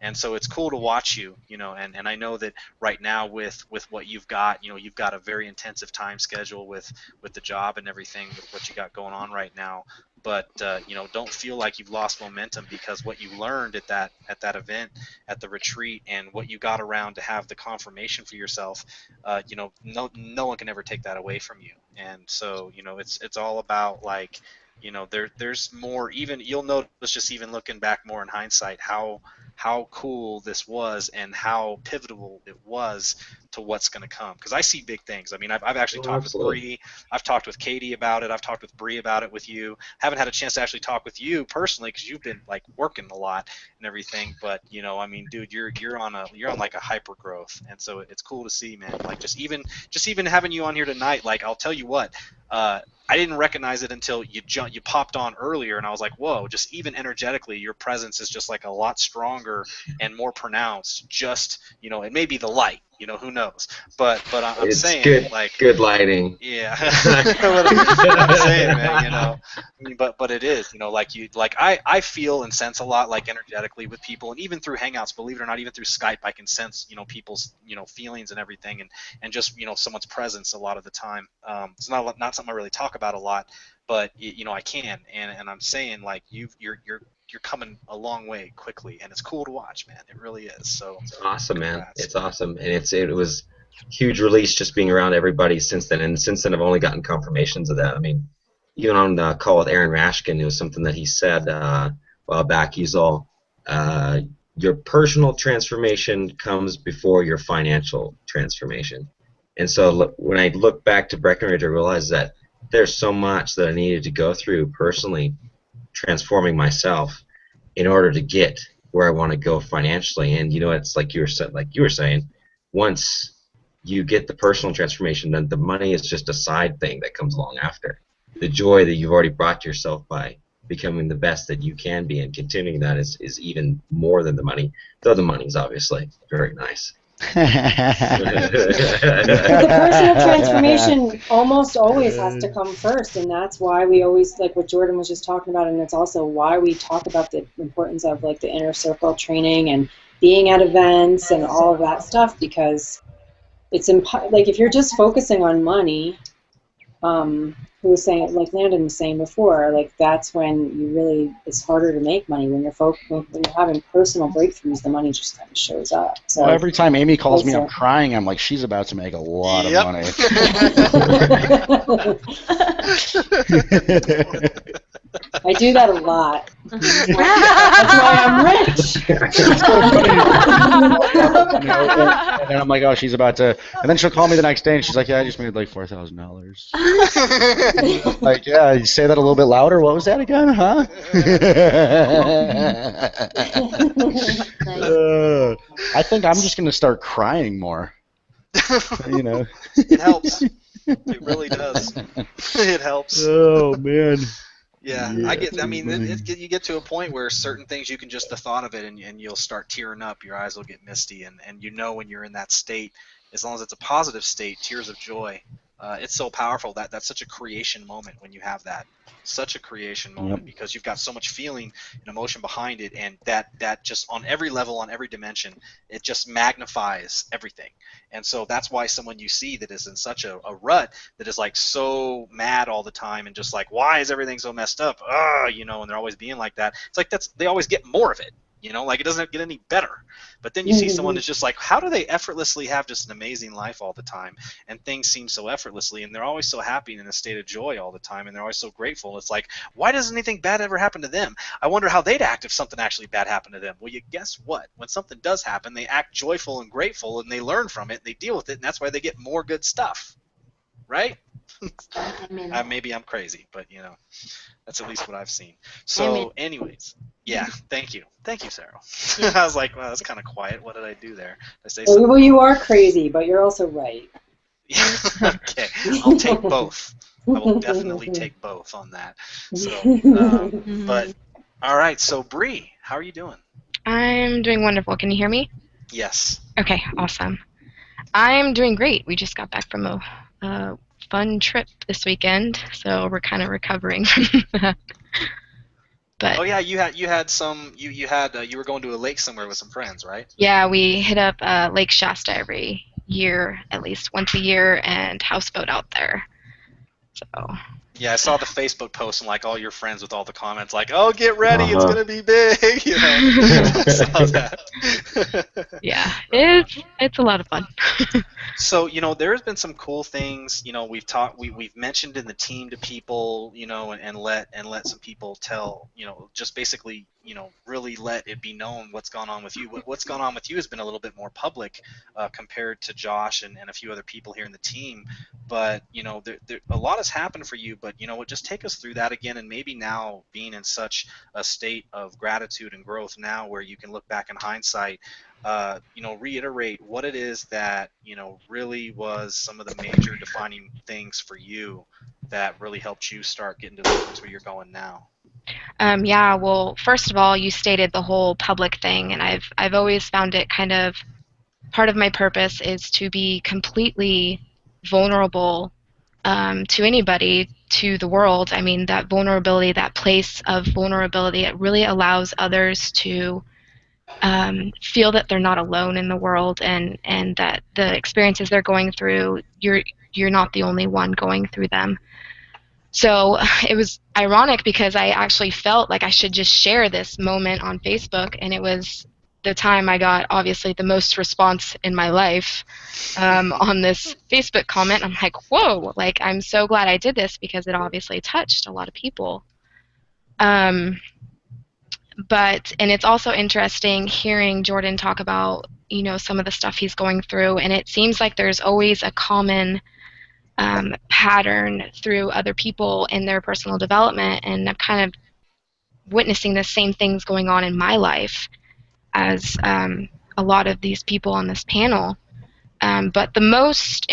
and so it's cool to watch you, and I know that right now with what you've got, you've got a very intensive time schedule with the job and everything, with what you got going on right now. But don't feel like you've lost momentum, because what you learned at that event, at the retreat, and what you got around to have the confirmation for yourself, no one can ever take that away from you. And so it's all about, like, there's more. Even you'll notice, just even looking back more in hindsight, how cool this was and how pivotal it was to what's going to come. Because I see big things. I mean, I've actually talked with Bree. I've talked with Katie about it. I've talked with Bree about it with you. Haven't had a chance to actually talk with you personally, because you've been like working a lot and everything. But I mean, dude, you're on like a hyper growth, and so it's cool to see, man. Like just even having you on here tonight. Like, I'll tell you what. I didn't recognize it until you popped on earlier, and I was like, whoa, just even energetically, your presence is just like a lot stronger and more pronounced. Just, it may be the light, who knows? But I'm It's saying, good, like, good lighting. yeah, what I'm saying, man, I mean, but it is, I feel and sense a lot, like, energetically with people, and even through Hangouts, believe it or not, even through Skype, I can sense, people's, feelings and everything, and just, someone's presence a lot of the time. It's not something I really talk about a lot, but I can, and I'm saying, like, you're coming a long way quickly, and it's cool to watch, man. It really is. So It's awesome, man. congrats. It's awesome, and it was huge release just being around everybody since then. And since then, I've only gotten confirmations of that. I mean, even on the call with Aaron Rashkin, it was something that he said a while back. He's all, your personal transformation comes before your financial transformation. And so when I look back to Breckenridge, I realized that there's so much that I needed to go through personally, transforming myself in order to get where I want to go financially. And it's like you were saying, once you get the personal transformation, then the money is just a side thing that comes along after. The joy that you've already brought to yourself by becoming the best that you can be and continuing that is even more than the money, though the money's obviously very nice. The personal transformation almost always has to come first, and that's why we always, like what Jordan was just talking about, and it's also why we talk about the importance of like the inner circle training and being at events and all of that stuff, because it's like if you're just focusing on money, who was saying, like Landon was saying before, like that's when you really, it's harder to make money. When you're having personal breakthroughs, the money just kind of shows up. So well, every time Amy calls me, I'm crying. I'm like, she's about to make a lot of money. I do that a lot. That's why I'm rich. And then I'm like, oh, she's about to. And then she'll call me the next day, and she's like, yeah, I just made like $4,000. Like, yeah, you say that a little bit louder. What was that again, huh? I think I'm just gonna start crying more. You know. It helps. It really does. It helps. Oh man. Yeah, I mean, you get to a point where certain things you can just the thought of it and you'll start tearing up, your eyes will get misty, and you know when you're in that state, as long as it's a positive state, tears of joy, it's so powerful. That's such a creation moment when you have that, such a creation moment, because you've got so much feeling and emotion behind it, and that just on every level, on every dimension, it just magnifies everything. And so that's why someone you see that is in such a rut, that is like so mad all the time and just like, why is everything so messed up? You know, and they're always being like that. It's like they always get more of it. You know, like it doesn't get any better. But then you see someone that's just like, how do they effortlessly have just an amazing life all the time? And things seem so effortlessly, and they're always so happy and in a state of joy all the time, and they're always so grateful. It's like, why doesn't anything bad ever happen to them? I wonder how they'd act if something actually bad happened to them. Well, you guess what? When something does happen, they act joyful and grateful, and they learn from it, and they deal with it, and that's why they get more good stuff. Right? Maybe I'm crazy, but you know, that's at least what I've seen. So anyways, yeah, thank you, Sarah. I was like, well, that's kind of quiet. What did I do there? Did I say something? Well, you are crazy, but you're also right. Yeah, okay, I'll take both. I will definitely take both on that. So, but all right, so Bree, how are you doing? I'm doing wonderful. Can you hear me? Yes. Okay, awesome. I'm doing great. We just got back from a fun trip this weekend, so we're kind of recovering from that. But oh yeah, you were going to a lake somewhere with some friends, right? Yeah, we hit up Lake Shasta every year, at least once a year, and houseboat out there. So. Yeah, I saw the Facebook post and like all your friends with all the comments like, "Oh, get ready, it's gonna be big," you know. I saw that. Yeah, it's a lot of fun. So you know, there's been some cool things. You know, we've mentioned in the team to people, you know, and let some people tell, you know, just basically, you know, really let it be known what's gone on with you. What's gone on with you has been a little bit more public compared to Josh and a few other people here in the team. But you know, a lot has happened for you. But you know what? Just take us through that again, and maybe now being in such a state of gratitude and growth now, where you can look back in hindsight, you know, reiterate what it is that you know really was some of the major defining things for you that really helped you start getting to the place where you're going now. Yeah. Well, first of all, you stated the whole public thing, and I've always found it kind of part of my purpose is to be completely vulnerable to anybody, to the world. I mean, that vulnerability, that place of vulnerability, it really allows others to feel that they're not alone in the world, and that the experiences they're going through, you're not the only one going through them. So it was ironic because I actually felt like I should just share this moment on Facebook, and it was the time I got obviously the most response in my life on this Facebook comment. I'm like, whoa, like I'm so glad I did this because it obviously touched a lot of people. And it's also interesting hearing Jordan talk about, you know, some of the stuff he's going through, and it seems like there's always a common pattern through other people in their personal development, and I'm kind of witnessing the same things going on in my life as a lot of these people on this panel. But the most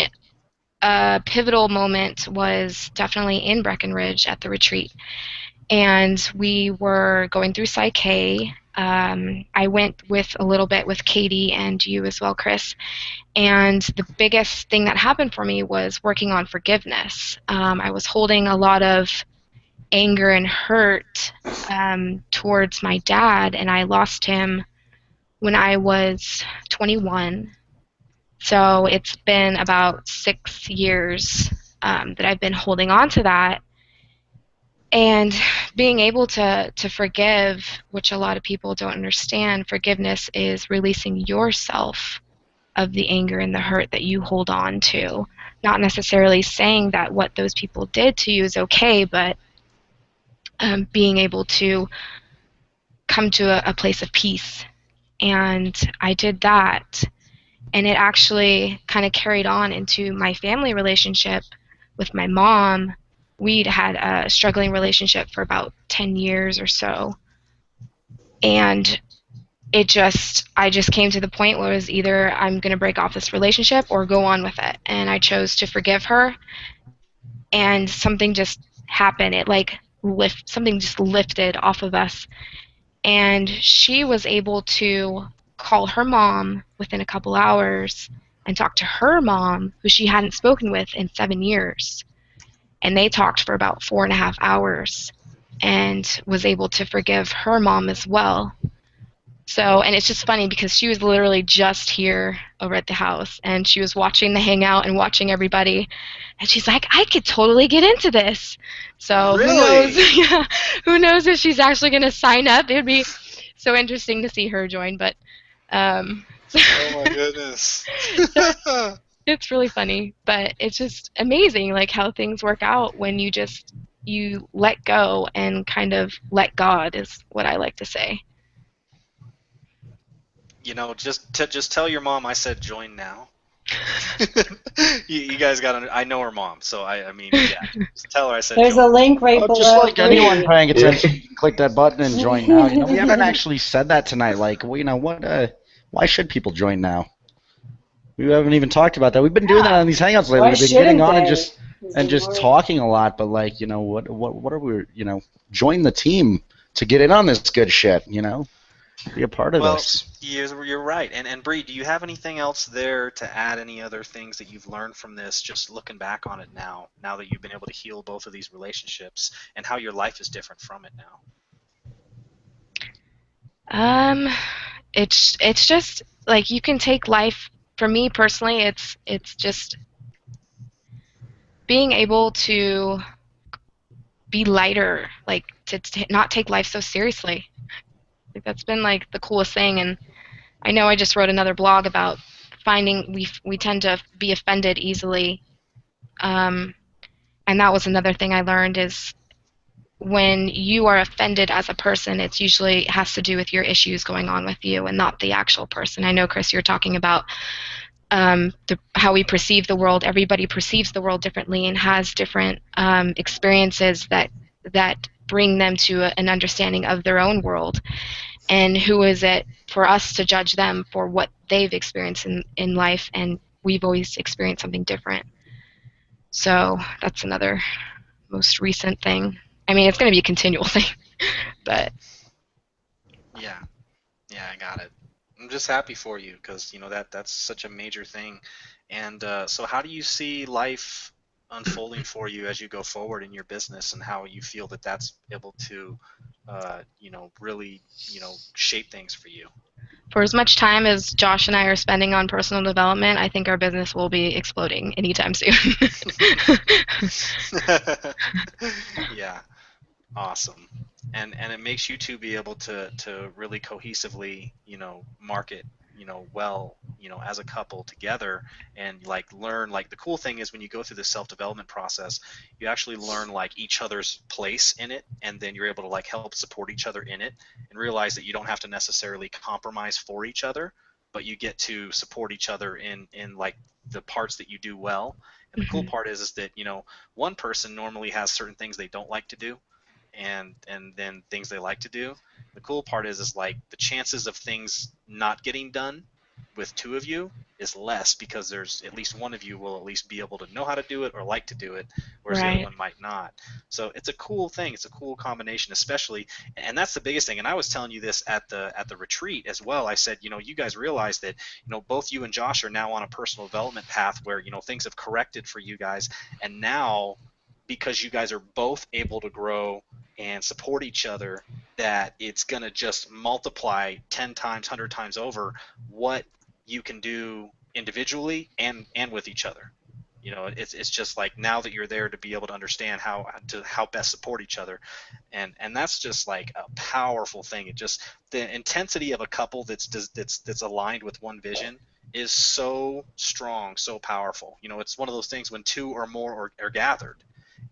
pivotal moment was definitely in Breckenridge at the retreat. And we were going through Psych-K. I went with a little bit with Katie and you as well, Chris. And the biggest thing that happened for me was working on forgiveness. I was holding a lot of anger and hurt towards my dad, and I lost him when I was 21. So it's been about 6 years that I've been holding on to that. And being able to forgive, which a lot of people don't understand, forgiveness is releasing yourself of the anger and the hurt that you hold on to. Not necessarily saying that what those people did to you is okay, but being able to come to a place of peace. And I did that. And it actually kind of carried on into my family relationship with my mom. We'd had a struggling relationship for about 10 years or so. And I just came to the point where it was either I'm going to break off this relationship or go on with it. And I chose to forgive her. And something just happened. Something just lifted off of us. And she was able to call her mom within a couple hours and talk to her mom, who she hadn't spoken with in 7 years. And they talked for about 4.5 hours and was able to forgive her mom as well. So, and it's just funny because she was literally just here over at the house and she was watching the hangout and watching everybody. And she's like, I could totally get into this. So Really? who knows if she's actually going to sign up. It would be so interesting to see her join. But Oh my goodness. it's really funny. But it's just amazing like how things work out when you let go and kind of let God is what I like to say. You know, just tell your mom I said join now. you guys got to. I know her mom, so I mean, yeah. Just tell her I said. There's join. a link right below. Just like anyone paying attention, you can click that button and join now. You know, we haven't actually said that tonight. Like, well, you know what? Why should people join now? We haven't even talked about that. We've been doing that on these hangouts lately. Why We've been shouldn't getting on they? and just talking a lot. But like, you know, what are we? You know, join the team to get in on this good shit. You know, be a part of this. You're right. And Bree, do you have anything else there to add? Any other things that you've learned from this? Just looking back on it now that you've been able to heal both of these relationships, and how your life is different from it now. It's just like you can take life. For me personally, it's just being able to be lighter, like to not take life so seriously. Like that's been like the coolest thing. And I know I just wrote another blog about finding we tend to be offended easily, and that was another thing I learned is when you are offended as a person, it usually has to do with your issues going on with you and not the actual person. I know, Chris, you're talking about how we perceive the world. Everybody perceives the world differently and has different experiences that bring them to an understanding of their own world. And who is it for us to judge them for what they've experienced in life, and we've always experienced something different. So that's another most recent thing. I mean, it's going to be a continual thing, but... Yeah, I got it. I'm just happy for you because, you know, that's such a major thing. And so how do you see life unfolding for you as you go forward in your business, and how you feel that that's able to, you know, really, you know, shape things for you? For as much time as Josh and I are spending on personal development, I think our business will be exploding anytime soon. Yeah, awesome. And it makes you two be able to really cohesively, you know, market, you know, well, you know, as a couple together, and like learn. Like the cool thing is when you go through the self-development process, you actually learn like each other's place in it, and then you're able to like help support each other in it, and realize that you don't have to necessarily compromise for each other, but you get to support each other in like the parts that you do well. And the cool part is that, you know, one person normally has certain things they don't like to do, and then things they like to do. The cool part is like the chances of things not getting done with two of you is less, because there's at least one of you will at least be able to know how to do it or like to do it, whereas the other Right. one might not. So it's a cool thing. It's a cool combination, especially, and that's the biggest thing. And I was telling you this at the retreat as well. I said, you guys realize that, both you and Josh are now on a personal development path where, things have corrected for you guys, and now, because you guys are both able to grow and support each other, that it's going to just multiply 10 times, 100 times over what you can do individually and with each other. It's just like, now that you're there to be able to understand how best support each other, and that's just like a powerful thing. It just, the intensity of a couple that's aligned with one vision is so strong, so powerful. It's one of those things when two or more are gathered,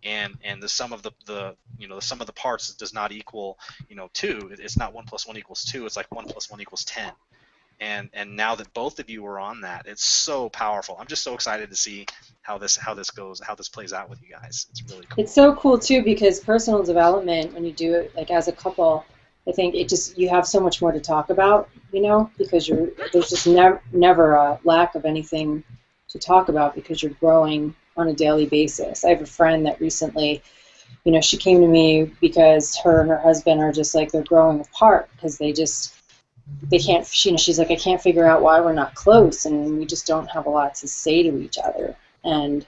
and the sum of the sum of the parts does not equal 2. It's not 1 + 1 = 2. It's like 1 + 1 = 10. And now that both of you are on that, it's so powerful. I'm just so excited to see how this goes, how this plays out with you guys. It's really cool. It's so cool too, because personal development, when you do it like as a couple, I think you have so much more to talk about, because there's just never a lack of anything to talk about, because you're growing on a daily basis. I have a friend that recently, she came to me because her and her husband are just like, they're growing apart because they can't, she's like, I can't figure out why we're not close, and we just don't have a lot to say to each other. And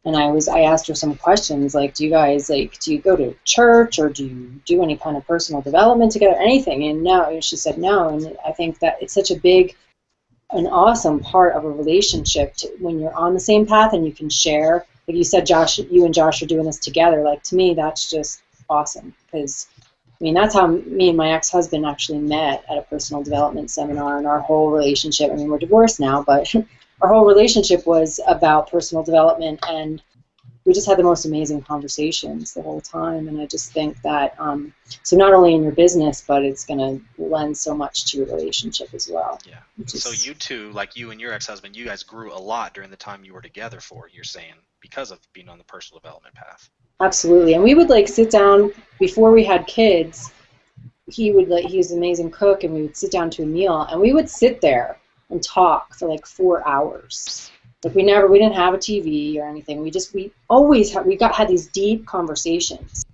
I asked her some questions like, do you guys, do you go to church, or do you do any kind of personal development together, anything? And no, and she said no. And I think that it's such an awesome part of a relationship when you're on the same path and you can share. Like you said, Josh, you and Josh are doing this together. Like, to me, that's just awesome, because that's how me and my ex-husband actually met, at a personal development seminar, and our whole relationship, we're divorced now, but our whole relationship was about personal development, and we just had the most amazing conversations the whole time. And I just think that, so not only in your business, but it's going to lend so much to your relationship as well. Yeah. So you two, like you and your ex-husband, you guys grew a lot during the time you were together you're saying, because of being on the personal development path. Absolutely. And we would sit down before we had kids. He was an amazing cook, and we would sit down to a meal, and we would sit there and talk for 4 hours. We didn't have a TV or anything. We always had these deep conversations,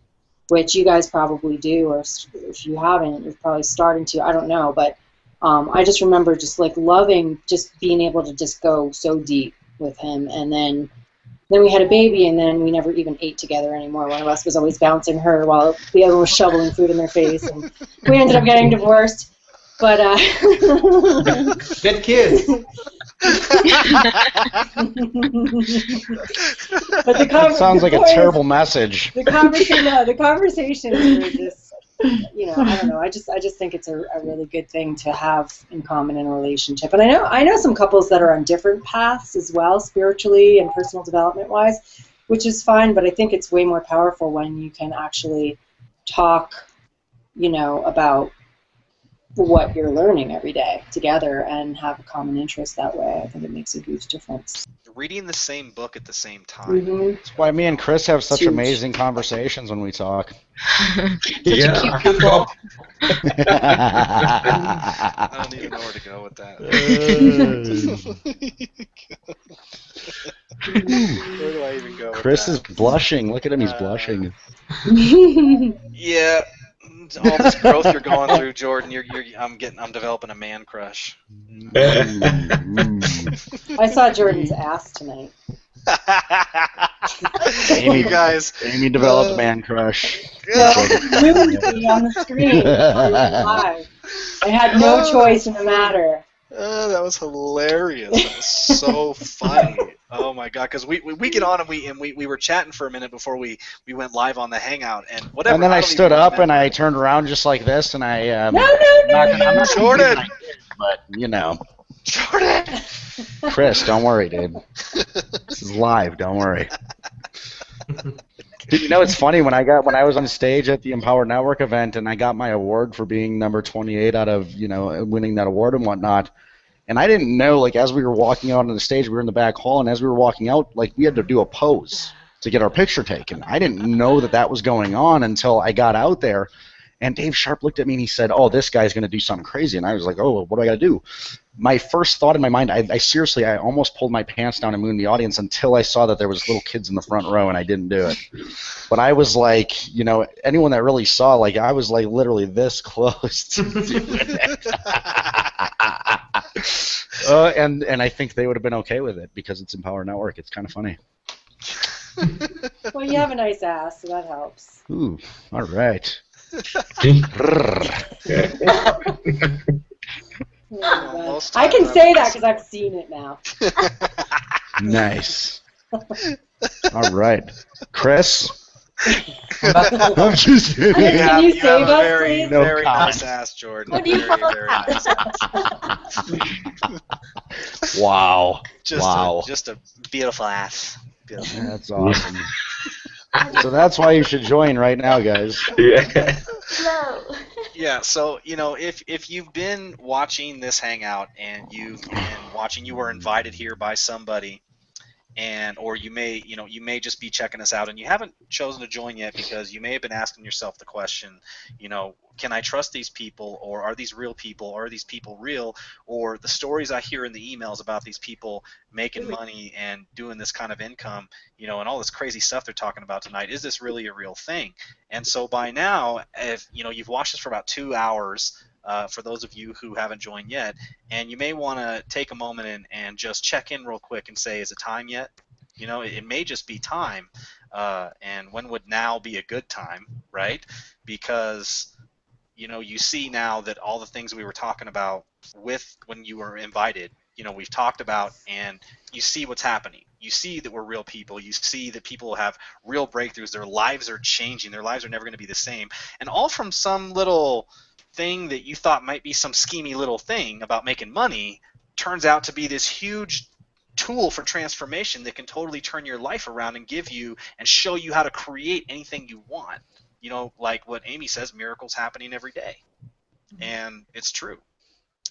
which you guys probably do, or if you haven't, you're probably starting to. I don't know, but I just remember just loving just being able to just go so deep with him. And then we had a baby, and then we never even ate together anymore. One of us was always bouncing her while the other was shoveling food in their face, and we ended up getting divorced. But good kids. But that sounds like a terrible message. The conversations were just, I don't know. I just think it's a really good thing to have in common in a relationship. And I know some couples that are on different paths as well, spiritually and personal development wise, which is fine. But I think it's way more powerful when you can actually talk, about what you're learning every day together and have a common interest that way. I think it makes a huge difference. Reading the same book at the same time. Mm-hmm. That's why me and Chris have such Huge. amazing conversations when we talk. Yeah. I don't even know where to go with that. Where do I even go with Chris that? is blushing. Look at him, he's blushing. Yeah, all this growth you're going through, Jordan. I'm developing a man crush. I saw Jordan's ass tonight. Amy, You guys. Amy developed a man crush. Movie on the screen. Live. I had no choice in the matter. That was hilarious. That was so funny. Oh my god! Because we get on and we were chatting for a minute before we went live on the Hangout and whatever. And then I don't stood even up and remember. I turned around just like this, and I No. I'm not gonna Jordan! do it like this, but Jordan. Chris, don't worry, dude. This is live. Don't worry. Dude, it's funny when I was on stage at the Empower Network event and I got my award for being number 28 out of winning that award and whatnot. And I didn't know, as we were walking out on the stage, we were in the back hall, and as we were walking out, we had to do a pose to get our picture taken. I didn't know that was going on until I got out there. And Dave Sharp looked at me and he said, "Oh, this guy's going to do something crazy." And I was like, "Oh, what do I got to do?" My first thought in my mind, I seriously, I almost pulled my pants down and mooned the audience until I saw that there was little kids in the front row, and I didn't do it. But I was like, you know, anyone that really saw, like, I was like literally this close to doing it. And I think they would have been okay with it because it's Empower Network. It's kind of funny. Well, you have a nice ass, so that helps. Ooh, all right. I can say that because I've seen it now. Nice. All right, Chris. I'm just kidding. Can you save us, please? No very comment. nice ass, Jordan. What do you Very, call very nice ass. Wow. Just Wow. just a beautiful ass. Beautiful. That's awesome. So that's why you should join right now, guys. Yeah. No. Yeah, so you know, if you've been watching this hangout and you've been watching, you were invited here by somebody, and or you may just be checking us out and you haven't chosen to join yet because you may have been asking yourself the question, you know, can I trust these people, or are these real people, or are these people real, or the stories I hear in the emails about these people making money and doing this kind of income, you know, and all this crazy stuff they're talking about tonight, is this really a real thing? And so by now, if you know, you've watched this for about 2 hours, for those of you who haven't joined yet, and you may want to take a moment and just check in real quick and say, is it time yet? You know, it may just be time, and when would now be a good time, right? Because you know, you see now that all the things we were talking about with when you were invited, you know, we've talked about, and you see what's happening. You see that we're real people. You see that people have real breakthroughs. Their lives are changing. Their lives are never going to be the same. And all from some little thing that you thought might be some schemy little thing about making money turns out to be this huge tool for transformation that can totally turn your life around and give you and show you how to create anything you want. You know, like what Amy says, miracles happening every day. And it's true.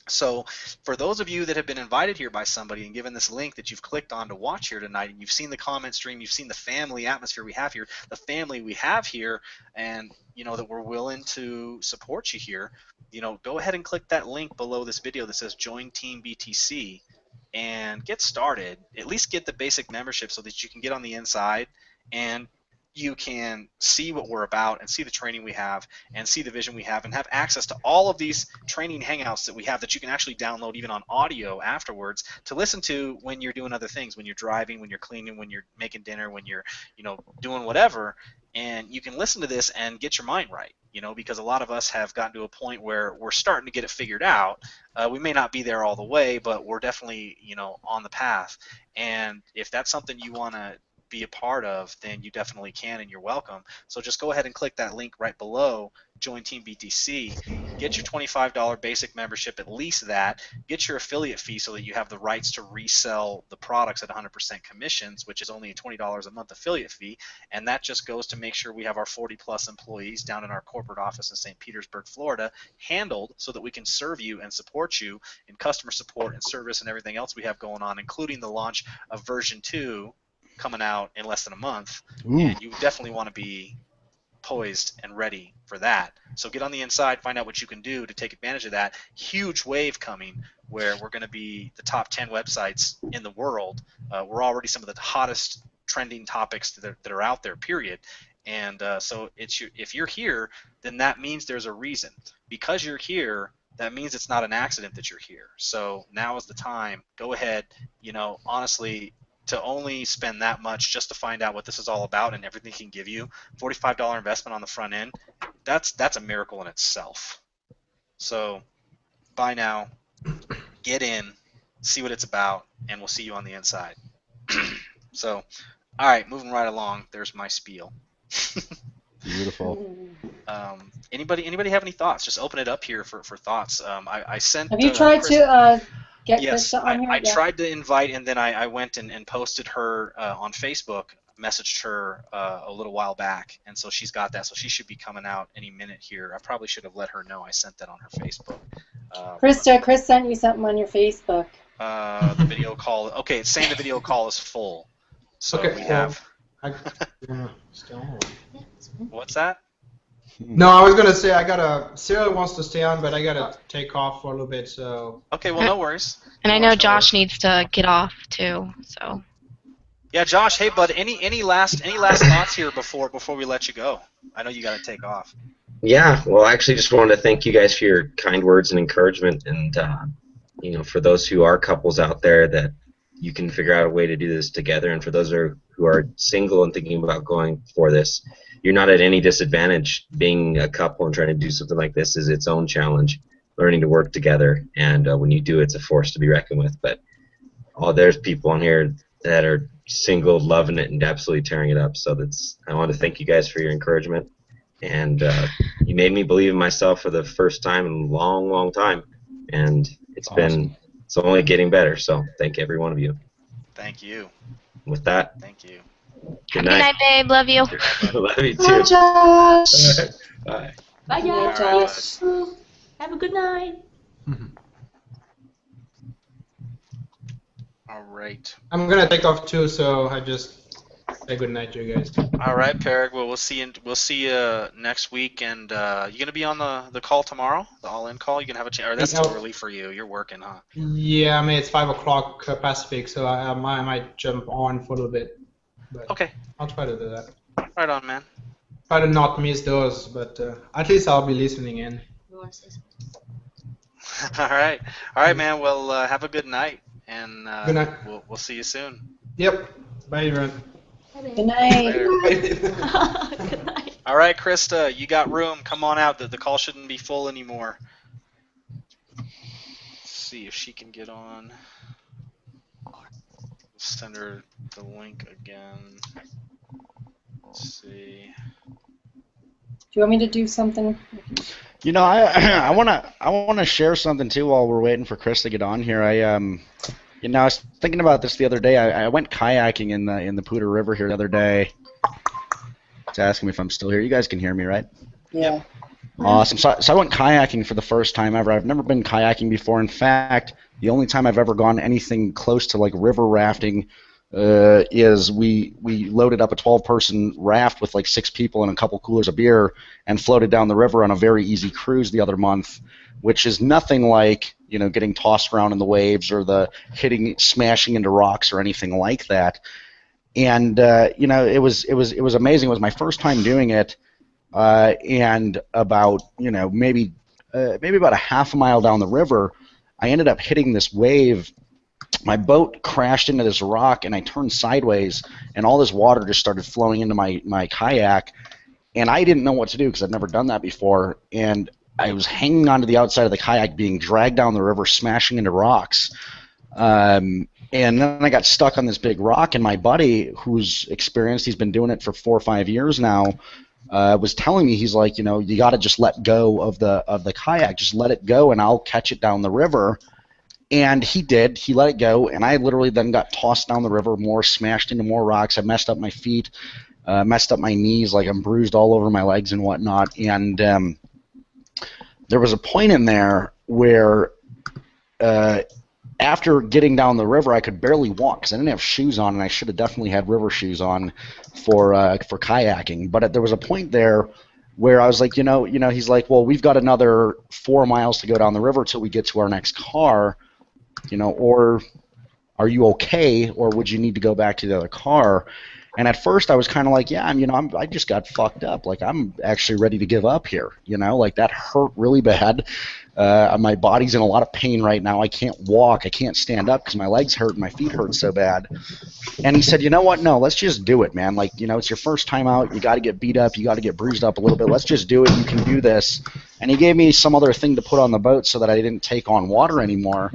So for those of you that have been invited here by somebody and given this link that you've clicked on to watch here tonight, and you've seen the comment stream, you've seen the family atmosphere we have here, the family we have here, and you know that we're willing to support you here, you know, go ahead and click that link below this video that says Join Team BTC and get started. At least get the basic membership so that you can get on the inside and you can see what we're about and see the training we have and see the vision we have and have access to all of these training hangouts that we have that you can actually download even on audio afterwards to listen to when you're doing other things, when you're driving, when you're cleaning, when you're making dinner, when you're, you know, doing whatever. And you can listen to this and get your mind right, you know, because a lot of us have gotten to a point where we're starting to get it figured out. We may not be there all the way, but we're definitely, you know, on the path. And if that's something you want to be a part of, then you definitely can, and you're welcome. So just go ahead and click that link right below, Join Team BTC, get your $25 basic membership, at least that, get your affiliate fee so that you have the rights to resell the products at 100% commissions, which is only a $20 a month affiliate fee, and that just goes to make sure we have our 40+ employees down in our corporate office in St. Petersburg, Florida, handled so that we can serve you and support you in customer support and service and everything else we have going on, including the launch of version 2 coming out in less than a month. And you definitely want to be poised and ready for that. So get on the inside, find out what you can do to take advantage of that huge wave coming where we're going to be the top 10 websites in the world. We're already some of the hottest trending topics that are out there, period. And so if you're here, then that means there's a reason. Because you're here, that means it's not an accident that you're here. So now is the time. Go ahead, you know, honestly, to only spend that much just to find out what this is all about and everything it can give you, $45 investment on the front end, that's a miracle in itself. So buy now, get in, see what it's about, and we'll see you on the inside. So, all right, moving right along, there's my spiel. Beautiful. Anybody have any thoughts? Just open it up here for thoughts. I sent. Have you tried Chris, to get yes, Krista on here? I tried to invite, and then I went and posted her on Facebook, messaged her a little while back, and so she's got that. So she should be coming out any minute here. I probably should have let her know I sent that on her Facebook. Krista, Chris sent you something on your Facebook. The video call. Okay, it's saying the video call is full. So Okay, we have. Still. What's that? No, I was gonna say Cyril wants to stay on, but I gotta take off for a little bit. So. Okay, well, no worries. And I know Josh needs to get off too, so. Yeah, Josh. Hey, bud. Any last thoughts here before we let you go? I know you got to take off. Yeah, well, I actually just wanted to thank you guys for your kind words and encouragement, and for those who are couples out there, that you can figure out a way to do this together, and for those who are single and thinking about going for this, you're not at any disadvantage. Being a couple and trying to do something like this is its own challenge. Learning to work together, and when you do, it's a force to be reckoned with. But there's people on here that are single, loving it, and absolutely tearing it up. So I want to thank you guys for your encouragement, and you made me believe in myself for the first time in a long, long time, and it's only getting better. So thank every one of you. Thank you. With that, thank you. Good night, babe. Love you. Love you too. Bye, Josh. Bye. Bye, Good Josh. night, Have a good night. All right. I'm gonna take off too, so I just say good night to you guys. All right, Perig. Well, we'll see you next week. And you gonna be on the call tomorrow, the all-in call? You gonna have a chance? Or that's too early for you. You're working, huh? Yeah, I mean it's 5 o'clock Pacific, so I might jump on for a little bit. But Okay. I'll try to do that. Right on, man. Try to not miss those, but at least I'll be listening in. All right, man. Well, have a good night, and Good night. We'll see you soon. Yep. Bye, everyone. Good night. Good night. All right, Krista, you got room. Come on out. The call shouldn't be full anymore. Let's see if she can get on. Send her the link again. Let's see. Do you want me to do something? You know, I wanna share something too while we're waiting for Chris to get on here. I was thinking about this the other day. I went kayaking in the Poudre River here the other day. It's asking me if I'm still here. You guys can hear me, right? Yeah. Awesome. So I went kayaking for the first time ever. I've never been kayaking before. In fact, the only time I've ever gone anything close to like river rafting is we loaded up a 12-person raft with like 6 people and a couple coolers of beer and floated down the river on a very easy cruise the other month, which is nothing like, getting tossed around in the waves or the smashing into rocks or anything like that. And it was amazing. It was my first time doing it, and about maybe about a half a mile down the river, I ended up hitting this wave. My boat crashed into this rock, and I turned sideways, and all this water just started flowing into my kayak, and I didn't know what to do because I'd never done that before, and I was hanging onto the outside of the kayak, being dragged down the river, smashing into rocks, and then I got stuck on this big rock, and my buddy, who's experienced, he's been doing it for 4 or 5 years now, was telling me, he's like, you got to just let go of the kayak, just let it go, and I'll catch it down the river. And he did. He let it go, and I literally then got tossed down the river more, smashed into more rocks. I messed up my feet, messed up my knees, like I'm bruised all over my legs and whatnot. And there was a point in there where after getting down the river, I could barely walk because I didn't have shoes on, and I should have definitely had river shoes on for kayaking. But there was a point there where I was like, he's like, well, we've got another 4 miles to go down the river till we get to our next car. Or are you okay, or would you need to go back to the other car? And at first I was kind of like, yeah, I just got fucked up. Like, I'm actually ready to give up here. Like, that hurt really bad. My body's in a lot of pain right now. I can't walk. I can't stand up because my legs hurt and my feet hurt so bad. And he said, you know what? No, let's just do it, man. Like, it's your first time out. You got to get beat up. You got to get bruised up a little bit. Let's just do it. You can do this. And he gave me some other thing to put on the boat so that I didn't take on water anymore.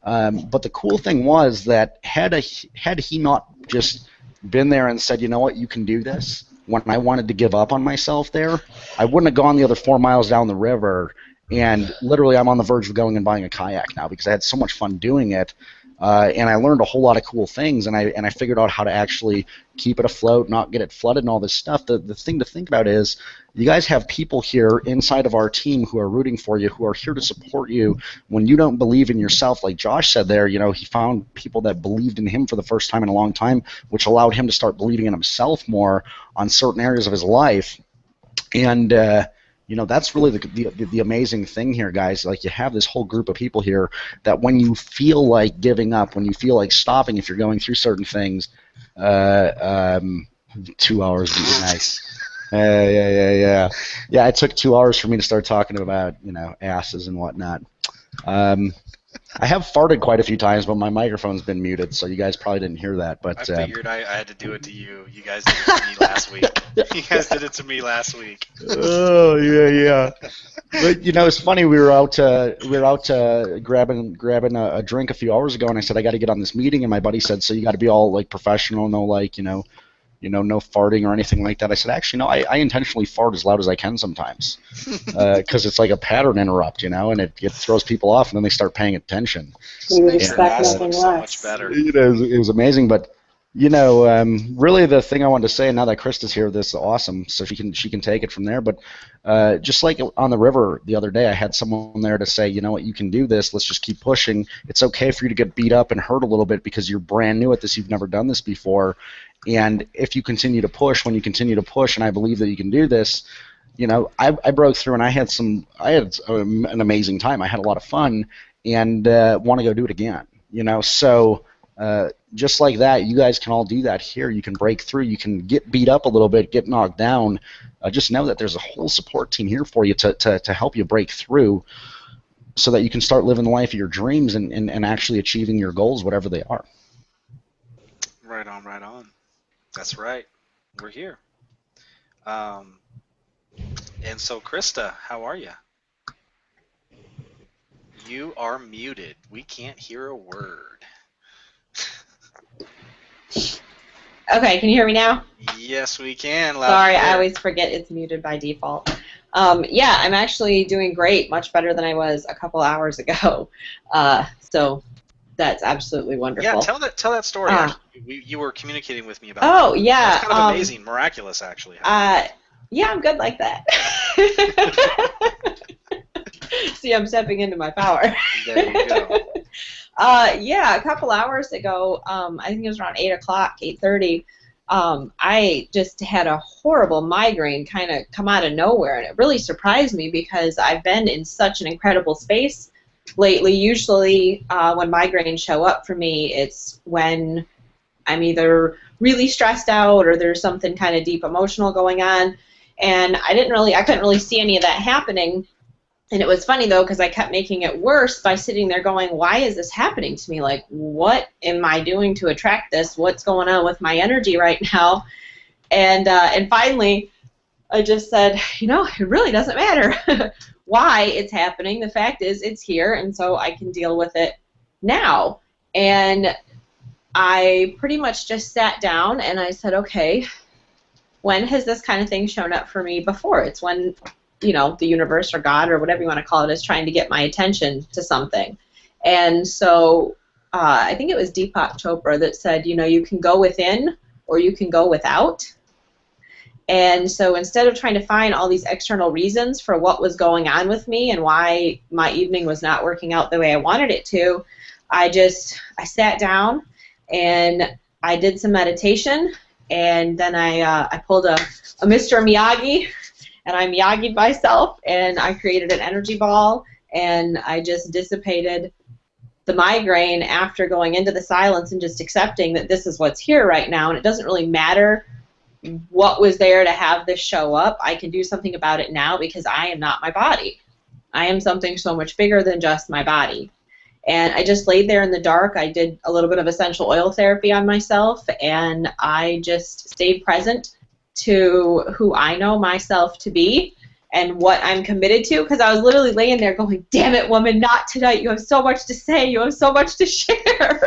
But the cool thing was that had he not just been there and said, you know what, you can do this, when I wanted to give up on myself there, I wouldn't have gone the other 4 miles down the river. And literally I'm on the verge of going and buying a kayak now because I had so much fun doing it. And I learned a whole lot of cool things, and I figured out how to actually keep it afloat, not get it flooded and all this stuff. The thing to think about is you guys have people here inside of our team who are rooting for you, who are here to support you when you don't believe in yourself. Like Josh said there, he found people that believed in him for the first time in a long time, which allowed him to start believing in himself more on certain areas of his life. And You know, that's really the amazing thing here, guys. Like, you have this whole group of people here that when you feel like giving up, when you feel like stopping, if you're going through certain things, 2 hours would be nice. Yeah. It took 2 hours for me to start talking about, asses and whatnot. I have farted quite a few times, but my microphone's been muted, so you guys probably didn't hear that. But I figured I had to do it to you. You guys did it to me last week. You guys did it to me last week. Oh yeah. But it's funny. We were out grabbing a drink a few hours ago, and I said I got to get on this meeting, and my buddy said, so you got to be all like professional, no no farting or anything like that. I said, actually, no, I intentionally fart as loud as I can sometimes, because it's like a pattern interrupt, and it throws people off, and then they start paying attention. We would expect nothing so less. much better. It was amazing, but really the thing I wanted to say, now that Krista's here, this is awesome, so she can take it from there. But just like on the river the other day, I had someone there to say, you know what, you can do this. Let's just keep pushing. It's okay for you to get beat up and hurt a little bit because you're brand new at this. You've never done this before. And if you continue to push, and I believe that you can do this, I broke through, and I had an amazing time. I had a lot of fun, and want to go do it again. So just like that, you guys can all do that here. You can break through. You can get beat up a little bit, get knocked down. Just know that there's a whole support team here for you to help you break through, so that you can start living the life of your dreams and actually achieving your goals, whatever they are. Right on. That's right. We're here. And so, Krista, how are you? You are muted. We can't hear a word. Okay, can you hear me now? Yes, we can. Sorry, I always forget it's muted by default. Yeah, I'm actually doing great, much better than I was a couple hours ago. So that's absolutely wonderful. Yeah, tell that story. You were communicating with me about. Oh, yeah. That's kind of amazing, miraculous, actually. Yeah, I'm good like that. See, I'm stepping into my power. There you go. Yeah, a couple hours ago, I think it was around 8 o'clock, 8:30, I just had a horrible migraine kind of come out of nowhere, and it really surprised me because I've been in such an incredible space lately. Usually when migraines show up for me, it's when I'm either really stressed out or there's something kind of deep emotional going on, and I couldn't really see any of that happening. And it was funny, though, because I kept making it worse by sitting there going, why is this happening to me? Like, what am I doing to attract this? What's going on with my energy right now? And finally, I just said, it really doesn't matter why it's happening. The fact is it's here, and so I can deal with it now. And I pretty much just sat down, and I said, okay, when has this kind of thing shown up for me before? It's when the universe or God or whatever you want to call it is trying to get my attention to something. And so I think it was Deepak Chopra that said, you can go within or you can go without. And so instead of trying to find all these external reasons for what was going on with me and why my evening was not working out the way I wanted it to, I sat down and I did some meditation, and then I pulled a Mr. Miyagi, and I Miyagi'd myself, and I created an energy ball, and I just dissipated the migraine after going into the silence and just accepting that this is what's here right now, and it doesn't really matter what was there to have this show up. I can do something about it now because I am not my body. I am something so much bigger than just my body. And I just laid there in the dark. I did a little bit of essential oil therapy on myself, and I just stayed present to who I know myself to be and what I'm committed to, because I was literally laying there going, damn it, woman, not tonight. You have so much to say. You have so much to share.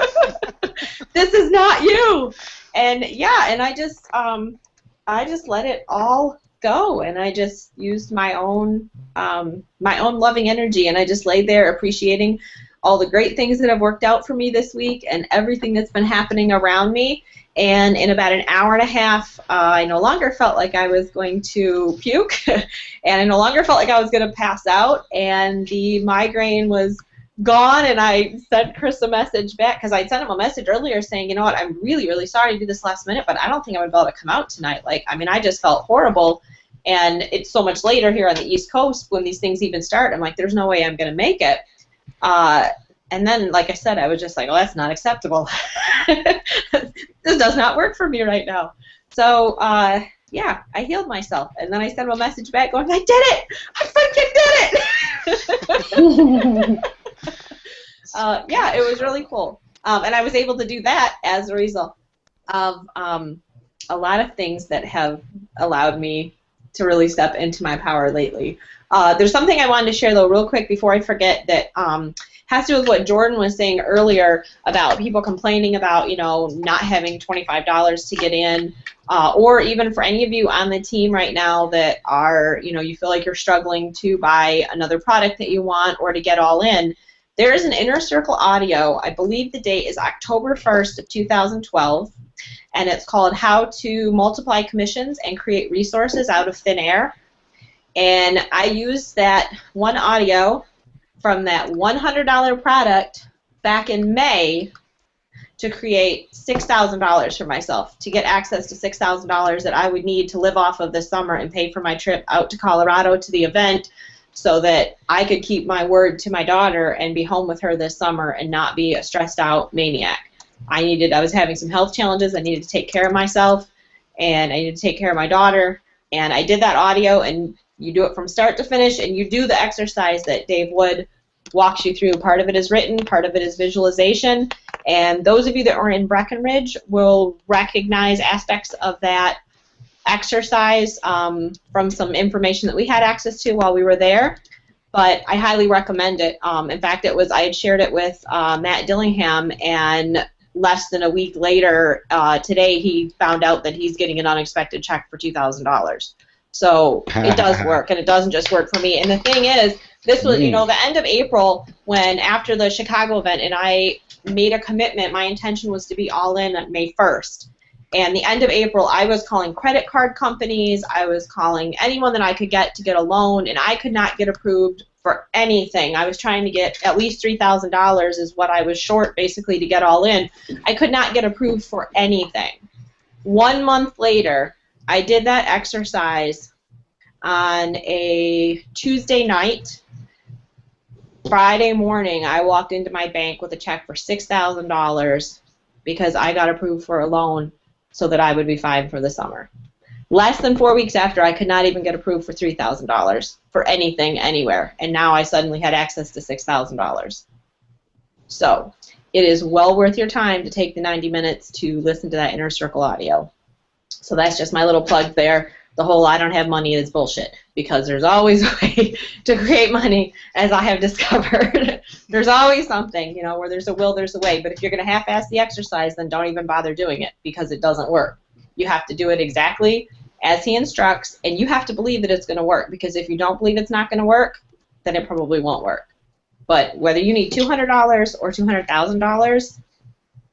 This is not you. And yeah, and I just let it all go, and I just used my own loving energy, and I just laid there appreciating all the great things that have worked out for me this week and everything that's been happening around me. And in about an hour and a half, I no longer felt like I was going to puke, and I no longer felt like I was going to pass out, and the migraine was gone. And I sent Chris a message back, because I sent him a message earlier saying, you know what, I'm really, really sorry to do this last minute, but I don't think I'm going to be able to come out tonight. I just felt horrible. And it's so much later here on the East Coast when these things even start. I'm like, there's no way I'm going to make it. And then, like I said, I was just like, oh, that's not acceptable. This does not work for me right now. So, yeah, I healed myself. And then I sent him a message back going, I did it! I freaking did it! Yeah, it was really cool. And I was able to do that as a result of a lot of things that have allowed me to really step into my power lately. There's something I wanted to share, though, real quick before I forget that has to do with what Jordan was saying earlier about people complaining about, you know, not having $25 to get in, or even for any of you on the team right now that are, you know, you feel like you're struggling to buy another product that you want or to get all in. There is an Inner Circle audio. I believe the date is October 1st of 2012, and it's called How to Multiply Commissions and Create Resources Out of Thin Air. And I used that one audio from that $100 product back in May to create $6,000 for myself, to get access to $6,000 that I would need to live off of this summer and pay for my trip out to Colorado to the event so that I could keep my word to my daughter and be home with her this summer and not be a stressed out maniac. I was having some health challenges. I needed to take care of myself, and I needed to take care of my daughter, and I did that audio, and you do it from start to finish, and you do the exercise that Dave Wood walks you through. Part of it is written, part of it is visualization, and those of you that are in Breckenridge will recognize aspects of that exercise from some information that we had access to while we were there, but I highly recommend it. In fact, I had shared it with Matt Dillingham, and less than a week later, today he found out that he's getting an unexpected check for $2,000. So it does work, and it doesn't just work for me. And the thing is, this was, you know, the end of April, when after the Chicago event, and I made a commitment, my intention was to be all in on May 1st. And the end of April, I was calling credit card companies, I was calling anyone that I could get to get a loan, and I could not get approved for anything. I was trying to get at least $3,000 is what I was short, basically, to get all in. I could not get approved for anything. 1 month later, I did that exercise on a Tuesday night. Friday morning, I walked into my bank with a check for $6,000 because I got approved for a loan so that I would be fine for the summer. Less than 4 weeks after, I could not even get approved for $3,000 for anything, anywhere, and now I suddenly had access to $6,000. So it is well worth your time to take the 90 minutes to listen to that Inner Circle audio. So that's just my little plug there. The whole I don't have money is bullshit, because there's always a way to create money, as I have discovered. There's always something, you know, where there's a will, there's a way. But if you're going to half-ass the exercise, then don't even bother doing it, because it doesn't work. You have to do it exactly as he instructs, and you have to believe that it's going to work, because if you don't believe it's not going to work, then it probably won't work. But whether you need $200 or $200,000,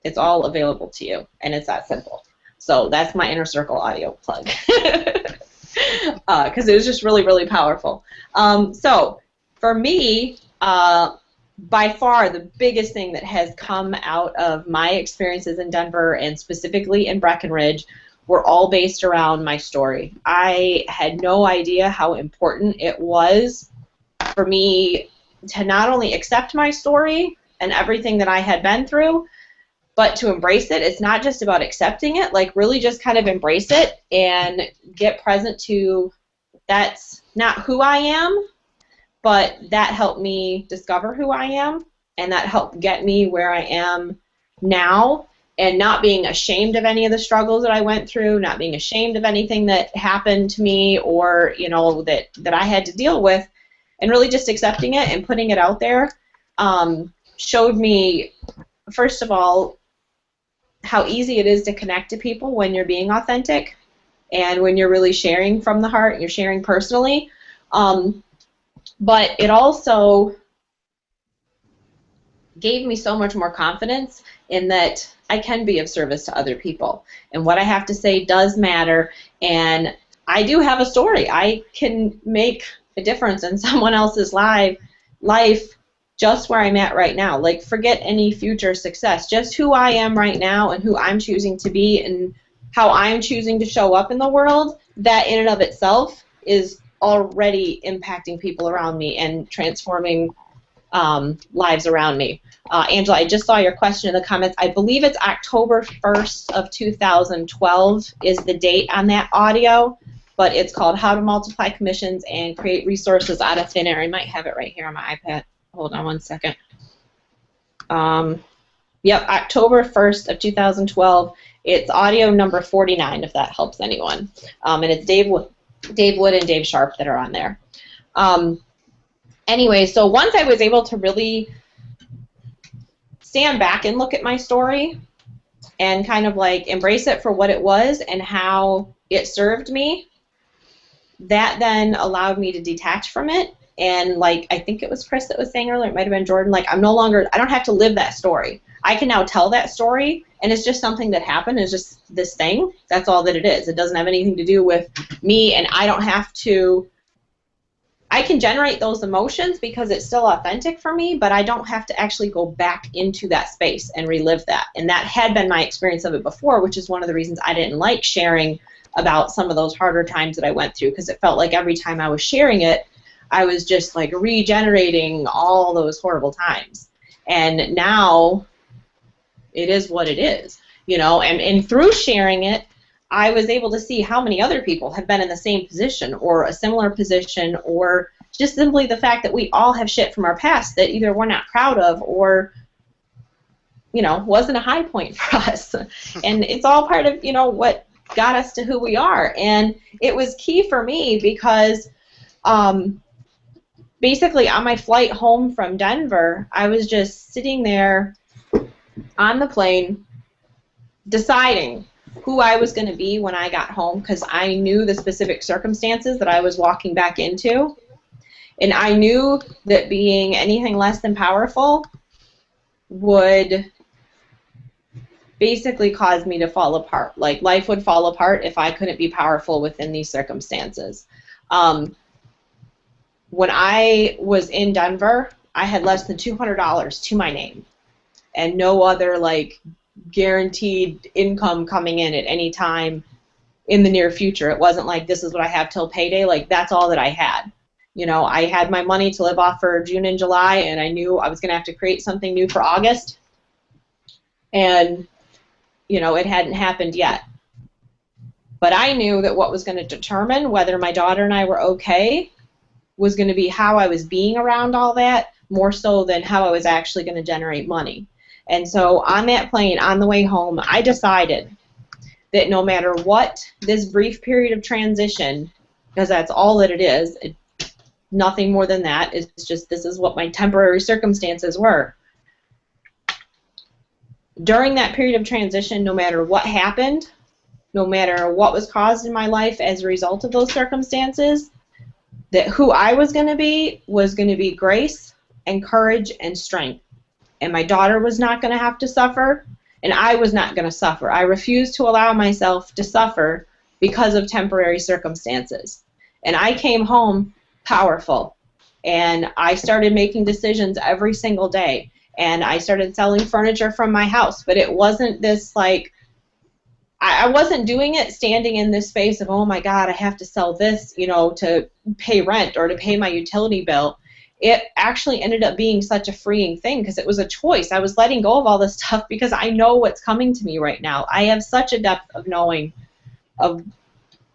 it's all available to you, and it's that simple. So that's my Inner Circle audio plug, because it was just really, really powerful. So for me, by far the biggest thing that has come out of my experiences in Denver, and specifically in Breckenridge, were all based around my story. I had no idea how important it was for me to not only accept my story and everything that I had been through, but to embrace it. It's not just about accepting it, like really just kind of embrace it and get present to that's not who I am, but that helped me discover who I am, and that helped get me where I am now, and not being ashamed of any of the struggles that I went through, not being ashamed of anything that happened to me or, you know, that I had to deal with, and really just accepting it and putting it out there showed me, first of all, how easy it is to connect to people when you're being authentic and when you're really sharing from the heart and you're sharing personally. But it also gave me so much more confidence in that I can be of service to other people. And what I have to say does matter. And I do have a story. I can make a difference in someone else's life just where I'm at right now. Like, forget any future success. Just who I am right now and who I'm choosing to be and how I'm choosing to show up in the world, that in and of itself is already impacting people around me and transforming lives around me. Angela, I just saw your question in the comments. I believe it's October 1st of 2012 is the date on that audio, but it's called How to Multiply Commissions and Create Resources Out of Thin Air. I might have it right here on my iPad. Hold on one second. Yep, October 1st of 2012. It's audio number 49, if that helps anyone. And it's Dave Wood and Dave Sharp that are on there. Anyway, so once I was able to really stand back and look at my story and kind of like embrace it for what it was and how it served me, that then allowed me to detach from it. And like I think it was Chris that was saying earlier, it might have been Jordan, like I don't have to live that story. I can now tell that story, and it's just something that happened. It's just this thing. That's all that it is. It doesn't have anything to do with me, and I don't have to. I can generate those emotions because it's still authentic for me, but I don't have to actually go back into that space and relive that. And that had been my experience of it before, which is one of the reasons I didn't like sharing about some of those harder times that I went through, because it felt like every time I was sharing it, I was just like regenerating all those horrible times. And now it is what it is, you know, and through sharing it, I was able to see how many other people have been in the same position or a similar position, or just simply the fact that we all have shit from our past that either we're not proud of or, you know, wasn't a high point for us. And it's all part of, you know, what got us to who we are. And it was key for me because basically on my flight home from Denver, I was just sitting there on the plane deciding who I was going to be when I got home, because I knew the specific circumstances that I was walking back into, and I knew that being anything less than powerful would basically cause me to fall apart. Like life would fall apart if I couldn't be powerful within these circumstances. When I was in Denver, I had less than $200 to my name and no other like guaranteed income coming in at any time in the near future. It wasn't like this is what I have till payday. Like that's all that I had. You know, I had my money to live off for June and July, and I knew I was going to have to create something new for August. And, you know, it hadn't happened yet. But I knew that what was going to determine whether my daughter and I were okay was going to be how I was being around all that, more so than how I was actually going to generate money. And so on that plane, on the way home, I decided that no matter what this brief period of transition, because that's all that it is, nothing more than that, it's just this is what my temporary circumstances were. During that period of transition, no matter what happened, no matter what was caused in my life as a result of those circumstances, that who I was going to be grace and courage and strength. And my daughter was not going to have to suffer, and I was not going to suffer. I refused to allow myself to suffer because of temporary circumstances. And I came home powerful, and I started making decisions every single day, and I started selling furniture from my house. But it wasn't this like, I wasn't doing it standing in this space of, oh my God, I have to sell this, you know, to pay rent or to pay my utility bill. It actually ended up being such a freeing thing because it was a choice. I was letting go of all this stuff because I know what's coming to me right now. I have such a depth of knowing of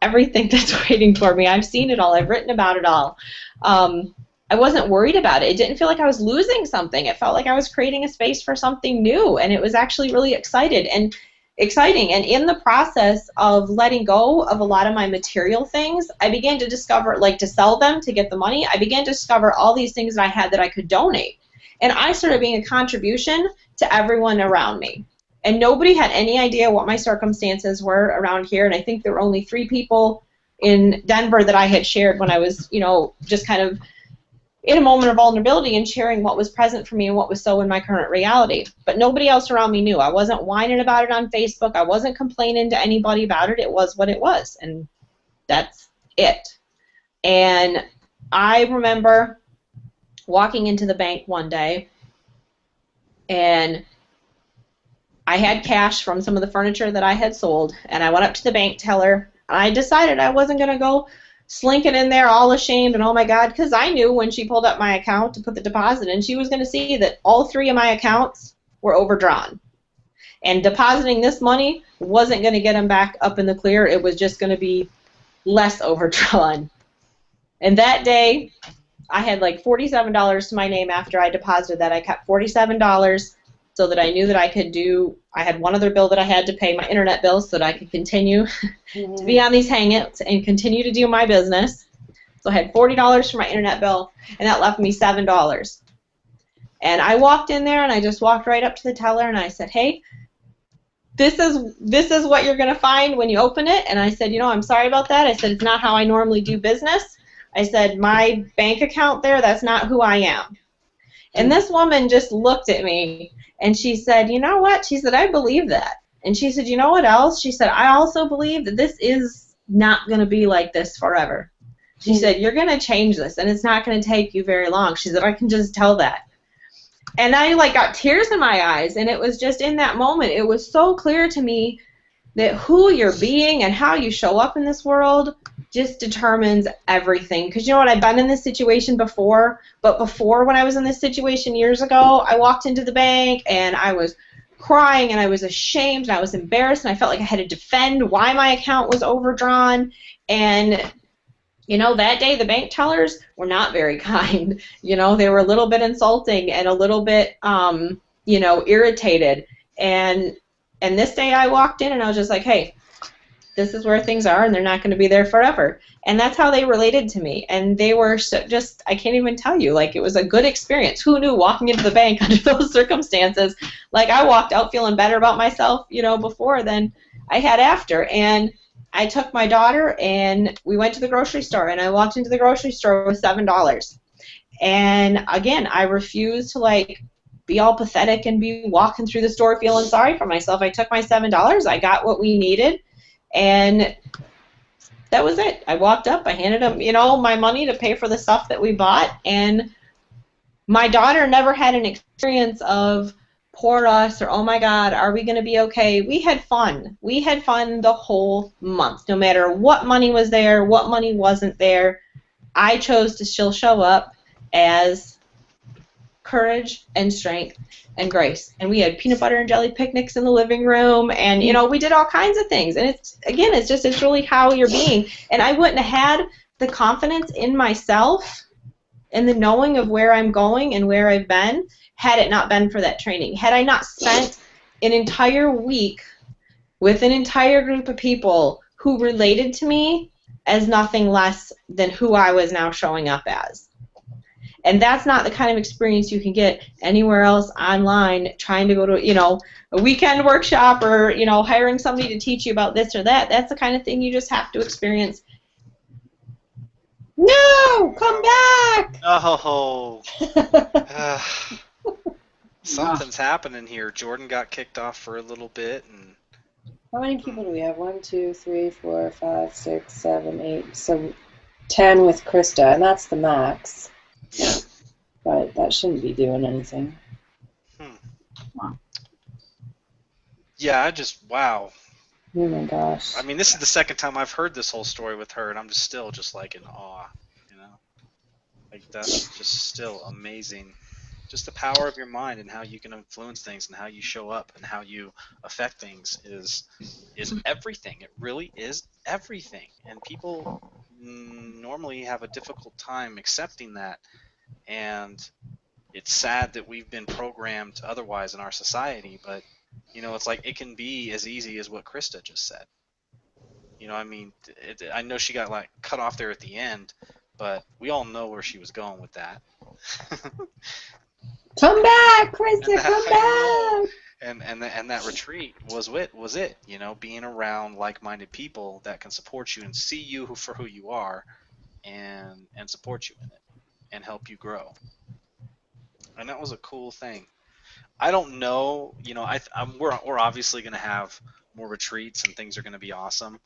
everything that's waiting for me. I've seen it all. I've written about it all. I wasn't worried about it. It didn't feel like I was losing something. It felt like I was creating a space for something new, and it was actually really exciting. And in the process of letting go of a lot of my material things, I began to discover, like to sell them to get the money, I began to discover all these things that I had that I could donate. And I started being a contribution to everyone around me. And nobody had any idea what my circumstances were around here. And I think there were only 3 people in Denver that I had shared when I was, you know, just kind of in a moment of vulnerability and sharing what was present for me and what was so in my current reality. But nobody else around me knew. I wasn't whining about it on Facebook. I wasn't complaining to anybody about it. It was what it was, and that's it. And I remember walking into the bank one day, and I had cash from some of the furniture that I had sold, and I went up to the bank teller, and I decided I wasn't going to go slinking in there all ashamed and oh my God, because I knew when she pulled up my account to put the deposit in, she was going to see that all 3 of my accounts were overdrawn. And depositing this money wasn't going to get them back up in the clear. It was just going to be less overdrawn. And that day, I had like $47 to my name after I deposited that. I kept $47 so that I knew that I could do, I had one other bill that I had to pay, my internet bill, so that I could continue to be on these Hangouts and continue to do my business. So I had $40 for my internet bill, and that left me $7. And I walked in there, and I just walked right up to the teller, and I said, hey, this is what you're going to find when you open it. And I said, you know, I'm sorry about that. I said, it's not how I normally do business. I said, my bank account there, that's not who I am. And this woman just looked at me, and she said, you know what? She said, I believe that. And she said, you know what else? She said, I also believe that this is not going to be like this forever. She said, you're going to change this, and it's not going to take you very long. She said, I can just tell that. And I like got tears in my eyes, and it was just in that moment, it was so clear to me that who you're being and how you show up in this world just determines everything. Because you know what, I've been in this situation before, but before when I was in this situation years ago, I walked into the bank and I was crying and I was ashamed and I was embarrassed and I felt like I had to defend why my account was overdrawn. And you know, that day the bank tellers were not very kind. You know, they were a little bit insulting and a little bit, you know, irritated. And this day I walked in and I was just like, hey, this is where things are and they're not going to be there forever. And that's how they related to me. And they were so just, I can't even tell you, like it was a good experience. Who knew walking into the bank under those circumstances? Like I walked out feeling better about myself, you know, before than I had after. And I took my daughter and we went to the grocery store and I walked into the grocery store with $7. And again, I refused to like be all pathetic and be walking through the store feeling sorry for myself. I took my $7, I got what we needed, and that was it. I walked up, I handed them, you know, my money to pay for the stuff that we bought, and my daughter never had an experience of poor us or oh my God, are we going to be okay? We had fun. We had fun the whole month, no matter what money was there, what money wasn't there. I chose to still show up as courage and strength and grace. And we had peanut butter and jelly picnics in the living room, and you know, we did all kinds of things. And it's again, it's really how you're being. And I wouldn't have had the confidence in myself and the knowing of where I'm going and where I've been had it not been for that training. Had I not spent an entire week with an entire group of people who related to me as nothing less than who I was now showing up as. And that's not the kind of experience you can get anywhere else online trying to go to, you know, a weekend workshop or, you know, hiring somebody to teach you about this or that. That's the kind of thing you just have to experience. No! Come back! Oh. Something's happening here. Jordan got kicked off for a little bit, and how many people do we have? 1, 2, 3, 4, 5, 6, 7, 8. So 10 with Krista, and that's the max. yeah. But that shouldn't be doing anything. Yeah, wow. Oh my gosh. I mean, this is the second time I've heard this whole story with her, and I'm just still just like in awe, you know? Like that's just still amazing. Just the power of your mind and how you can influence things and how you show up and how you affect things is everything. It really is everything. And people normally have a difficult time accepting that. And it's sad that we've been programmed otherwise in our society. But, you know, it's like it can be as easy as what Krista just said. You know, I mean, I know she got like cut off there at the end, but we all know where she was going with that. Come back, Krista, come back! And that retreat was it, you know, being around like-minded people that can support you and see you for who you are and support you in it and help you grow. And that was a cool thing. I don't know, you know, we're obviously going to have more retreats and things are going to be awesome.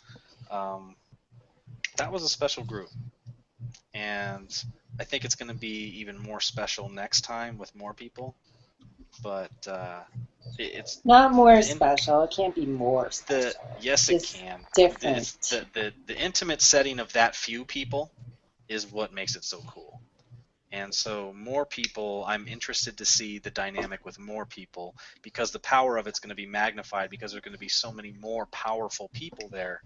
That was a special group. And I think it's going to be even more special next time with more people. but it's not more special. It can't be more special. Yes, it can. Different. The intimate setting of that few people is what makes it so cool. And so more people, I'm interested to see the dynamic with more people, because the power of it's going to be magnified, because there are going to be so many more powerful people there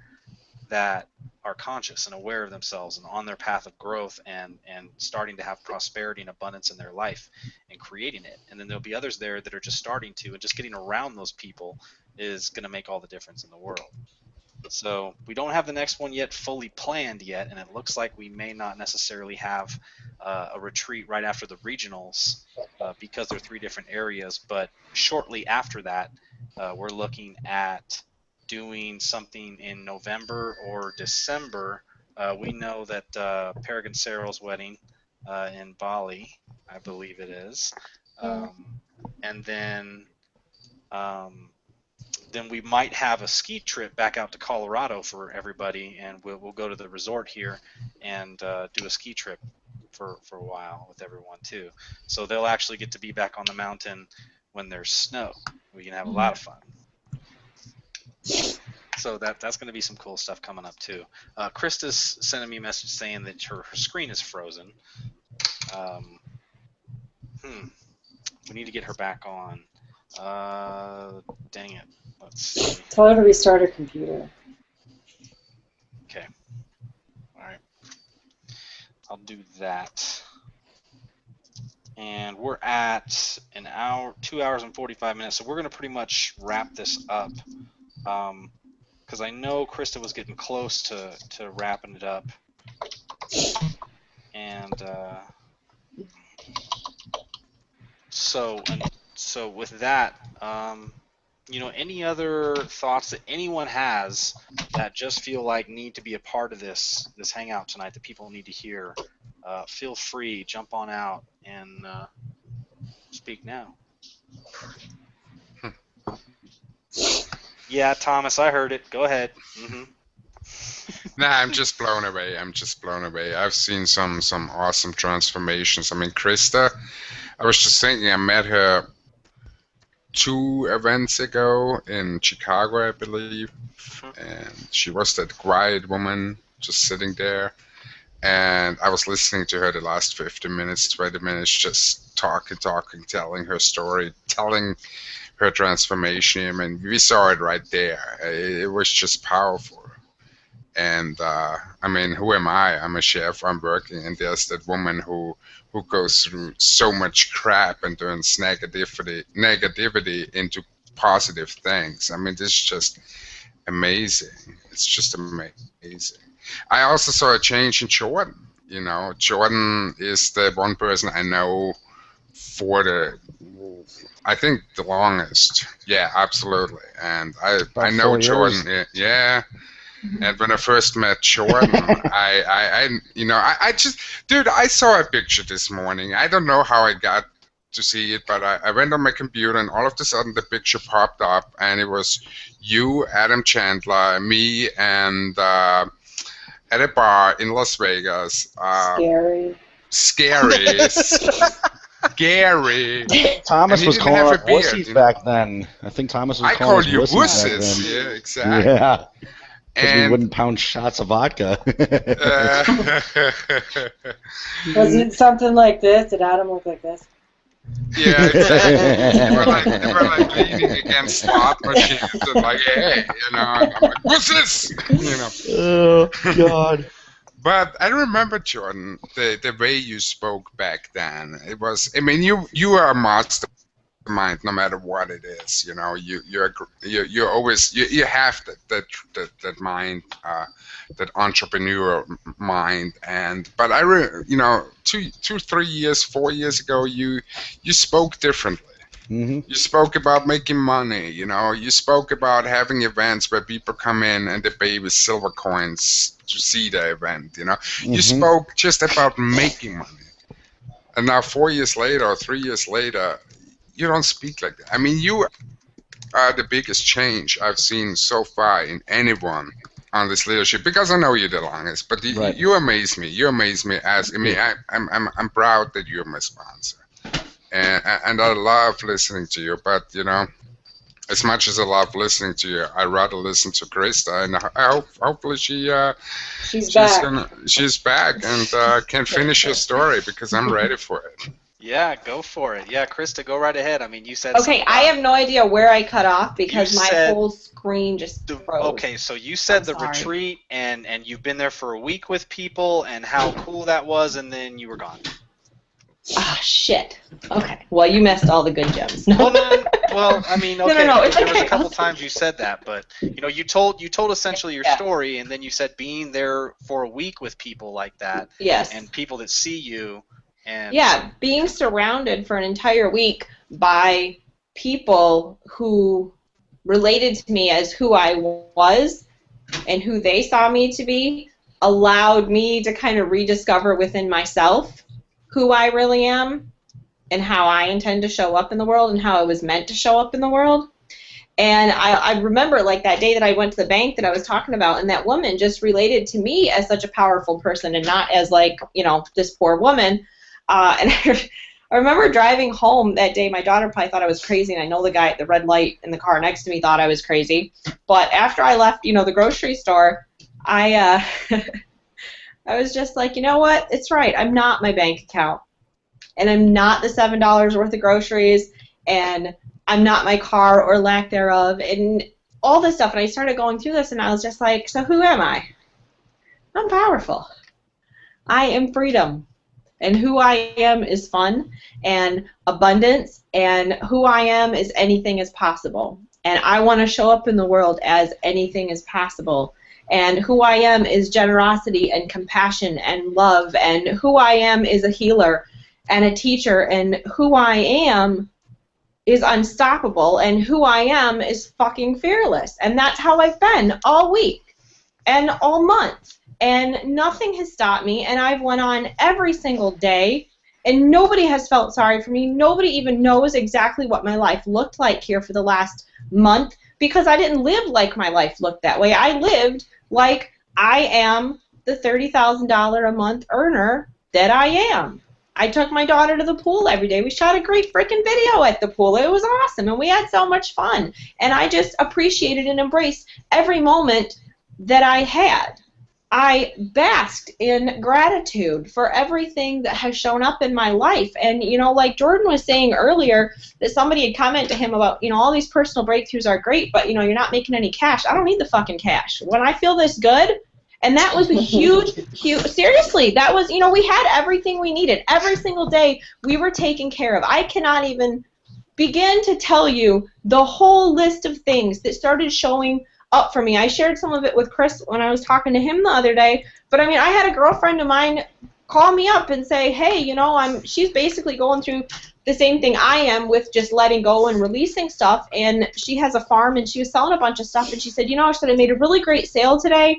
that are conscious and aware of themselves and on their path of growth and starting to have prosperity and abundance in their life and creating it. And then there'll be others there that are just starting to, and just getting around those people is going to make all the difference in the world. So we don't have the next one yet fully planned yet, and it looks like we may not necessarily have a retreat right after the regionals because they're 3 different areas. But shortly after that, we're looking at doing something in November or December. We know that Peregrine Sarah's wedding in Bali, I believe it is, and then we might have a ski trip back out to Colorado for everybody, and we'll go to the resort here and do a ski trip for a while with everyone too. So they'll actually get to be back on the mountain when there's snow. We can have a lot of fun. So that's going to be some cool stuff coming up too. Krista's sending me a message saying that her screen is frozen. We need to get her back on. Dang it. Let's see. Tell her to restart her computer. Okay. All right. I'll do that. And we're at 2 hours and 45 minutes, so we're going to pretty much wrap this up. Because I know Krista was getting close to wrapping it up. And so with that, any other thoughts that anyone has that just feel like need to be a part of this hangout tonight that people need to hear, feel free, jump on out and speak now. Yeah, Thomas, I heard it. Go ahead. Nah, I'm just blown away. I've seen some awesome transformations. I mean, Krista, I was just thinking, I met her 2 events ago in Chicago, I believe, and she was that quiet woman just sitting there, and I was listening to her the last 15 minutes, 20 minutes, just talking, telling her story, telling her transformation. I mean, we saw it right there. It was just powerful. And I mean, who am I? I'm a chef. I'm working, and there's that woman who goes through so much crap and turns negativity into positive things. I mean, this is just amazing. It's just amazing. I also saw a change in Jordan. Jordan is the one person I know for I think the longest. Yeah, absolutely. And I know Jordan. Yeah. And when I first met Jordan, I just, dude, I saw a picture this morning. I don't know how I got to see it, but I went on my computer, and all of a sudden the picture popped up, and it was you, Adam Chandler, me, and at a bar in Las Vegas. Scary. Thomas was calling us wussies back then. I think Thomas was calling us wussies. I called you wussies. Yeah, exactly. Yeah. Because we wouldn't pound shots of vodka. Was it something like this? Did Adam look like this? Yeah, exactly. They were like leaning against slot machines and like, hey, I'm like, what's this? Oh, God. But I remember, Jordan, the way you spoke back then. It was, I mean, you are a mastermind no matter what it is. You're always you have that mind, that entrepreneur mind. But I 3 years, 4 years ago, you spoke differently. Mm-hmm. You spoke about making money. You spoke about having events where people come in and they pay with silver coins to see the event. Mm-hmm. You spoke just about making money. And now 4 years later or 3 years later, you don't speak like that. I mean, you are the biggest change I've seen so far in anyone on this leadership, because I know you're the longest. But Right. you amaze me. You amaze me. I'm proud that you're my sponsor. and I love listening to you. But you know, as much as I love listening to you, I rather listen to Krista, and I hope hopefully she's back and can finish her story because I'm ready for it. Yeah, go for it. Yeah, Krista, go right ahead. I mean, you said. Okay, I have no idea where I cut off because my whole screen just froze. Okay, so you said the retreat, and you've been there for a week with people, and how cool that was, and then you were gone. Ah, shit. Okay. Well, you missed all the good gems. No. Well, I mean, okay. No, it's there okay. was a couple times you said that, but you know, you told essentially your story, and then you said being there for a week with people like that. Yes. And people that see you. And yeah, being surrounded for an entire week by people who related to me as who I was and who they saw me to be allowed me to kind of rediscover within myself who I really am and how I intend to show up in the world and how I was meant to show up in the world. And I remember like that day that I went to the bank that I was talking about, and that woman just related to me as such a powerful person and not as like, you know, this poor woman. And I remember driving home that day. My daughter probably thought I was crazy, and I know the guy at the red light in the car next to me thought I was crazy. But after I left, you know, the grocery store, I was just like, you know what? It's right. I'm not my bank account, and I'm not the $7 worth of groceries, and I'm not my car or lack thereof, and all this stuff. And I started going through this, and I was just like, so who am I? I'm powerful. I am freedom. And who I am is fun and abundance, and who I am is anything is possible. And I want to show up in the world as anything is possible. And who I am is generosity and compassion and love. And who I am is a healer and a teacher. And who I am is unstoppable. And who I am is fucking fearless. And that's how I've been all week and all month. And nothing has stopped me, and I've went on every single day, and nobody has felt sorry for me. Nobody even knows exactly what my life looked like here for the last month, because I didn't live like my life looked that way. I lived like I am the $30,000 a month earner that I am. I took my daughter to the pool every day. We shot a great freaking video at the pool. It was awesome, and we had so much fun. And I just appreciated and embraced every moment that I had. I basked in gratitude for everything that has shown up in my life. And, you know, like Jordan was saying earlier, that somebody had commented to him about, you know, all these personal breakthroughs are great, but, you know, you're not making any cash. I don't need the fucking cash. When I feel this good, and that was a huge, seriously, that was, you know, we had everything we needed. Every single day we were taken care of. I cannot even begin to tell you the whole list of things that started showing up for me. I shared some of it with Chris when I was talking to him the other day, but I mean, I had a girlfriend of mine call me up and say, hey, you know, she's basically going through the same thing I am with just letting go and releasing stuff, and she has a farm, and she was selling a bunch of stuff, and she said, you know, I made a really great sale today,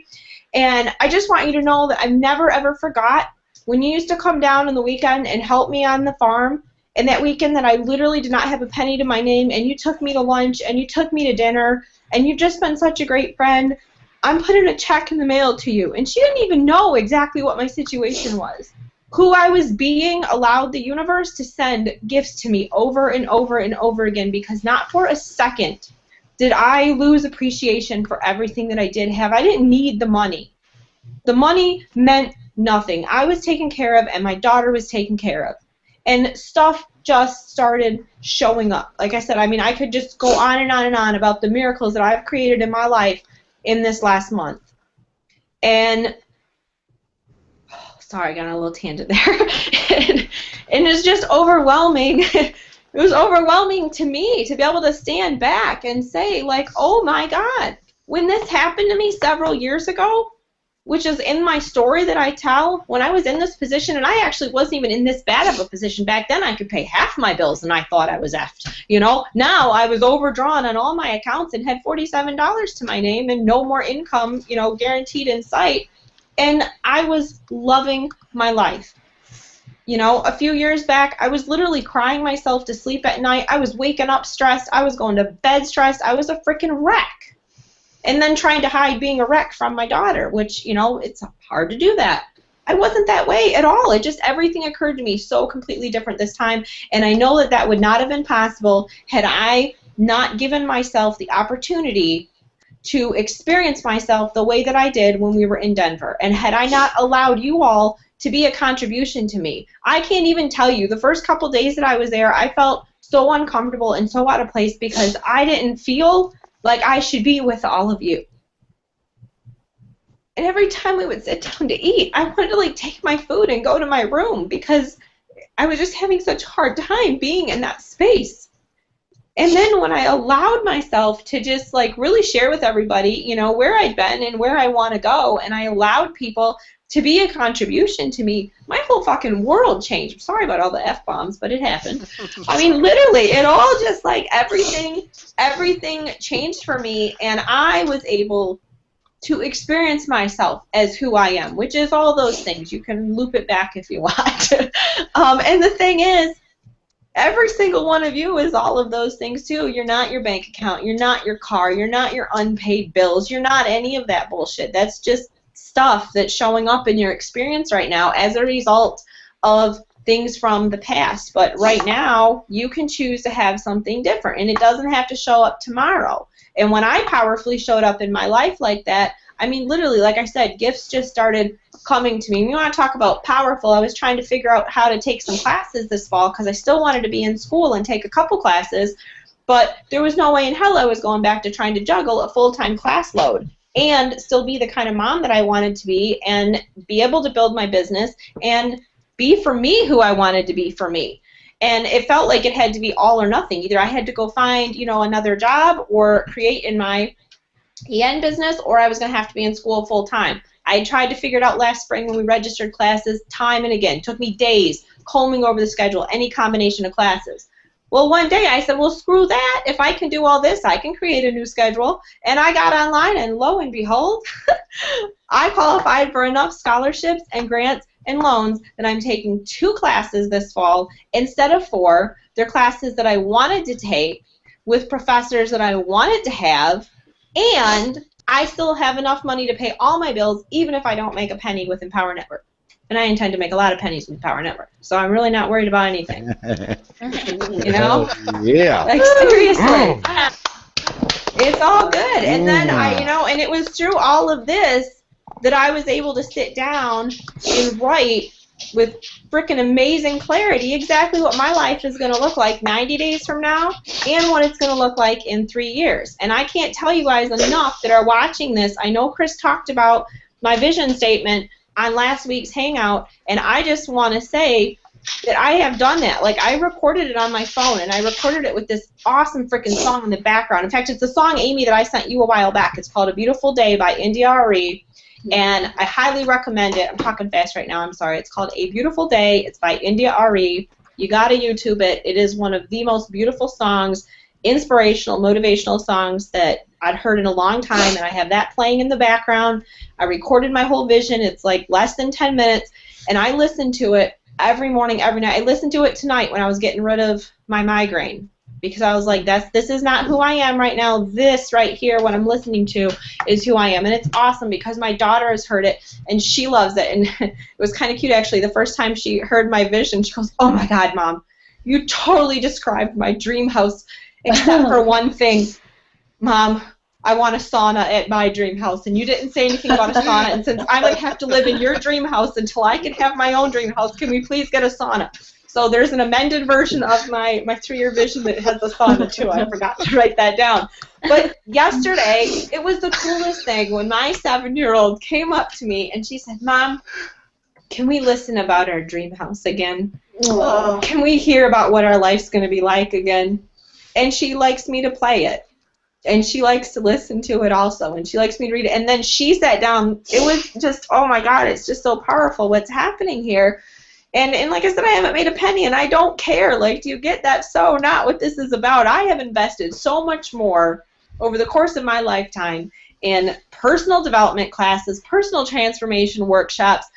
and I just want you to know that I've never ever forgot when you used to come down on the weekend and help me on the farm, and that weekend that I literally did not have a penny to my name, and you took me to lunch, and you took me to dinner, and you've just been such a great friend. I'm putting a check in the mail to you. And she didn't even know exactly what my situation was. Who I was being allowed the universe to send gifts to me over and over and over again, because not for a second did I lose appreciation for everything that I did have. I didn't need the money. The money meant nothing. I was taken care of, and my daughter was taken care of. And stuff just started showing up. Like I said, I mean, I could just go on and on and on about the miracles that I've created in my life in this last month. And, sorry, I got on a little tangent there. and it's just overwhelming. It was overwhelming to me to be able to stand back and say, like, oh my God, when this happened to me several years ago, which is in my story that I tell, when I was in this position, and I actually wasn't even in this bad of a position. Back then I could pay half my bills and I thought I was effed. You know, now I was overdrawn on all my accounts and had $47 to my name and no more income, you know, guaranteed in sight. And I was loving my life. You know, a few years back, I was literally crying myself to sleep at night. I was waking up stressed. I was going to bed stressed. I was a freaking wreck. And then trying to hide being a wreck from my daughter, which, you know, it's hard to do that. I wasn't that way at all. It just, everything occurred to me so completely different this time, and I know that that would not have been possible had I not given myself the opportunity to experience myself the way that I did when we were in Denver, and had I not allowed you all to be a contribution to me. I can't even tell you, the first couple days that I was there, I felt so uncomfortable and so out of place because I didn't feel like I should be with all of you. And every time we would sit down to eat, I wanted to like take my food and go to my room because I was just having such a hard time being in that space. And then when I allowed myself to just like really share with everybody, you know, where I'd been and where I want to go, and I allowed people to be a contribution to me, my whole fucking world changed. I'm sorry about all the F-bombs, but it happened. I mean, literally, it all just like everything changed for me, and I was able to experience myself as who I am, which is all those things. You can loop it back if you want. And the thing is, every single one of you is all of those things too. You're not your bank account. You're not your car. You're not your unpaid bills. You're not any of that bullshit. That's just stuff that's showing up in your experience right now as a result of things from the past. But right now, you can choose to have something different, and it doesn't have to show up tomorrow. And when I powerfully showed up in my life like that, I mean, literally, like I said, gifts just started coming to me. And you want to talk about powerful, I was trying to figure out how to take some classes this fall because I still wanted to be in school and take a couple classes, but there was no way in hell I was going back to trying to juggle a full-time class load and still be the kind of mom that I wanted to be and be able to build my business and be for me who I wanted to be for me. And it felt like it had to be all or nothing. Either I had to go find, you know, another job or create in my EN business, or I was going to have to be in school full time. I tried to figure it out last spring when we registered classes time and again. It took me days combing over the schedule, any combination of classes. Well, one day I said, well, screw that. If I can do all this, I can create a new schedule. And I got online, and lo and behold, I qualified for enough scholarships and grants and loans that I'm taking 2 classes this fall instead of 4. They're classes that I wanted to take with professors that I wanted to have, and I still have enough money to pay all my bills even if I don't make a penny with Empower Network. And I intend to make a lot of pennies with Empower Network. So I'm really not worried about anything. You know? Yeah. Like, seriously. It's all good. And then and it was through all of this that I was able to sit down and write with freaking amazing clarity exactly what my life is going to look like 90 days from now and what it's going to look like in 3 years. And I can't tell you guys enough that are watching this. I know Chris talked about my vision statement on last week's Hangout, and I just want to say that I have done that. Like, I recorded it on my phone, and I recorded it with this awesome freaking song in the background. In fact, it's a song, Amy, that I sent you a while back. It's called A Beautiful Day by India Arie. And I highly recommend it. I'm talking fast right now. I'm sorry. It's called A Beautiful Day. It's by India Arie. You got to YouTube it. It is one of the most beautiful songs, inspirational, motivational songs that I'd heard in a long time, and I have that playing in the background. I recorded my whole vision. It's like less than 10 minutes, and I listen to it every morning, every night. I listened to it tonight when I was getting rid of my migraine, because I was like, this is not who I am right now. This right here, what I'm listening to, is who I am. And it's awesome because my daughter has heard it, and she loves it. And it was kind of cute, actually. The first time she heard my vision, she goes, oh, my God, Mom, you totally described my dream house, except for one thing. Mom, I want a sauna at my dream house, and you didn't say anything about a sauna, and since I'm going to have to live in your dream house until I can have my own dream house, can we please get a sauna? So there's an amended version of my 3-year vision that has a sauna, too. I forgot to write that down. But yesterday, it was the coolest thing when my 7-year-old came up to me, and she said, Mom, can we listen about our dream house again? Oh. Can we hear about what our life's going to be like again? And she likes me to play it. And she likes to listen to it also, and she likes me to read it. And then she sat down. It was just, oh my God, it's just so powerful what's happening here. And like I said, I haven't made a penny, and I don't care. Like, do you get that? So not what this is about. I have invested so much more over the course of my lifetime in personal development classes, personal transformation workshops,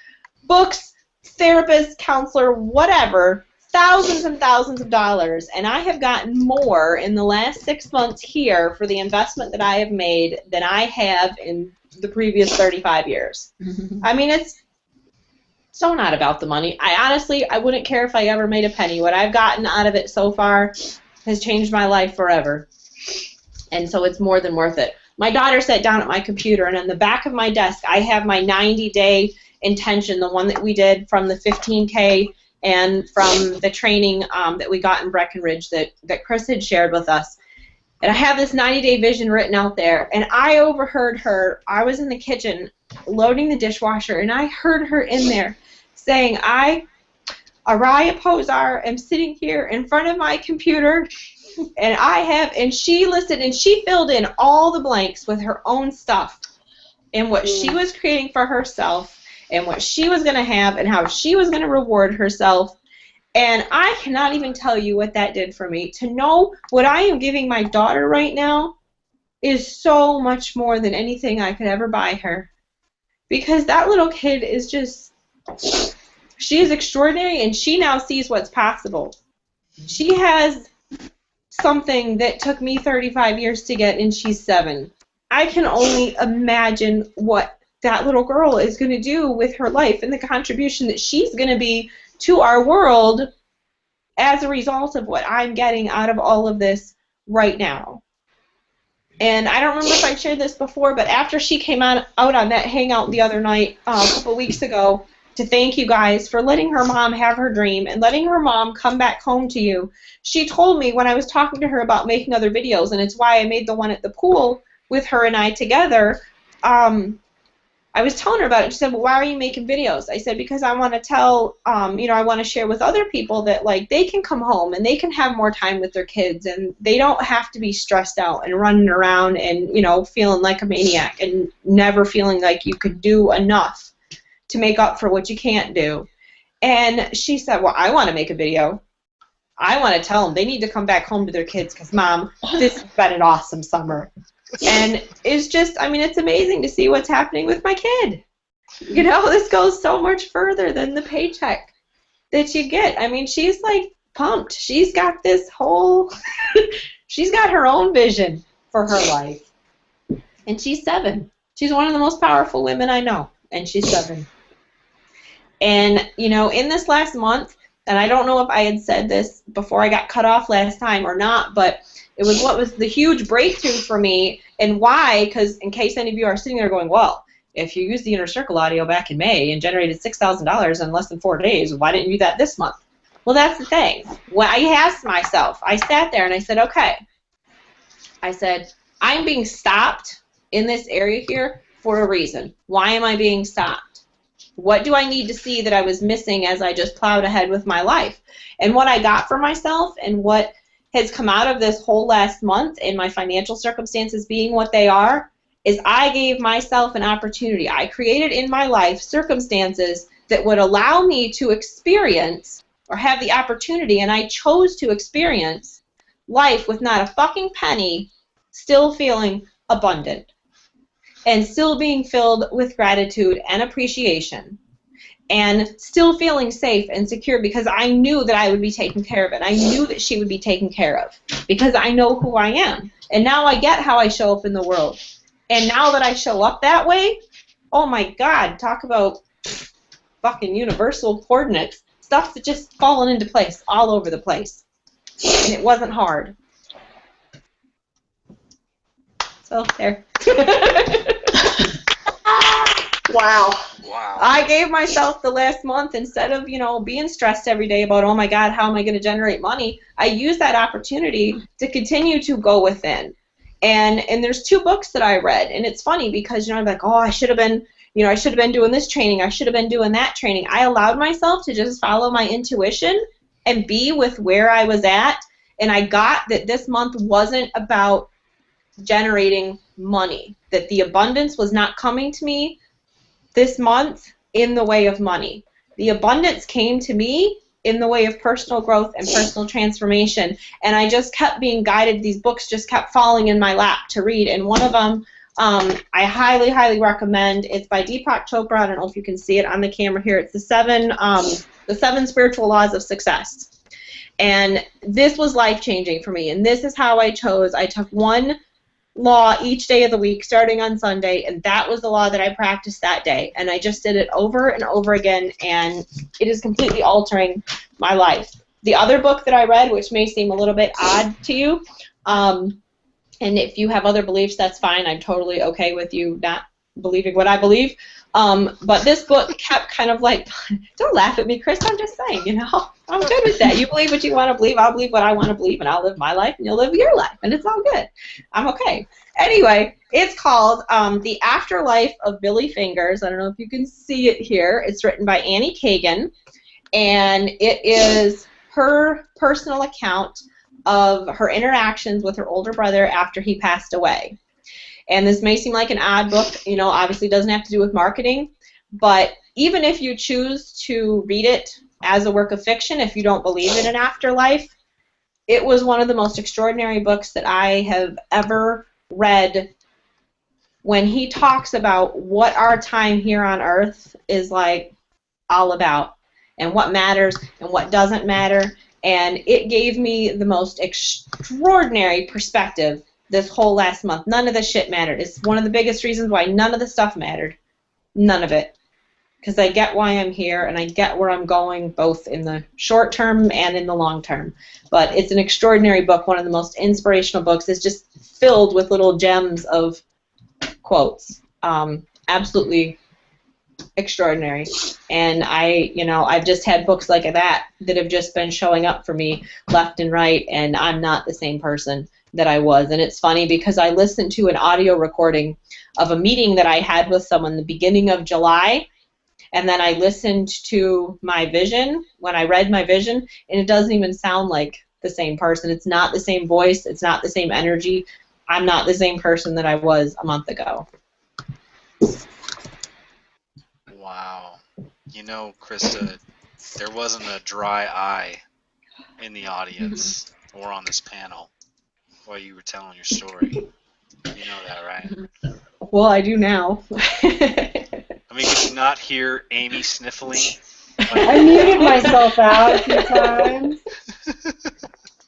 books, therapist, counselor, whatever, thousands and thousands of dollars, and I have gotten more in the last 6 months here for the investment that I have made than I have in the previous 35 years. I mean, so not about the money. I wouldn't care if I ever made a penny. What I've gotten out of it so far has changed my life forever. And so it's more than worth it. My daughter sat down at my computer, and on the back of my desk, I have my 90-day intention, the one that we did from the 15K and from the training that we got in Breckenridge that Chris had shared with us. And I have this 90-day vision written out there, and I overheard her. I was in the kitchen loading the dishwasher, and I heard her in there saying, I, Araya Posar, am sitting here in front of my computer, and she listed and she filled in all the blanks with her own stuff and what she was creating for herself and what she was going to have and how she was going to reward herself. And I cannot even tell you what that did for me. To know what I am giving my daughter right now is so much more than anything I could ever buy her. Because that little kid is just, she is extraordinary, and she now sees what's possible. She has something that took me 35 years to get, and she's 7. I can only imagine what that little girl is going to do with her life and the contribution that she's going to be to our world as a result of what I'm getting out of all of this right now. And I don't remember if I shared this before, but after she came out on that hangout the other night, a couple weeks ago, to thank you guys for letting her mom have her dream and letting her mom come back home to you, she told me when I was talking to her about making other videos, and it's why I made the one at the pool with her and I together, I was telling her about it. She said, well, why are you making videos? I said, because I want to tell, I want to share with other people that, like, they can come home and they can have more time with their kids, and they don't have to be stressed out and running around and, feeling like a maniac and never feeling like you could do enough to make up for what you can't do. And she said, well, I want to make a video. I want to tell them they need to come back home to their kids because, Mom, this has been an awesome summer. And it's just, it's amazing to see what's happening with my kid. This goes so much further than the paycheck that you get. She's like pumped. She's got this whole, she's got her own vision for her life. And she's 7. She's one of the most powerful women I know, and she's 7. And, in this last month, and I don't know if I had said this before I got cut off last time or not, but it was what was the huge breakthrough for me, and why, because in case any of you are sitting there going, well, if you used the Inner Circle audio back in May and generated $6,000 in less than 4 days, why didn't you do that this month? Well, that's the thing. When I asked myself, I sat there and I said, okay. I said, I'm being stopped in this area here for a reason. Why am I being stopped? What do I need to see that I was missing as I just plowed ahead with my life? And what I got for myself and what has come out of this whole last month and my financial circumstances being what they are is I gave myself an opportunity. I created in my life circumstances that would allow me to experience or have the opportunity, and I chose to experience life with not a fucking penny, still feeling abundant and still being filled with gratitude and appreciation, and still feeling safe and secure because I knew that I would be taken care of, and I knew that she would be taken care of because I know who I am. And now I get how I show up in the world. And now that I show up that way, oh my God, talk about fucking universal coordinates. Stuff that just fallen into place all over the place. And it wasn't hard. So, there. Wow. I gave myself the last month, instead of, being stressed every day about, oh my God, how am I going to generate money, I used that opportunity to continue to go within. And there's 2 books that I read, and it's funny because, I'm like, oh, I should have been doing this training, I should have been doing that training. I allowed myself to just follow my intuition and be with where I was at, and I got that this month wasn't about generating money, that the abundance was not coming to me this month in the way of money. The abundance came to me in the way of personal growth and personal transformation, and I just kept being guided. These books just kept falling in my lap to read, and one of them I highly, highly recommend. It's by Deepak Chopra. I don't know if you can see it on the camera here. It's the seven Spiritual Laws of Success. And this was life-changing for me, and this is how I chose. I took one law each day of the week starting on Sunday, and that was the law that I practiced that day. And I just did it over and over again, and it is completely altering my life. The other book that I read, which may seem a little bit odd to you, and if you have other beliefs, that's fine. I'm totally okay with you not believing what I believe. But this book kept kind of like, don't laugh at me, Chris, I'm just saying, you know, I'm good with that. You believe what you want to believe, I'll believe what I want to believe, and I'll live my life, and you'll live your life, and it's all good. I'm okay. Anyway, it's called The Afterlife of Billy Fingers. I don't know if you can see it here. It's written by Annie Kagan, and it is her personal account of her interactions with her older brother after he passed away. And this may seem like an odd book, you know, obviously doesn't have to do with marketing, but even if you choose to read it as a work of fiction, if you don't believe in an afterlife, it was one of the most extraordinary books that I have ever read when he talks about what our time here on earth is like all about and what matters and what doesn't matter. And it gave me the most extraordinary perspective this whole last month. None of the shit mattered. It's one of the biggest reasons why none of the stuff mattered. None of it. Because I get why I'm here and I get where I'm going, both in the short term and in the long term. But it's an extraordinary book, one of the most inspirational books. It's just filled with little gems of quotes. Absolutely extraordinary. And I've just had books like that have just been showing up for me left and right, and I'm not the same person that I was. And it's funny because I listened to an audio recording of a meeting that I had with someone the beginning of July, and then I listened to my vision when I read my vision, and it doesn't even sound like the same person. It's not the same voice. It's not the same energy. I'm not the same person that I was a month ago. Wow. You know, Krista, there wasn't a dry eye in the audience or on this panel while you were telling your story. You know that, right? Well, I do now. I mean, could you not hear Amy sniffling? I muted myself out a few times.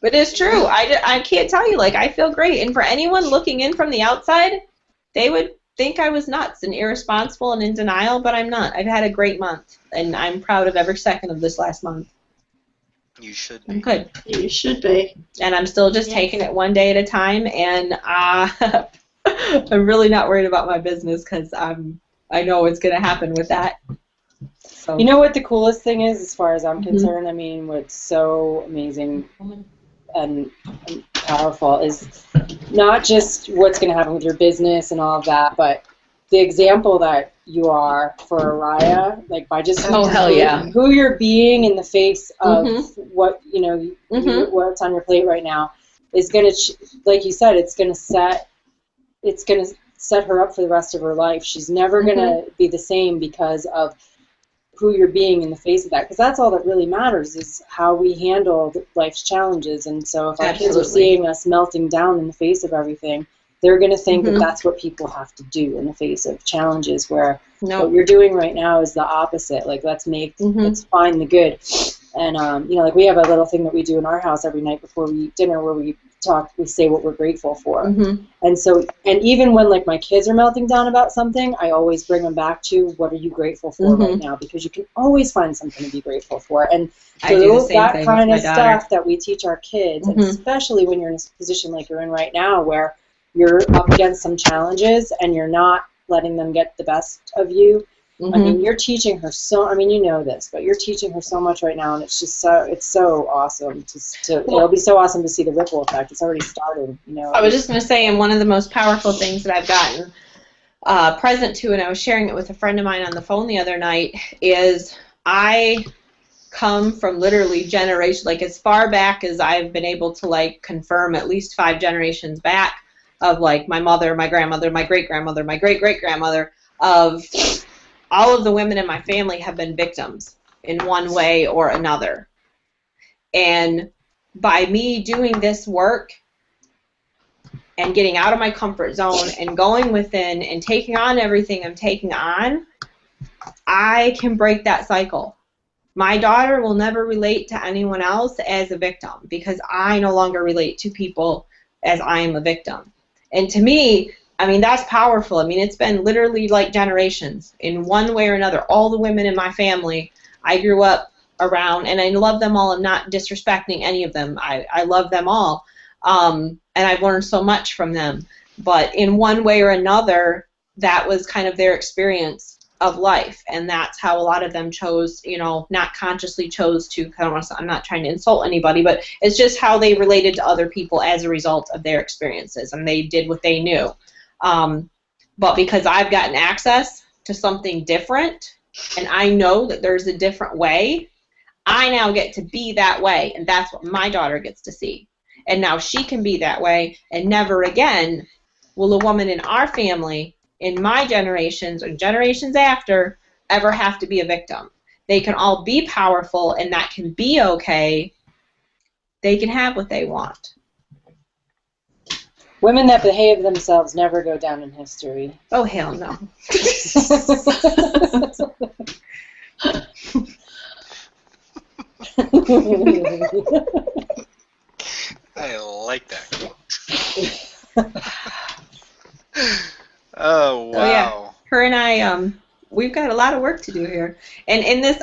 But it's true. I can't tell you. Like, I feel great. And for anyone looking in from the outside, they would think I was nuts and irresponsible and in denial, but I'm not. I've had a great month, and I'm proud of every second of this last month. You should be. I'm good. You should be. And I'm still just taking it one day at a time, and I'm really not worried about my business because I know what's going to happen with that. So. You know what the coolest thing is, as far as I'm concerned? I mean, what's so amazing and powerful is not just what's going to happen with your business and all of that, but the example that you are for Araya, like by just who you're being in the face of what what's on your plate right now is going to, like you said, it's going to set her up for the rest of her life. She's never going to be the same because of who you're being in the face of that, because that's all that really matters is how we handle life's challenges. And so if our kids are seeing us melting down in the face of everything, they're going to think that that's what people have to do in the face of challenges, where what you're doing right now is the opposite. Like, let's find the good. And like we have a little thing that we do in our house every night before we eat dinner where we say what we're grateful for. And so, and even when like my kids are melting down about something, I always bring them back to what are you grateful for right now, because you can always find something to be grateful for. And so that kind of stuff that we teach our kids, and especially when you're in a position like you're in right now where you're up against some challenges and you're not letting them get the best of you. I mean, you're teaching her so. I mean, you know this, but you're teaching her so much right now, and it's just so awesome it'll be so awesome to see the ripple effect. It's already starting, you know. I was just going to say, and one of the most powerful things that I've gotten present to, and I was sharing it with a friend of mine on the phone the other night, is I come from literally generations, like as far back as I've been able to like confirm, at least 5 generations back, of like my mother, my grandmother, my great-grandmother, my great-great-grandmother, of all of the women in my family have been victims in one way or another. And by me doing this work and getting out of my comfort zone and going within and taking on everything I'm taking on, I can break that cycle. My daughter will never relate to anyone else as a victim because I no longer relate to people as I am a victim. And to me, I mean, that's powerful. I mean, it's been literally like generations in one way or another. All the women in my family, I grew up around, and I love them all. I'm not disrespecting any of them. I love them all. And I've learned so much from them. But in one way or another, that was kind of their experience of life, and that's how a lot of them chose, you know, not consciously chose to, I'm not trying to insult anybody, but it's just how they related to other people as a result of their experiences, and they did what they knew. But because I've gotten access to something different, and I know that there's a different way, I now get to be that way, and that's what my daughter gets to see. And now she can be that way, and never again will a woman in our family, in my generations or generations after, ever have to be a victim. They can all be powerful, and that can be okay. They can have what they want. Women that behave themselves never go down in history. Oh, hell no. I like that. Oh, wow. Oh, yeah. Her and I, we've got a lot of work to do here. And in this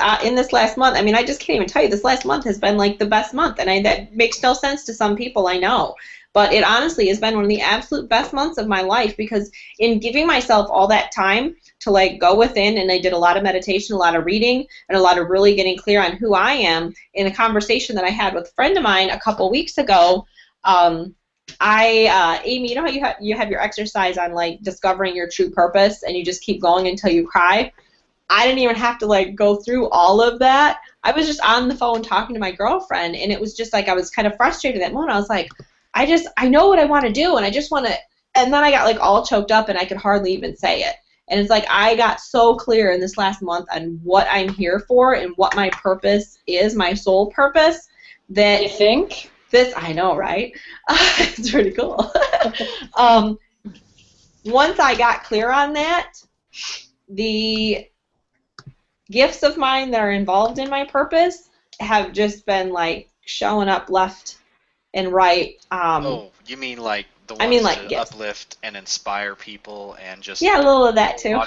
last month, I mean, I just can't even tell you, this last month has been like the best month. And that makes no sense to some people, I know. But it honestly has been one of the absolute best months of my life, because in giving myself all that time to like go within, and I did a lot of meditation, a lot of reading, and a lot of really getting clear on who I am. In a conversation that I had with a friend of mine a couple weeks ago, Amy, you know how you have your exercise on like discovering your true purpose, and you just keep going until you cry? I didn't even have to like go through all of that. I was just on the phone talking to my girlfriend, and it was just like I was kind of frustrated at that moment. I was like, I know what I want to do, and I just want to, and then I got like all choked up, and I could hardly even say it. And it's like I got so clear in this last month on what I'm here for and what my purpose is, my soul purpose, that you think? This, I know, right? It's pretty cool. Once I got clear on that, the gifts of mine that are involved in my purpose have just been like showing up left and right. Oh, you mean like the ones to uplift and inspire people and just a little of that too.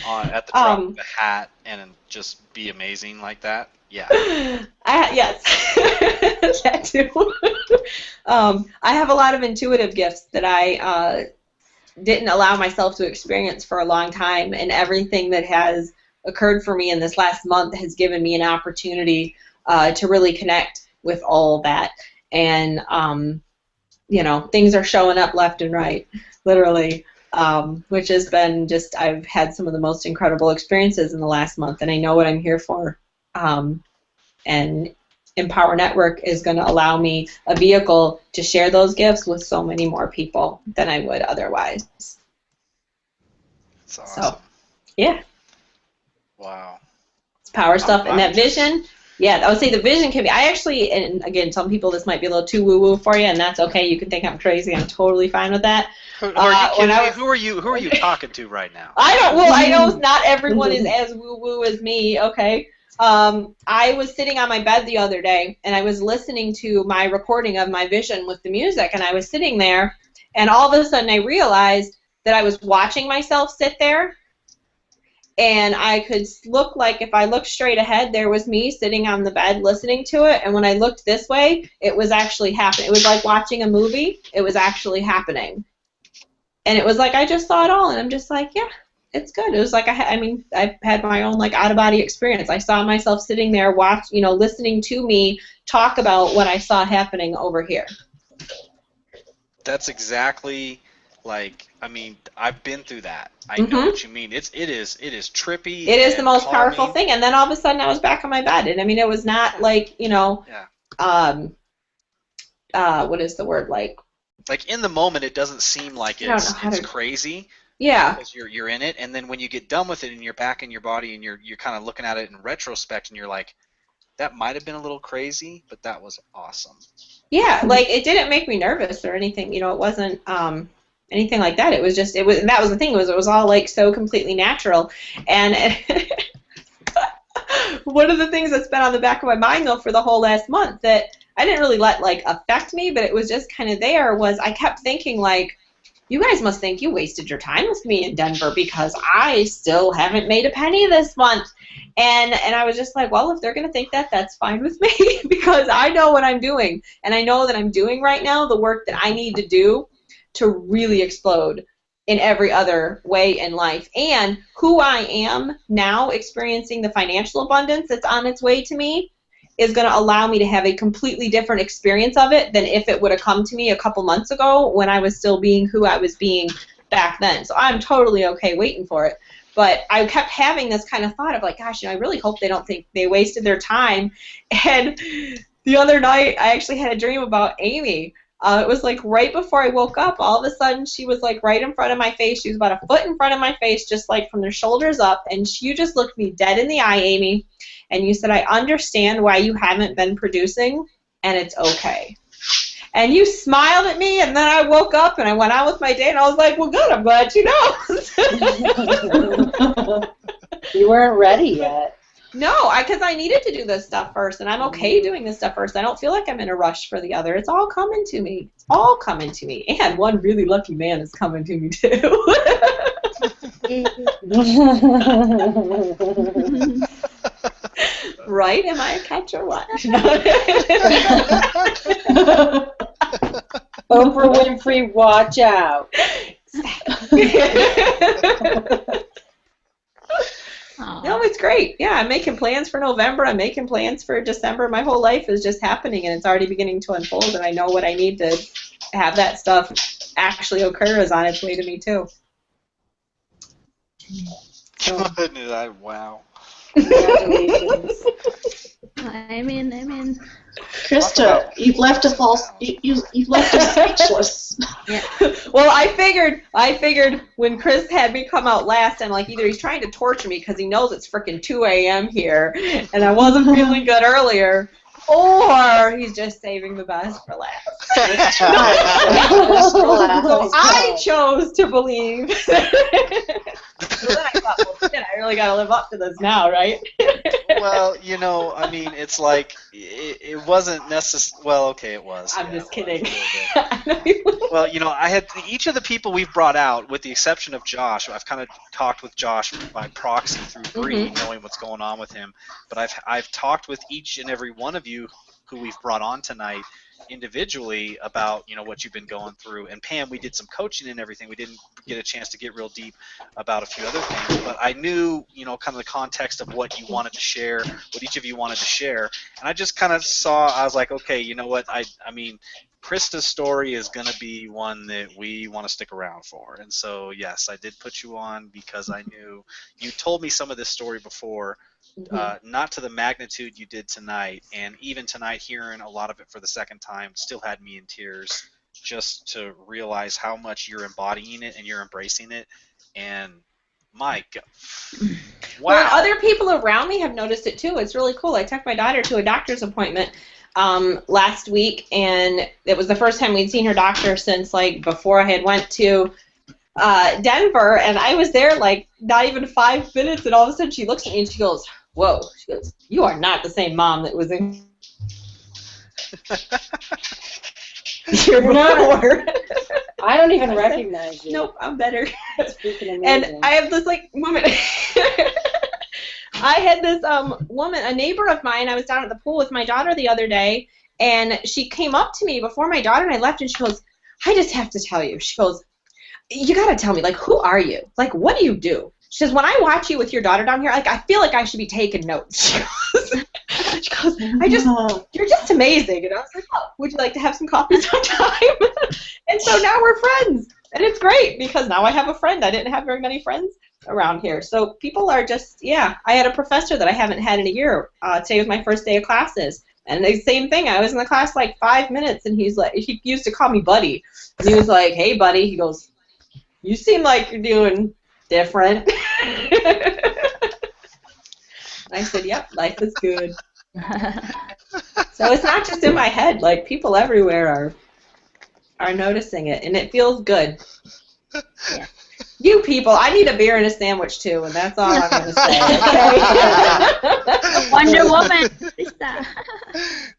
At the drop of a hat and just be amazing like that. Yeah. Yes. That too. I have a lot of intuitive gifts that I didn't allow myself to experience for a long time, and everything that has occurred for me in this last month has given me an opportunity to really connect with all that. And you know, things are showing up left and right, literally. Which has been just, I've had some of the most incredible experiences in the last month, and I know what I'm here for. And Empower Network is going to allow me a vehicle to share those gifts with so many more people than I would otherwise. That's awesome. So, yeah. Wow. It's power stuff. And that vision, yeah, I would say the vision can be, I actually, and again, some people this might be a little too woo-woo for you, and that's okay. You can think I'm crazy. I'm totally fine with that. Who are you kidding me? Who are you talking to right now? I know not everyone is as woo-woo as me, okay? I was sitting on my bed the other day, and I was listening to my recording of my vision with the music, and I was sitting there, and all of a sudden I realized that I was watching myself sit there, and I could look like if I looked straight ahead, there was me sitting on the bed listening to it, and when I looked this way, it was actually happening. It was like watching a movie. It was actually happening. And it was like I just saw it all, and I'm just like, yeah, it's good. It was like I've had my own like out-of-body experience. I saw myself sitting there, listening to me talk about what I saw happening over here. That's exactly like, I mean, I've been through that. I know what you mean. It is trippy. It is the most powerful thing. And then all of a sudden I was back on my bed, and I mean, it was not like, what is the word, like in the moment it doesn't seem like it's crazy. Yeah. Because you're in it, and then when you get done with it and you're back in your body and you're kind of looking at it in retrospect, and you're like, that might have been a little crazy, but that was awesome. Yeah, like it didn't make me nervous or anything. It wasn't anything like that. It was just and that was the thing, it was all like so completely natural. And one of the things that's been on the back of my mind though for the whole last month, that I didn't really let like affect me, but it was just kind of there. Was I kept thinking like, you guys must think you wasted your time with me in Denver because I still haven't made a penny this month. And I was just like, well, if they're going to think that, that's fine with me because I know what I'm doing. And I know that I'm doing right now the work that I need to do to really explode in every other way in life. And who I am now, experiencing the financial abundance that's on its way to me, is going to allow me to have a completely different experience of it than if it would have come to me a couple months ago when I was still being who I was being back then. So I'm totally okay waiting for it. But I kept having this kind of thought of like, gosh, I really hope they don't think they wasted their time. And the other night, I actually had a dream about Amy. It was like right before I woke up, all of a sudden she was like right in front of my face. She was about a foot in front of my face, just like from the shoulders up. And you just looked me dead in the eye, Amy. And you said, I understand why you haven't been producing, and it's okay. And you smiled at me, and then I woke up, and I went on with my day, and I was like, well, good, I'm glad you know. You weren't ready yet. No, because I needed to do this stuff first, and I'm okay doing this stuff first. I don't feel like I'm in a rush for the other. It's all coming to me. It's all coming to me. And one really lucky man is coming to me, too. Right? Am I a catch or what? Oprah Winfrey, watch out. No, it's great. Yeah, I'm making plans for November. I'm making plans for December. My whole life is just happening, and it's already beginning to unfold, and I know what I need to have that stuff actually occur is on its way to me, too. So. Wow. Congratulations. I'm in. Krista, you've left us all. You've left us speechless. Yeah. Well, I figured when Chris had me come out last, I'm like, either he's trying to torture me because he knows it's frickin' 2 a.m. here, and I wasn't feeling good earlier, or he's just saving the best for last. So I chose to believe. So then I thought, well, shit, I really got to live up to this now, right? Well, you know, I mean, it's like, it wasn't necessary. Well, okay, it was. I'm just kidding. Well, you know, I had each of the people we've brought out, with the exception of Josh. I've kind of talked with Josh by proxy through Bree, knowing what's going on with him. But I've talked with each and every one of you who we've brought on tonight individually about, you know, what you've been going through. And Pam, we did some coaching and everything. We didn't get a chance to get real deep about a few other things, but I knew, you know, kind of the context of what you wanted to share, what each of you wanted to share. And I just kind of saw, I was like, okay, you know what, I mean, Krista's story is going to be one that we want to stick around for. And so, yes, I did put you on because I knew you told me some of this story before, not to the magnitude you did tonight. And even tonight, hearing a lot of it for the second time still had me in tears, just to realize how much you're embodying it and you're embracing it. And my God. Wow. Well, other people around me have noticed it too. It's really cool. I took my daughter to a doctor's appointment last week, and it was the first time we'd seen her doctor since like before I had went to Denver, and I was there like not even 5 minutes, and all of a sudden she looks at me and she goes, whoa, she goes, you are not the same mom that was in here before. I don't even recognize you. Nope, I'm better. Freaking amazing. And I have this like woman. I had this woman, a neighbor of mine. I was down at the pool with my daughter the other day, and she came up to me before my daughter and I left, and she goes, I just have to tell you. She goes, you got to tell me, like, who are you? Like, what do you do? She says, when I watch you with your daughter down here, like, I feel like I should be taking notes. She goes, you're just amazing. And I was like, oh, would you like to have some coffee sometime? And so now we're friends. And it's great because now I have a friend. I didn't have very many friends around here. So people are just, yeah. I had a professor that I haven't had in a year. Today was my first day of classes. And the same thing. I was in the class like 5 minutes, and he's like, he used to call me buddy. And he was like, hey, buddy. He goes, you seem like you're doing different. I said, yep, life is good. So it's not just in my head. Like, people everywhere are noticing it, and it feels good. Yeah. You people, I need a beer and a sandwich too, and that's all I'm going to say. Okay? Wonder Woman.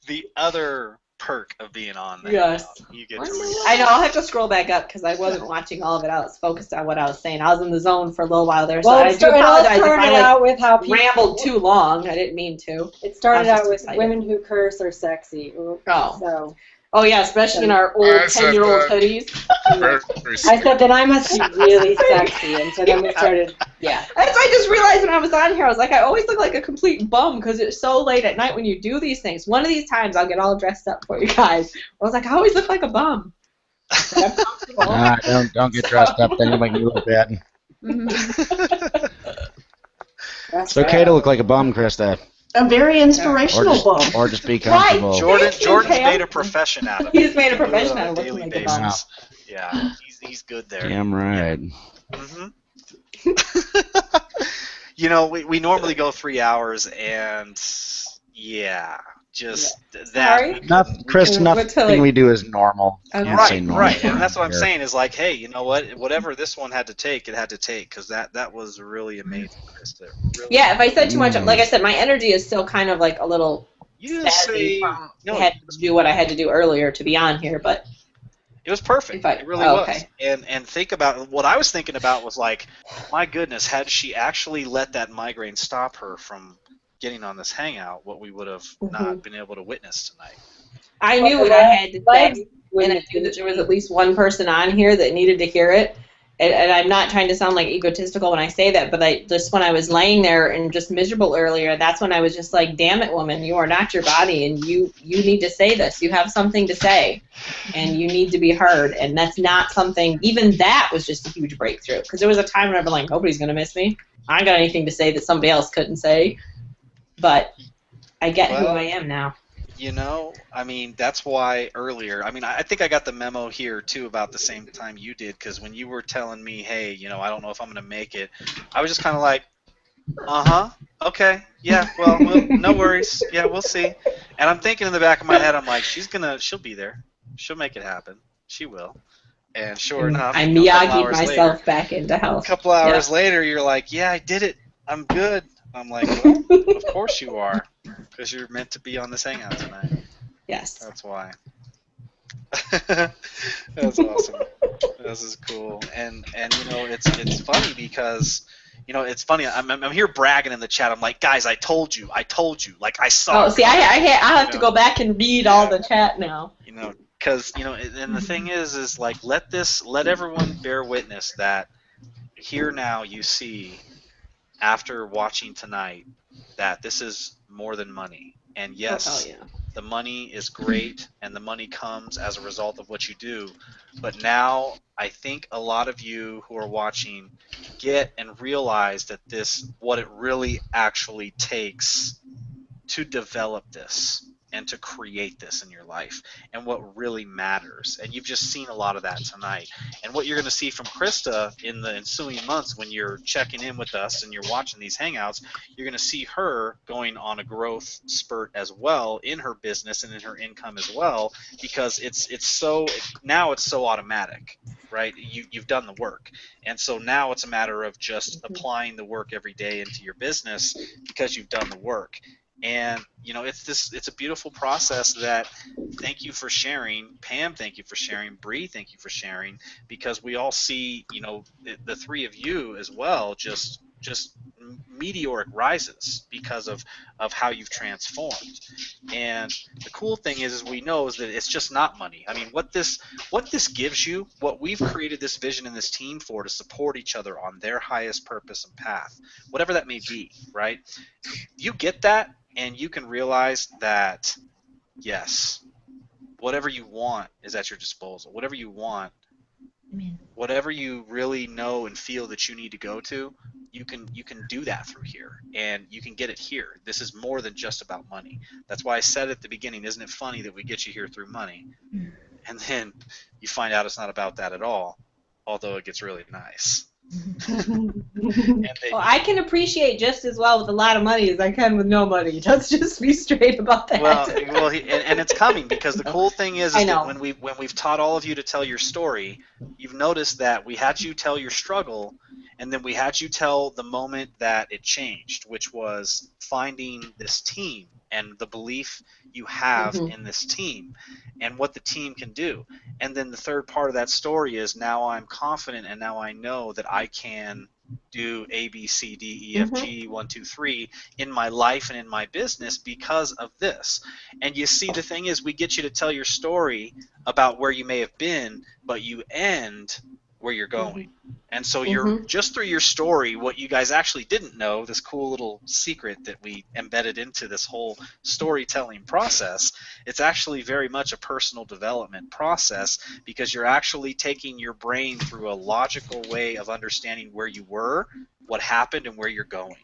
The other perk of being on there. Yes. You get to read. I know. I'll have to scroll back up because I wasn't watching all of it. I was focused on what I was saying. I was in the zone for a little while there, so Well, I do apologize if I out with how people rambled too long. I didn't mean to. It started I was out with just excited. women who curse are sexy. So. Oh yeah, especially in our old I said 10-year-old that. hoodies. I said that I must be really sexy, and so then we started. Yeah. That's what I just realized when I was on here. I was like, I always look like a complete bum because it's so late at night when you do these things. One of these times I'll get all dressed up for you guys. I was like, I always look like a bum. Don't get dressed up, then you'll make me look bad. It's okay to look like a bum, Krista. A very inspirational book. Or just be comfortable. Jordan's made a profession out of it. He's made a profession on out of a looking daily like a bum. basis. Yeah, he's good there. Damn right. You know, we normally go 3 hours, and yeah, just that. Chris, nothing we do is normal. Okay. Can't say Right, normal right, and that's what I'm here. saying is like, hey, you know what? Whatever this one had to take, it had to take, because that was really amazing, Krista. Really Yeah, if I said too much, like I said, my energy is still kind of like a little You spazzy say from no. I had to do what I had to do earlier to be on here, but It was perfect. It really oh, was. okay. And think about what I was thinking about was like, my goodness, had she actually let that migraine stop her from getting on this hangout, what we would have not been able to witness tonight. I knew what I had to say, and I knew that there was at least one person on here that needed to hear it. And I'm not trying to sound like egotistical when I say that, but just when I was laying there and just miserable earlier, that's when I was just like, damn it, woman, you are not your body, and you need to say this. You have something to say, and you need to be heard. And that's not something, even that was just a huge breakthrough, because there was a time when I've been like, nobody's going to miss me. I ain't got anything to say that somebody else couldn't say. But I get who I am now. You know, I mean, that's why earlier, I mean, I think I got the memo here, too, about the same time you did, because when you were telling me, hey, you know, I don't know if I'm going to make it, I was just kind of like, okay, yeah, well, no worries, yeah, we'll see. And I'm thinking in the back of my head, I'm like, she'll be there. She'll make it happen. She will. And sure enough, I you know, Miyagi myself back into health. A couple hours later, you're like, yeah, I did it. I'm good. I'm like, well, of course you are, because you're meant to be on this hangout tonight. Yes. That's why. That's awesome. This is cool. And you know, it's funny because, you know, it's funny. I'm here bragging in the chat. I'm like, guys, I told you. Like, I saw. Oh, see, I have to go back and read all the chat now. You know, because, you know, and the thing is like, let everyone bear witness that here now you see, after watching tonight, that this is more than money. And yes, the money is great, and the money comes as a result of what you do. But now I think a lot of you who are watching get and realize that what it really actually takes to develop this and to create this in your life, and what really matters. And you've just seen a lot of that tonight. And what you're going to see from Krista in the ensuing months when you're checking in with us and you're watching these hangouts, you're going to see her going on a growth spurt as well in her business and in her income as well, because it's so automatic, right? You've done the work. And so now it's a matter of just applying the work every day into your business because you've done the work. And, you know, it's a beautiful process that, thank you for sharing. Pam, thank you for sharing. Bree, thank you for sharing, because we all see, you know, the three of you as well, just meteoric rises because of how you've transformed. And the cool thing is we know is that it's just not money. I mean, what this gives you, what we've created this vision and this team for, to support each other on their highest purpose and path, whatever that may be, right? You get that, and you can realize that, yes, whatever you want is at your disposal. Whatever you want, whatever you really know and feel that you need to go to, you can do that through here, and you can get it here. This is more than just about money. That's why I said at the beginning, isn't it funny that we get you here through money? And then you find out it's not about that at all, although it gets really nice. Well, I can appreciate just as well with a lot of money as I can with no money. Let's just be straight about that. And it's coming, because the cool thing is that when we've taught all of you to tell your story, you've noticed that we had you tell your struggle, and then we had you tell the moment that it changed, which was finding this team and the belief you have in this team and what the team can do. And then the third part of that story is now I'm confident and now I know that I can do A, B, C, D, E, F, G, 1, 2, 3 in my life and in my business because of this. And you see, the thing is, we get you to tell your story about where you may have been, but you end where you're going. And so you're just through your story, what you guys actually didn't know, this cool little secret that we embedded into this whole storytelling process, it's actually very much a personal development process, because you're actually taking your brain through a logical way of understanding where you were, what happened, and where you're going.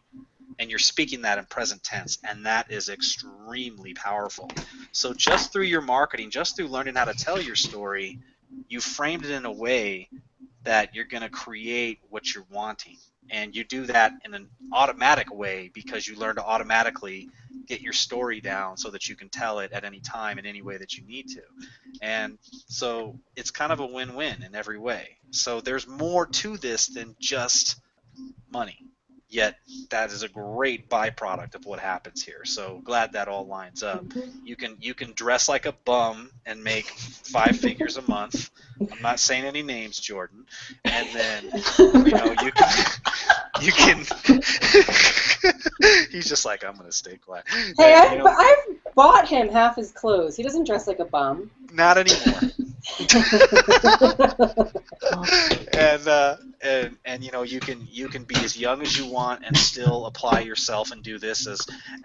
And you're speaking that in present tense, and that is extremely powerful. So just through your marketing, just through learning how to tell your story, you framed it in a way that you're going to create what you're wanting. And you do that in an automatic way because you learn to automatically get your story down so that you can tell it at any time in any way that you need to. And so it's kind of a win-win in every way. So there's more to this than just money. Yet that is a great byproduct of what happens here. So glad that all lines up. You can dress like a bum and make 5 figures a month. I'm not saying any names, Jordan. And then you can he's just like, I'm gonna stay quiet. Hey, I've bought him half his clothes. He doesn't dress like a bum. Not anymore. And you can be as young as you want and still apply yourself and do this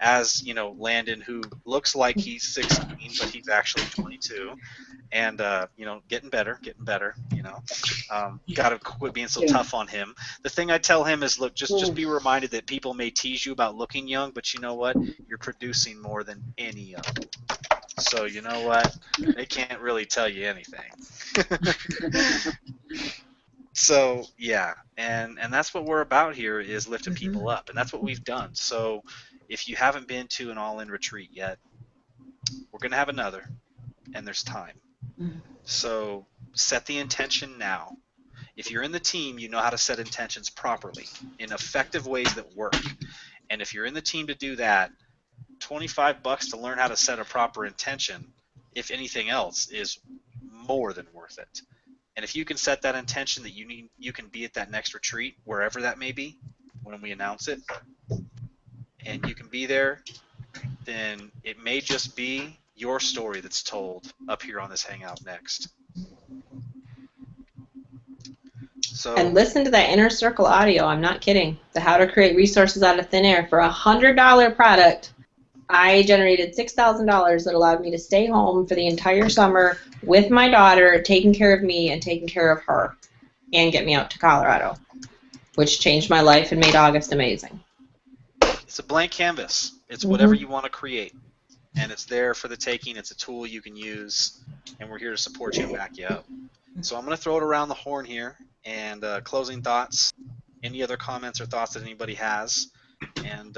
as Landon, who looks like he's 16 but he's actually 22, and getting better. Gotta quit being so tough on him. The thing I tell him is, look, just be reminded that people may tease you about looking young, but you know what? You're producing more than any of them. So you know what? They can't really tell you anything. So yeah, and that's what we're about here, is lifting people up, and that's what we've done. So if you haven't been to an all-in retreat yet, we're gonna have another, and there's time. So set the intention now. If you're in the team, you know how to set intentions properly in effective ways that work. And if you're in the team to do that, $25 to learn how to set a proper intention, if anything else, is more than worth it. And if you can set that intention that you can be at that next retreat, wherever that may be, when we announce it, and you can be there, then it may just be your story that's told up here on this Hangout next. So, and listen to that Inner Circle audio. I'm not kidding. The How to Create Resources Out of Thin Air. For a $100 product, I generated $6,000 that allowed me to stay home for the entire summer with my daughter, taking care of me and taking care of her, and get me out to Colorado, which changed my life and made August amazing. It's a blank canvas. It's whatever you want to create, and it's there for the taking. It's a tool you can use, and we're here to support you and back you up. So I'm going to throw it around the horn here, and closing thoughts, any other comments or thoughts that anybody has, and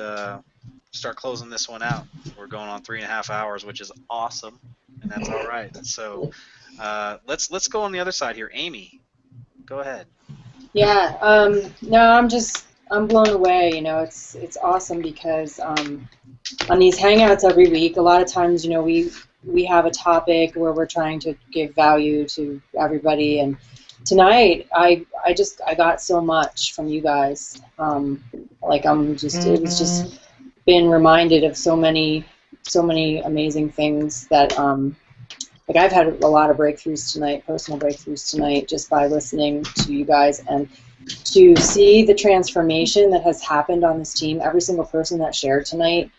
start closing this one out. We're going on 3.5 hours, which is awesome, and that's all right. So let's go on the other side here. Amy, go ahead. Yeah. No, I'm blown away. It's awesome because on these Hangouts every week, a lot of times, we have a topic where we're trying to give value to everybody, and tonight I got so much from you guys. It was just been reminded of so many amazing things that I've had a lot of breakthroughs tonight, personal breakthroughs tonight, just by listening to you guys, and to see the transformation that has happened on this team. Every single person that shared tonight,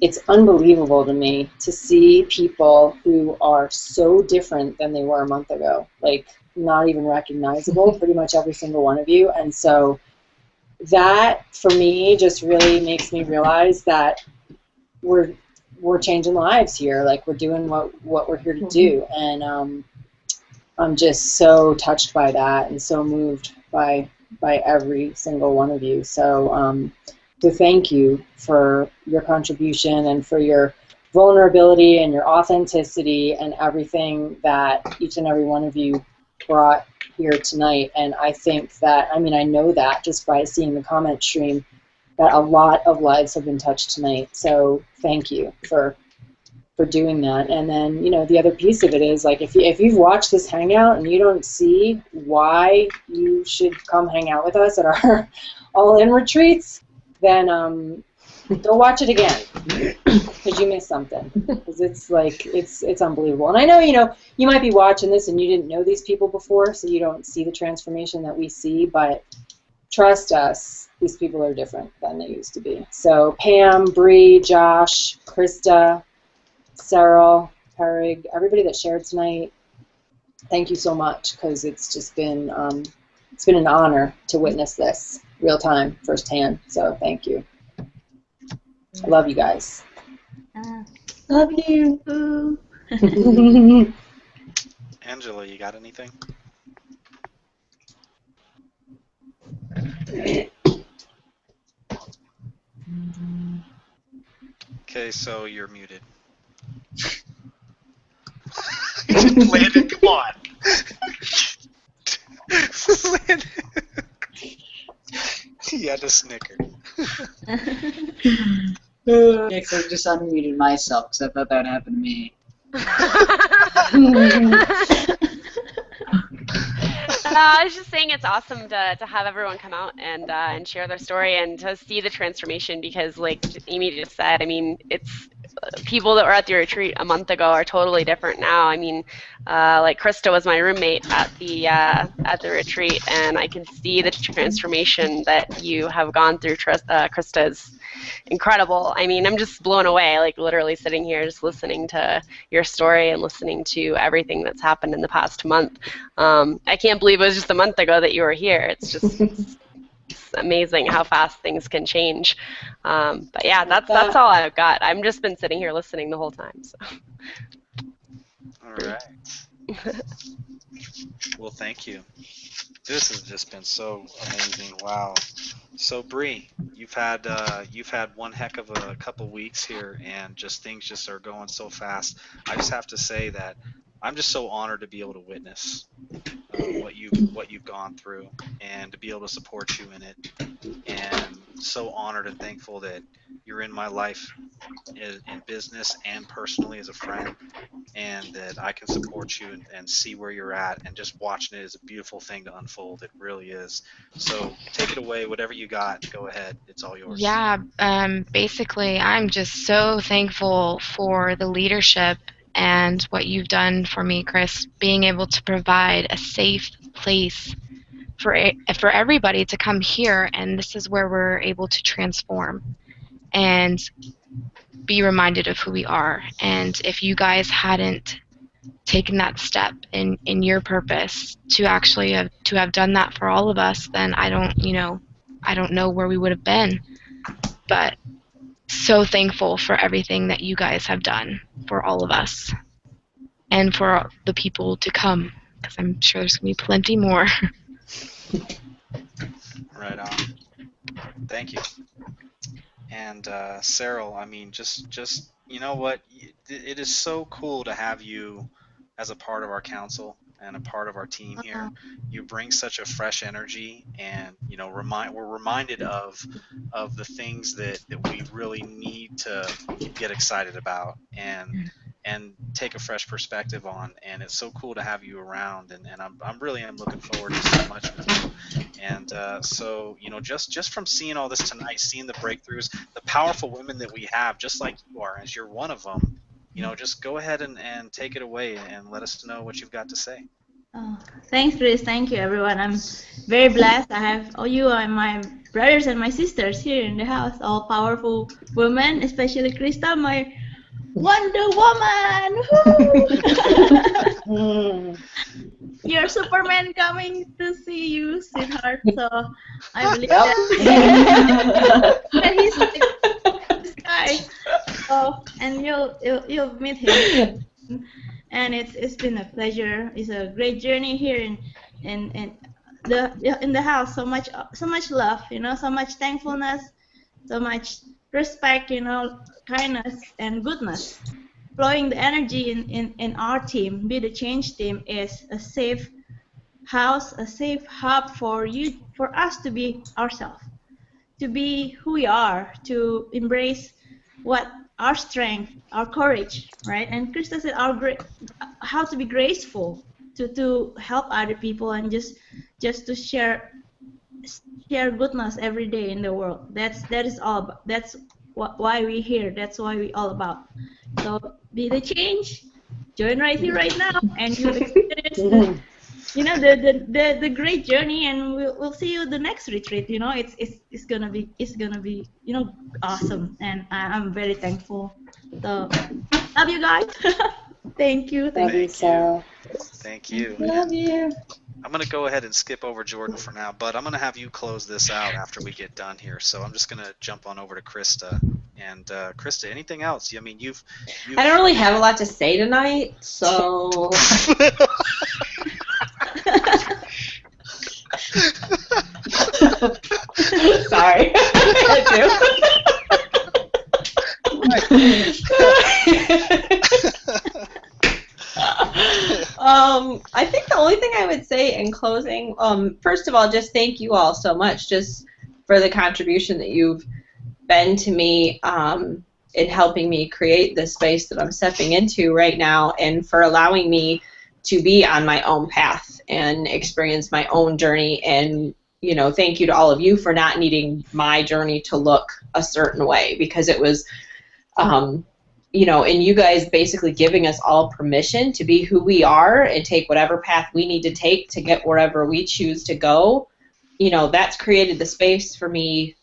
it's unbelievable to me to see people who are so different than they were a month ago, not even recognizable, pretty much every single one of you. And so that, for me, just really makes me realize that we're changing lives here. We're doing what we're here to do. And I'm just so touched by that and so moved by every single one of you. So thank you for your contribution and for your vulnerability and your authenticity and everything that each and every one of you brought here tonight. And I think that, I know that just by seeing the comment stream, that a lot of lives have been touched tonight. So thank you for for doing that. And then, you know, the other piece of it is, like, if you've watched this hangout and you don't see why you should come hang out with us at our all-in retreats, then go watch it again, because you missed something. Because it's like, it's unbelievable. And I know, you know, you might be watching this and you didn't know these people before, so you don't see the transformation that we see, but trust us, these people are different than they used to be. So Pam, Bree, Josh, Krista, Cyril, Perig, everybody that shared tonight, thank you so much, because it's just been it's been an honor to witness this real time, firsthand. So thank you. I love you guys. Love you. Angela, you got anything? Okay, so you're muted. Landon, come on. Landon. He had to snicker. Yeah, because I just unmuted myself because I thought that would happen to me. I was just saying it's awesome to have everyone come out and share their story and to see the transformation, because, like Amy just said, I mean, it's people that were at the retreat a month ago are totally different now. I mean, like Krista was my roommate at the retreat, and I can see the transformation that you have gone through. Krista's incredible. I mean, I'm just blown away, like literally sitting here just listening to your story and listening to everything that's happened in the past month. I can't believe it was just a month ago that you were here. It's just it's amazing how fast things can change. But yeah, that's all I've got. I've just been sitting here listening the whole time. So. All right. Well, thank you. This has just been so amazing. Wow. So Bree, you've had one heck of a couple weeks here, and just things just are going so fast. I just have to say that I'm just so honored to be able to witness what you've gone through, and to be able to support you in it, and so honored and thankful that you're in my life in business and personally as a friend, and that I can support you and see where you're at, and just watching it is a beautiful thing to unfold. It really is. So take it away, whatever you got, go ahead, it's all yours. Yeah, basically, I'm just so thankful for the leadership and what you've done for me, Chris, being able to provide a safe place for everybody to come here, and this is where we're able to transform and be reminded of who we are. And if you guys hadn't taken that step in your purpose to actually have done that for all of us, then I don't know where we would have been. But so thankful for everything that you guys have done for all of us and for the people to come, because I'm sure there's going to be plenty more. Right on. Thank you. And Cyril, I mean, just you know what? It is so cool to have you as a part of our council and a part of our team here. You bring such a fresh energy, and you know, we're reminded of the things that we really need to get excited about and take a fresh perspective on. And it's so cool to have you around, and I'm really looking forward to so much with you. And so, you know, just from seeing all this tonight, seeing the breakthroughs, the powerful women that we have, just like you are, as you're one of them, you know, just go ahead and take it away and let us know what you've got to say. Oh, thanks, Chris. Thank you, everyone. I'm very blessed. I have all you and my brothers and my sisters here in the house, all powerful women, especially Krista, my Wonder Woman. You're Superman coming to see you, sweetheart. So I believe that he's in the sky. Oh, and you'll meet him. And it's been a pleasure. It's a great journey here in the house. So much love, you know, so much thankfulness, so much respect, you know, kindness and goodness. Flowing the energy in our team, Be the Change team, is a safe house, a safe hub for us to be ourselves, to be who we are, to embrace what our strength, our courage, right? And Krista said how to be graceful to help other people and just to share goodness every day in the world. That is all. That's why we're here. That's why we all about. So be the change. Join right here, right now, and you'll experience the great journey. And we'll see you the next retreat. It's gonna be awesome. And I'm very thankful. So love you guys. Thank you. Thank you. Sarah. Thank you. Love you. I'm going to go ahead and skip over Jordan for now, but I'm going to have you close this out after we get done here. So I'm just going to jump on over to Krista. And Krista, anything else? I mean, you've I don't really have a lot to say tonight, so. Sorry. I think the only thing I would say in closing, first of all, just thank you all so much just for the contribution that you've been to me in helping me create this space that I'm stepping into right now, and for allowing me to be on my own path and experience my own journey. And thank you to all of you for not needing my journey to look a certain way, because it was and you guys basically giving us all permission to be who we are and take whatever path we need to take to get wherever we choose to go. That's created the space for me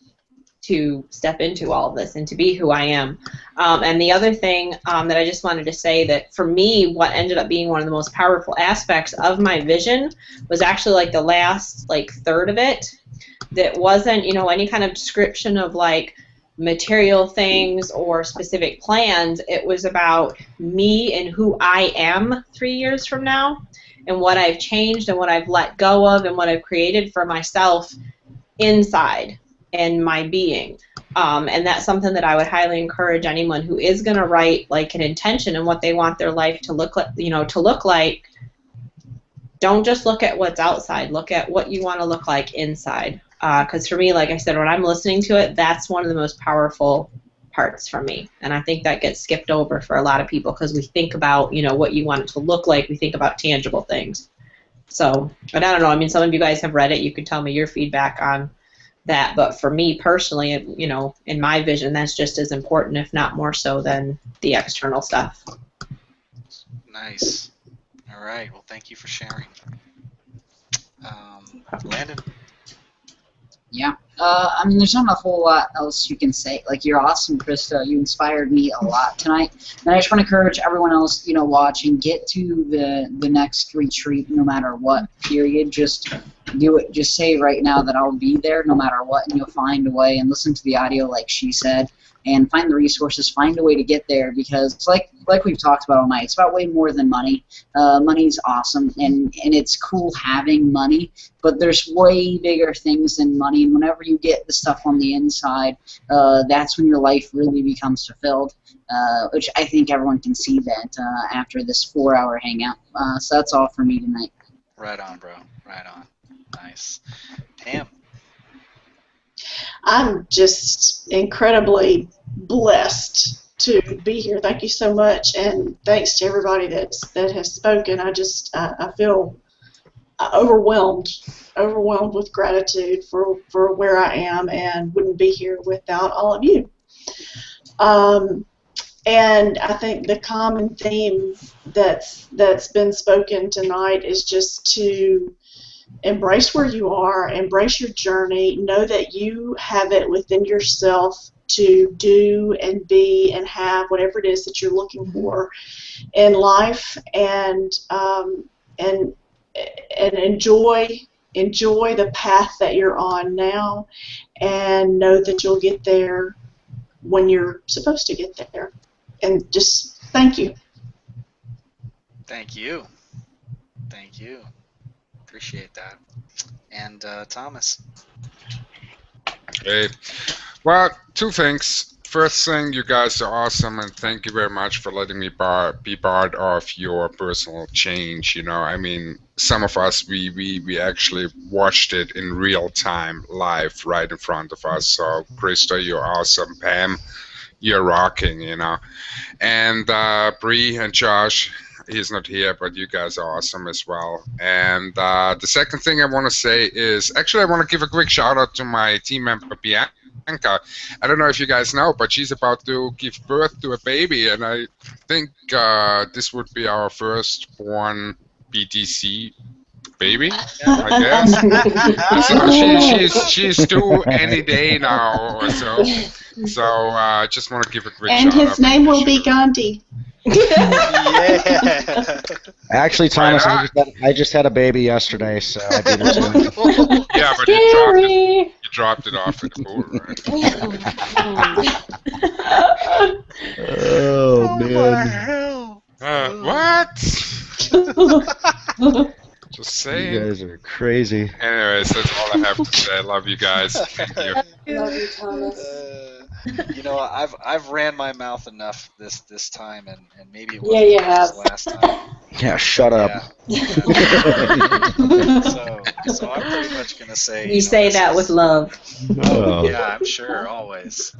to step into all of this and to be who I am. And the other thing that I just wanted to say, that for me, what ended up being one of the most powerful aspects of my vision was actually like the last third of it, that wasn't any kind of description of material things or specific plans. It was about me and who I am 3 years from now, and what I've changed and what I've let go of and what I've created for myself inside and my being. And that's something that I would highly encourage anyone who is going to write an intention and what they want their life to look like, Don't just look at what's outside. Look at what you want to look like inside. Because for me, like I said, when I'm listening to it, that's one of the most powerful parts for me. And I think that gets skipped over for a lot of people, because we think about, what you want it to look like. We think about tangible things. So, but I don't know. I mean, some of you guys have read it. You could tell me your feedback on that. But for me personally, in my vision, that's just as important, if not more so, than the external stuff. Nice. All right. Well, thank you for sharing. Landon? Yeah. I mean, there's not a whole lot else you can say. You're awesome, Krista. You inspired me a lot tonight. And I just want to encourage everyone else, watching, get to the next retreat no matter what, period. Just do it. Just say right now that I'll be there no matter what, and you'll find a way, and listen to the audio like she said, and find the resources, find a way to get there, because like we've talked about all night, it's about way more than money. Money's awesome, and it's cool having money, but there's way bigger things than money, and whenever you get the stuff on the inside, that's when your life really becomes fulfilled, which I think everyone can see that after this 4-hour hangout. So that's all for me tonight. Right on, bro. Right on. Nice. Pam? I'm just incredibly blessed to be here. Thank you so much, and thanks to everybody that has spoken. I feel overwhelmed with gratitude for where I am, and wouldn't be here without all of you. And I think the common theme that's been spoken tonight is just to embrace where you are, embrace your journey, know that you have it within yourself to do and be and have whatever it is that you're looking for in life, and enjoy the path that you're on now, and know that you'll get there when you're supposed to get there. And just thank you. Thank you. Thank you. Appreciate that. And Thomas? Hey. Well, two things. First thing, you guys are awesome, and thank you very much for letting me be part of your personal change. I mean, some of us, we actually watched it in real time, live, right in front of us. So, Krista, you're awesome. Pam, you're rocking, you know. And Bree and Josh, he's not here, but you guys are awesome as well. And the second thing I want to say is, actually, I want to give a quick shout out to my team member Bianca. I don't know if you guys know, but she's about to give birth to a baby, and I think this would be our firstborn BTC baby, I guess. So she's due any day now or so. So I just want to give a quick shout out. And his name will be Gandhi. Yeah. Actually, Thomas, I just had a baby yesterday, so I did it too. Yeah, but you dropped it off at the pool, right? Oh, man. What? Just saying. You guys are crazy. Anyways, that's all I have to say. I love you guys. Thank you. Love you, Thomas. You know, I've ran my mouth enough this time, and maybe it Yeah, you have. last time. Yeah, shut up. Yeah. So I'm pretty much gonna say. You say that with love. Oh. Yeah, I'm sure, always.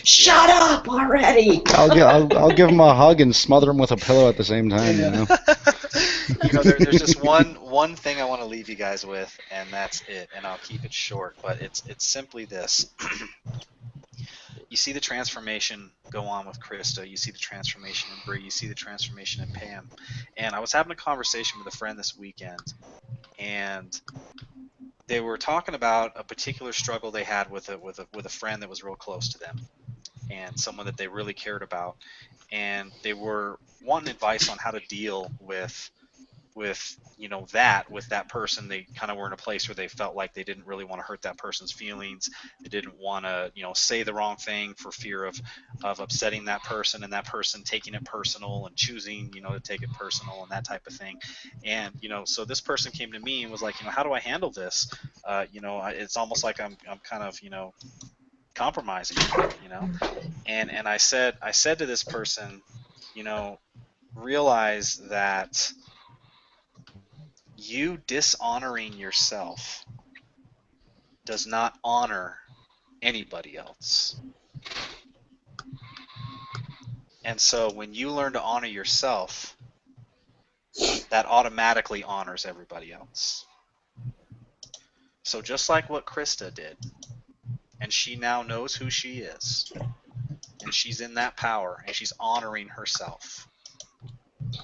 Shut up already! I'll give him a hug and smother him with a pillow at the same time. You know. You know, there's just one thing I want to leave you guys with, and that's it. And I'll keep it short, but it's simply this. You see the transformation go on with Krista. You see the transformation in Bree. You see the transformation in Pam. And I was having a conversation with a friend this weekend, and they were talking about a particular struggle they had with a friend that was real close to them, and someone that they really cared about. And they were wanting advice on how to deal with that person. They kind of were in a place where they felt like they didn't really want to hurt that person's feelings. They didn't want to, say the wrong thing for fear of upsetting that person, and that person taking it personal and choosing, to take it personal and that type of thing. And, so this person came to me and was like, how do I handle this? It's almost like I'm kind of, compromising, And I said to this person, realize that you dishonoring yourself does not honor anybody else. And so when you learn to honor yourself, that automatically honors everybody else. So just like what Krista did, and she now knows who she is, and she's in that power, and she's honoring herself,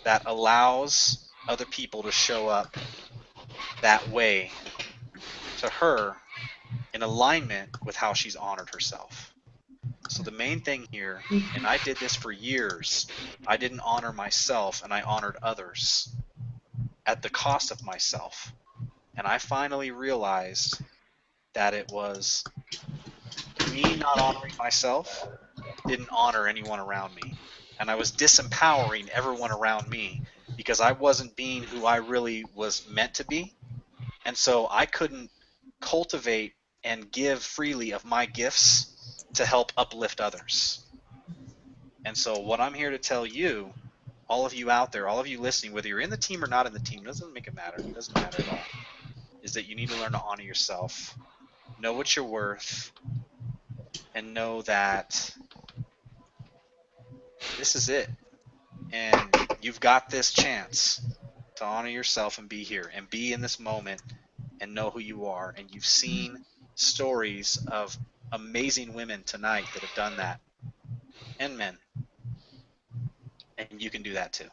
that allows other people to show up that way to her in alignment with how she's honored herself. So the main thing here, and I did this for years, I didn't honor myself and I honored others at the cost of myself. And I finally realized that it was me not honoring myself didn't honor anyone around me. And I was disempowering everyone around me because I wasn't being who I really was meant to be. And so I couldn't cultivate and give freely of my gifts to help uplift others. And so what I'm here to tell you, all of you out there, all of you listening, whether you're in the team or not in the team, doesn't make it matter. It doesn't matter at all. Is that you need to learn to honor yourself, know what you're worth, and know that this is it. And you've got this chance to honor yourself and be here and be in this moment and know who you are. And you've seen stories of amazing women tonight that have done that, and men. And you can do that too.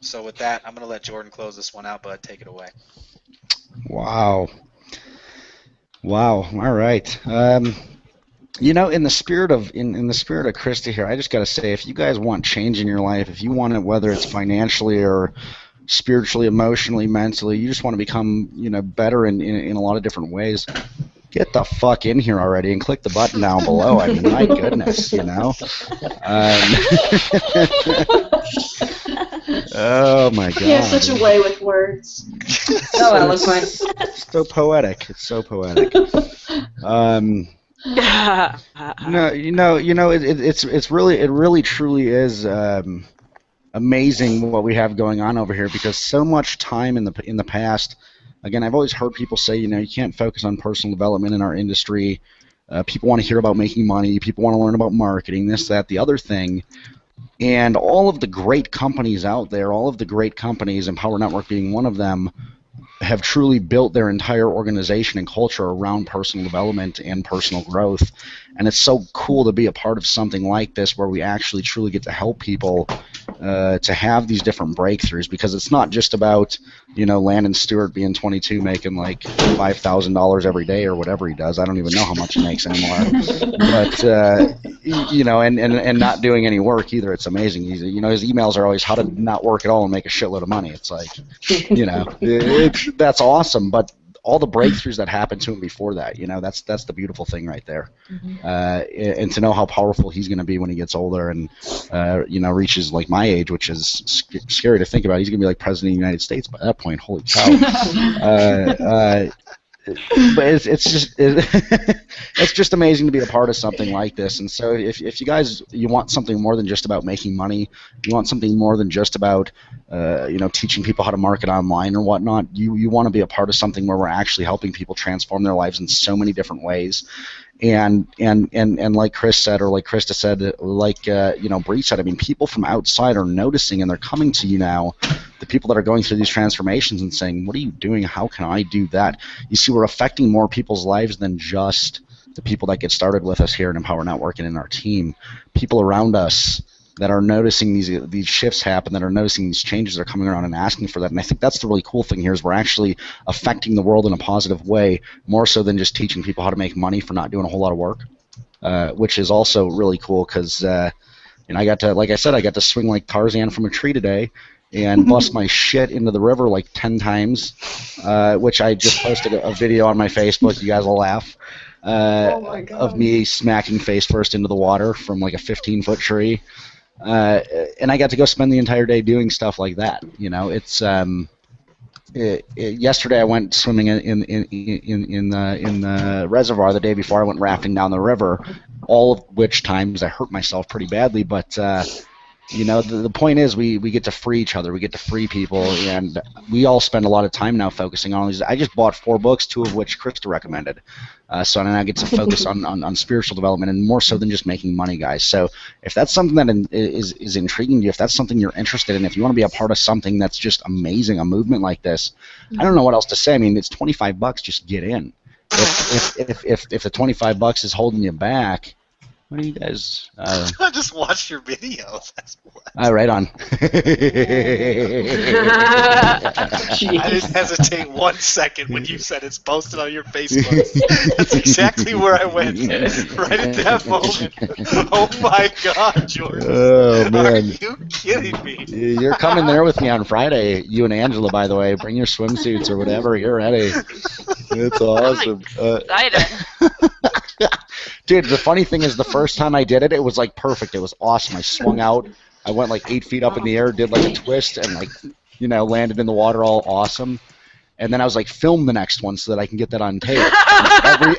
So with that, I'm going to let Jordan close this one out, bud. Take it away. Wow. All right. In the spirit of Krista here, I just got to say, if you guys want change in your life, if you want it, whether it's financially or spiritually, emotionally, mentally, you just want to become, better in a lot of different ways, get the fuck in here already and click the button down below. I mean, my goodness, Oh my God. He has such a way with words. So eloquent. So poetic. It's so poetic. It really truly is amazing what we have going on over here, because so much time in the past. Again, I've always heard people say, you can't focus on personal development in our industry. People want to hear about making money. People want to learn about marketing, this, that, the other thing. And all of the great companies out there, all of the great companies, Empower Network being one of them, have truly built their entire organization and culture around personal development and personal growth. And it's so cool to be a part of something like this where we actually truly get to help people to have these different breakthroughs, because it's not just about, Landon Stewart being 22 making like $5,000 every day or whatever he does. I don't even know how much he makes anymore. But, and not doing any work either. It's amazing. His emails are always how to not work at all and make a shitload of money. It's like, that's awesome. But all the breakthroughs that happened to him before that, that's the beautiful thing right there. And to know how powerful he's going to be when he gets older and, reaches like my age, which is scary to think about. He's going to be like president of the United States by that point. Holy cow. But it's just amazing to be a part of something like this. And so if you guys, you want something more than just about making money, you want something more than just about teaching people how to market online or whatnot, you want to be a part of something where we're actually helping people transform their lives in so many different ways. And like Chris said, or like Krista said, like Bree said, I mean, people from outside are noticing, and they're coming to you now, the people that are going through these transformations and saying, what are you doing? How can I do that? You see, we're affecting more people's lives than just the people that get started with us here in Empower Network and in our team. People around us that are noticing these shifts happen, that are noticing these changes, are coming around and asking for that. And I think that's the really cool thing here, is we're actually affecting the world in a positive way, more so than just teaching people how to make money for not doing a whole lot of work, which is also really cool because I got to, like I said, I got to swing like Tarzan from a tree today and bust my shit into the river like 10 times, which I just posted a video on my Facebook. You guys will laugh. Of me smacking face first into the water from like a 15-foot tree. And I got to go spend the entire day doing stuff like that. It's yesterday I went swimming in the reservoir. The day before I went rafting down the river. All of which times I hurt myself pretty badly. But the point is we get to free each other. We get to free people, and we all spend a lot of time now focusing on these. I just bought 4 books, 2 of which Krista recommended. So now I get to focus on spiritual development, and more so than just making money, guys. So if that's something that is intriguing to you, if that's something you're interested in, if you want to be a part of something that's just amazing, a movement like this, I don't know what else to say. I mean, it's $25. Just get in. If the $25 is holding you back, what do you guys? I just watched your videos. That's what. Right on. I didn't hesitate 1 second when you said it's posted on your Facebook. That's exactly where I went. Right at that moment. Oh my God, Jordan. Oh man. Are you kidding me? You're coming there with me on Friday. You and Angela, by the way. Bring your swimsuits or whatever. You're ready. It's awesome. Excited. Dude, the funny thing is, the first time I did it, it was like perfect. It was awesome. I swung out. I went like 8 feet up in the air, did like a twist, and landed in the water all awesome. And then I was like, film the next one so that I can get that on tape.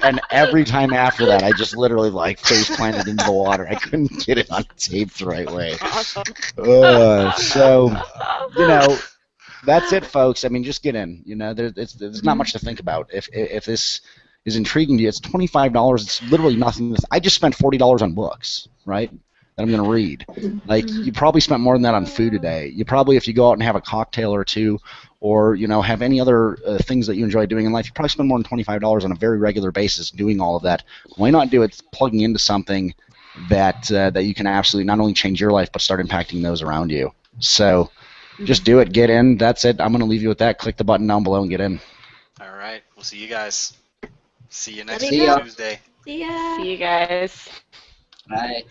And every time after that, I just literally like face planted into the water. I couldn't get it on tape the right way. So, that's it, folks. I mean, just get in. There's not much to think about. If this is intriguing to you, it's $25. It's literally nothing. I just spent $40 on books, right? That I'm going to read. Like, you probably spent more than that on food today. You probably, if you go out and have a cocktail or two, or have any other things that you enjoy doing in life, you probably spend more than $25 on a very regular basis doing all of that. Why not do it plugging into something that you can absolutely not only change your life but start impacting those around you? So just do it. Get in. That's it. I'm going to leave you with that. Click the button down below and get in. All right. We'll see you guys. See you next See ya. Tuesday. See ya. See you guys. Bye.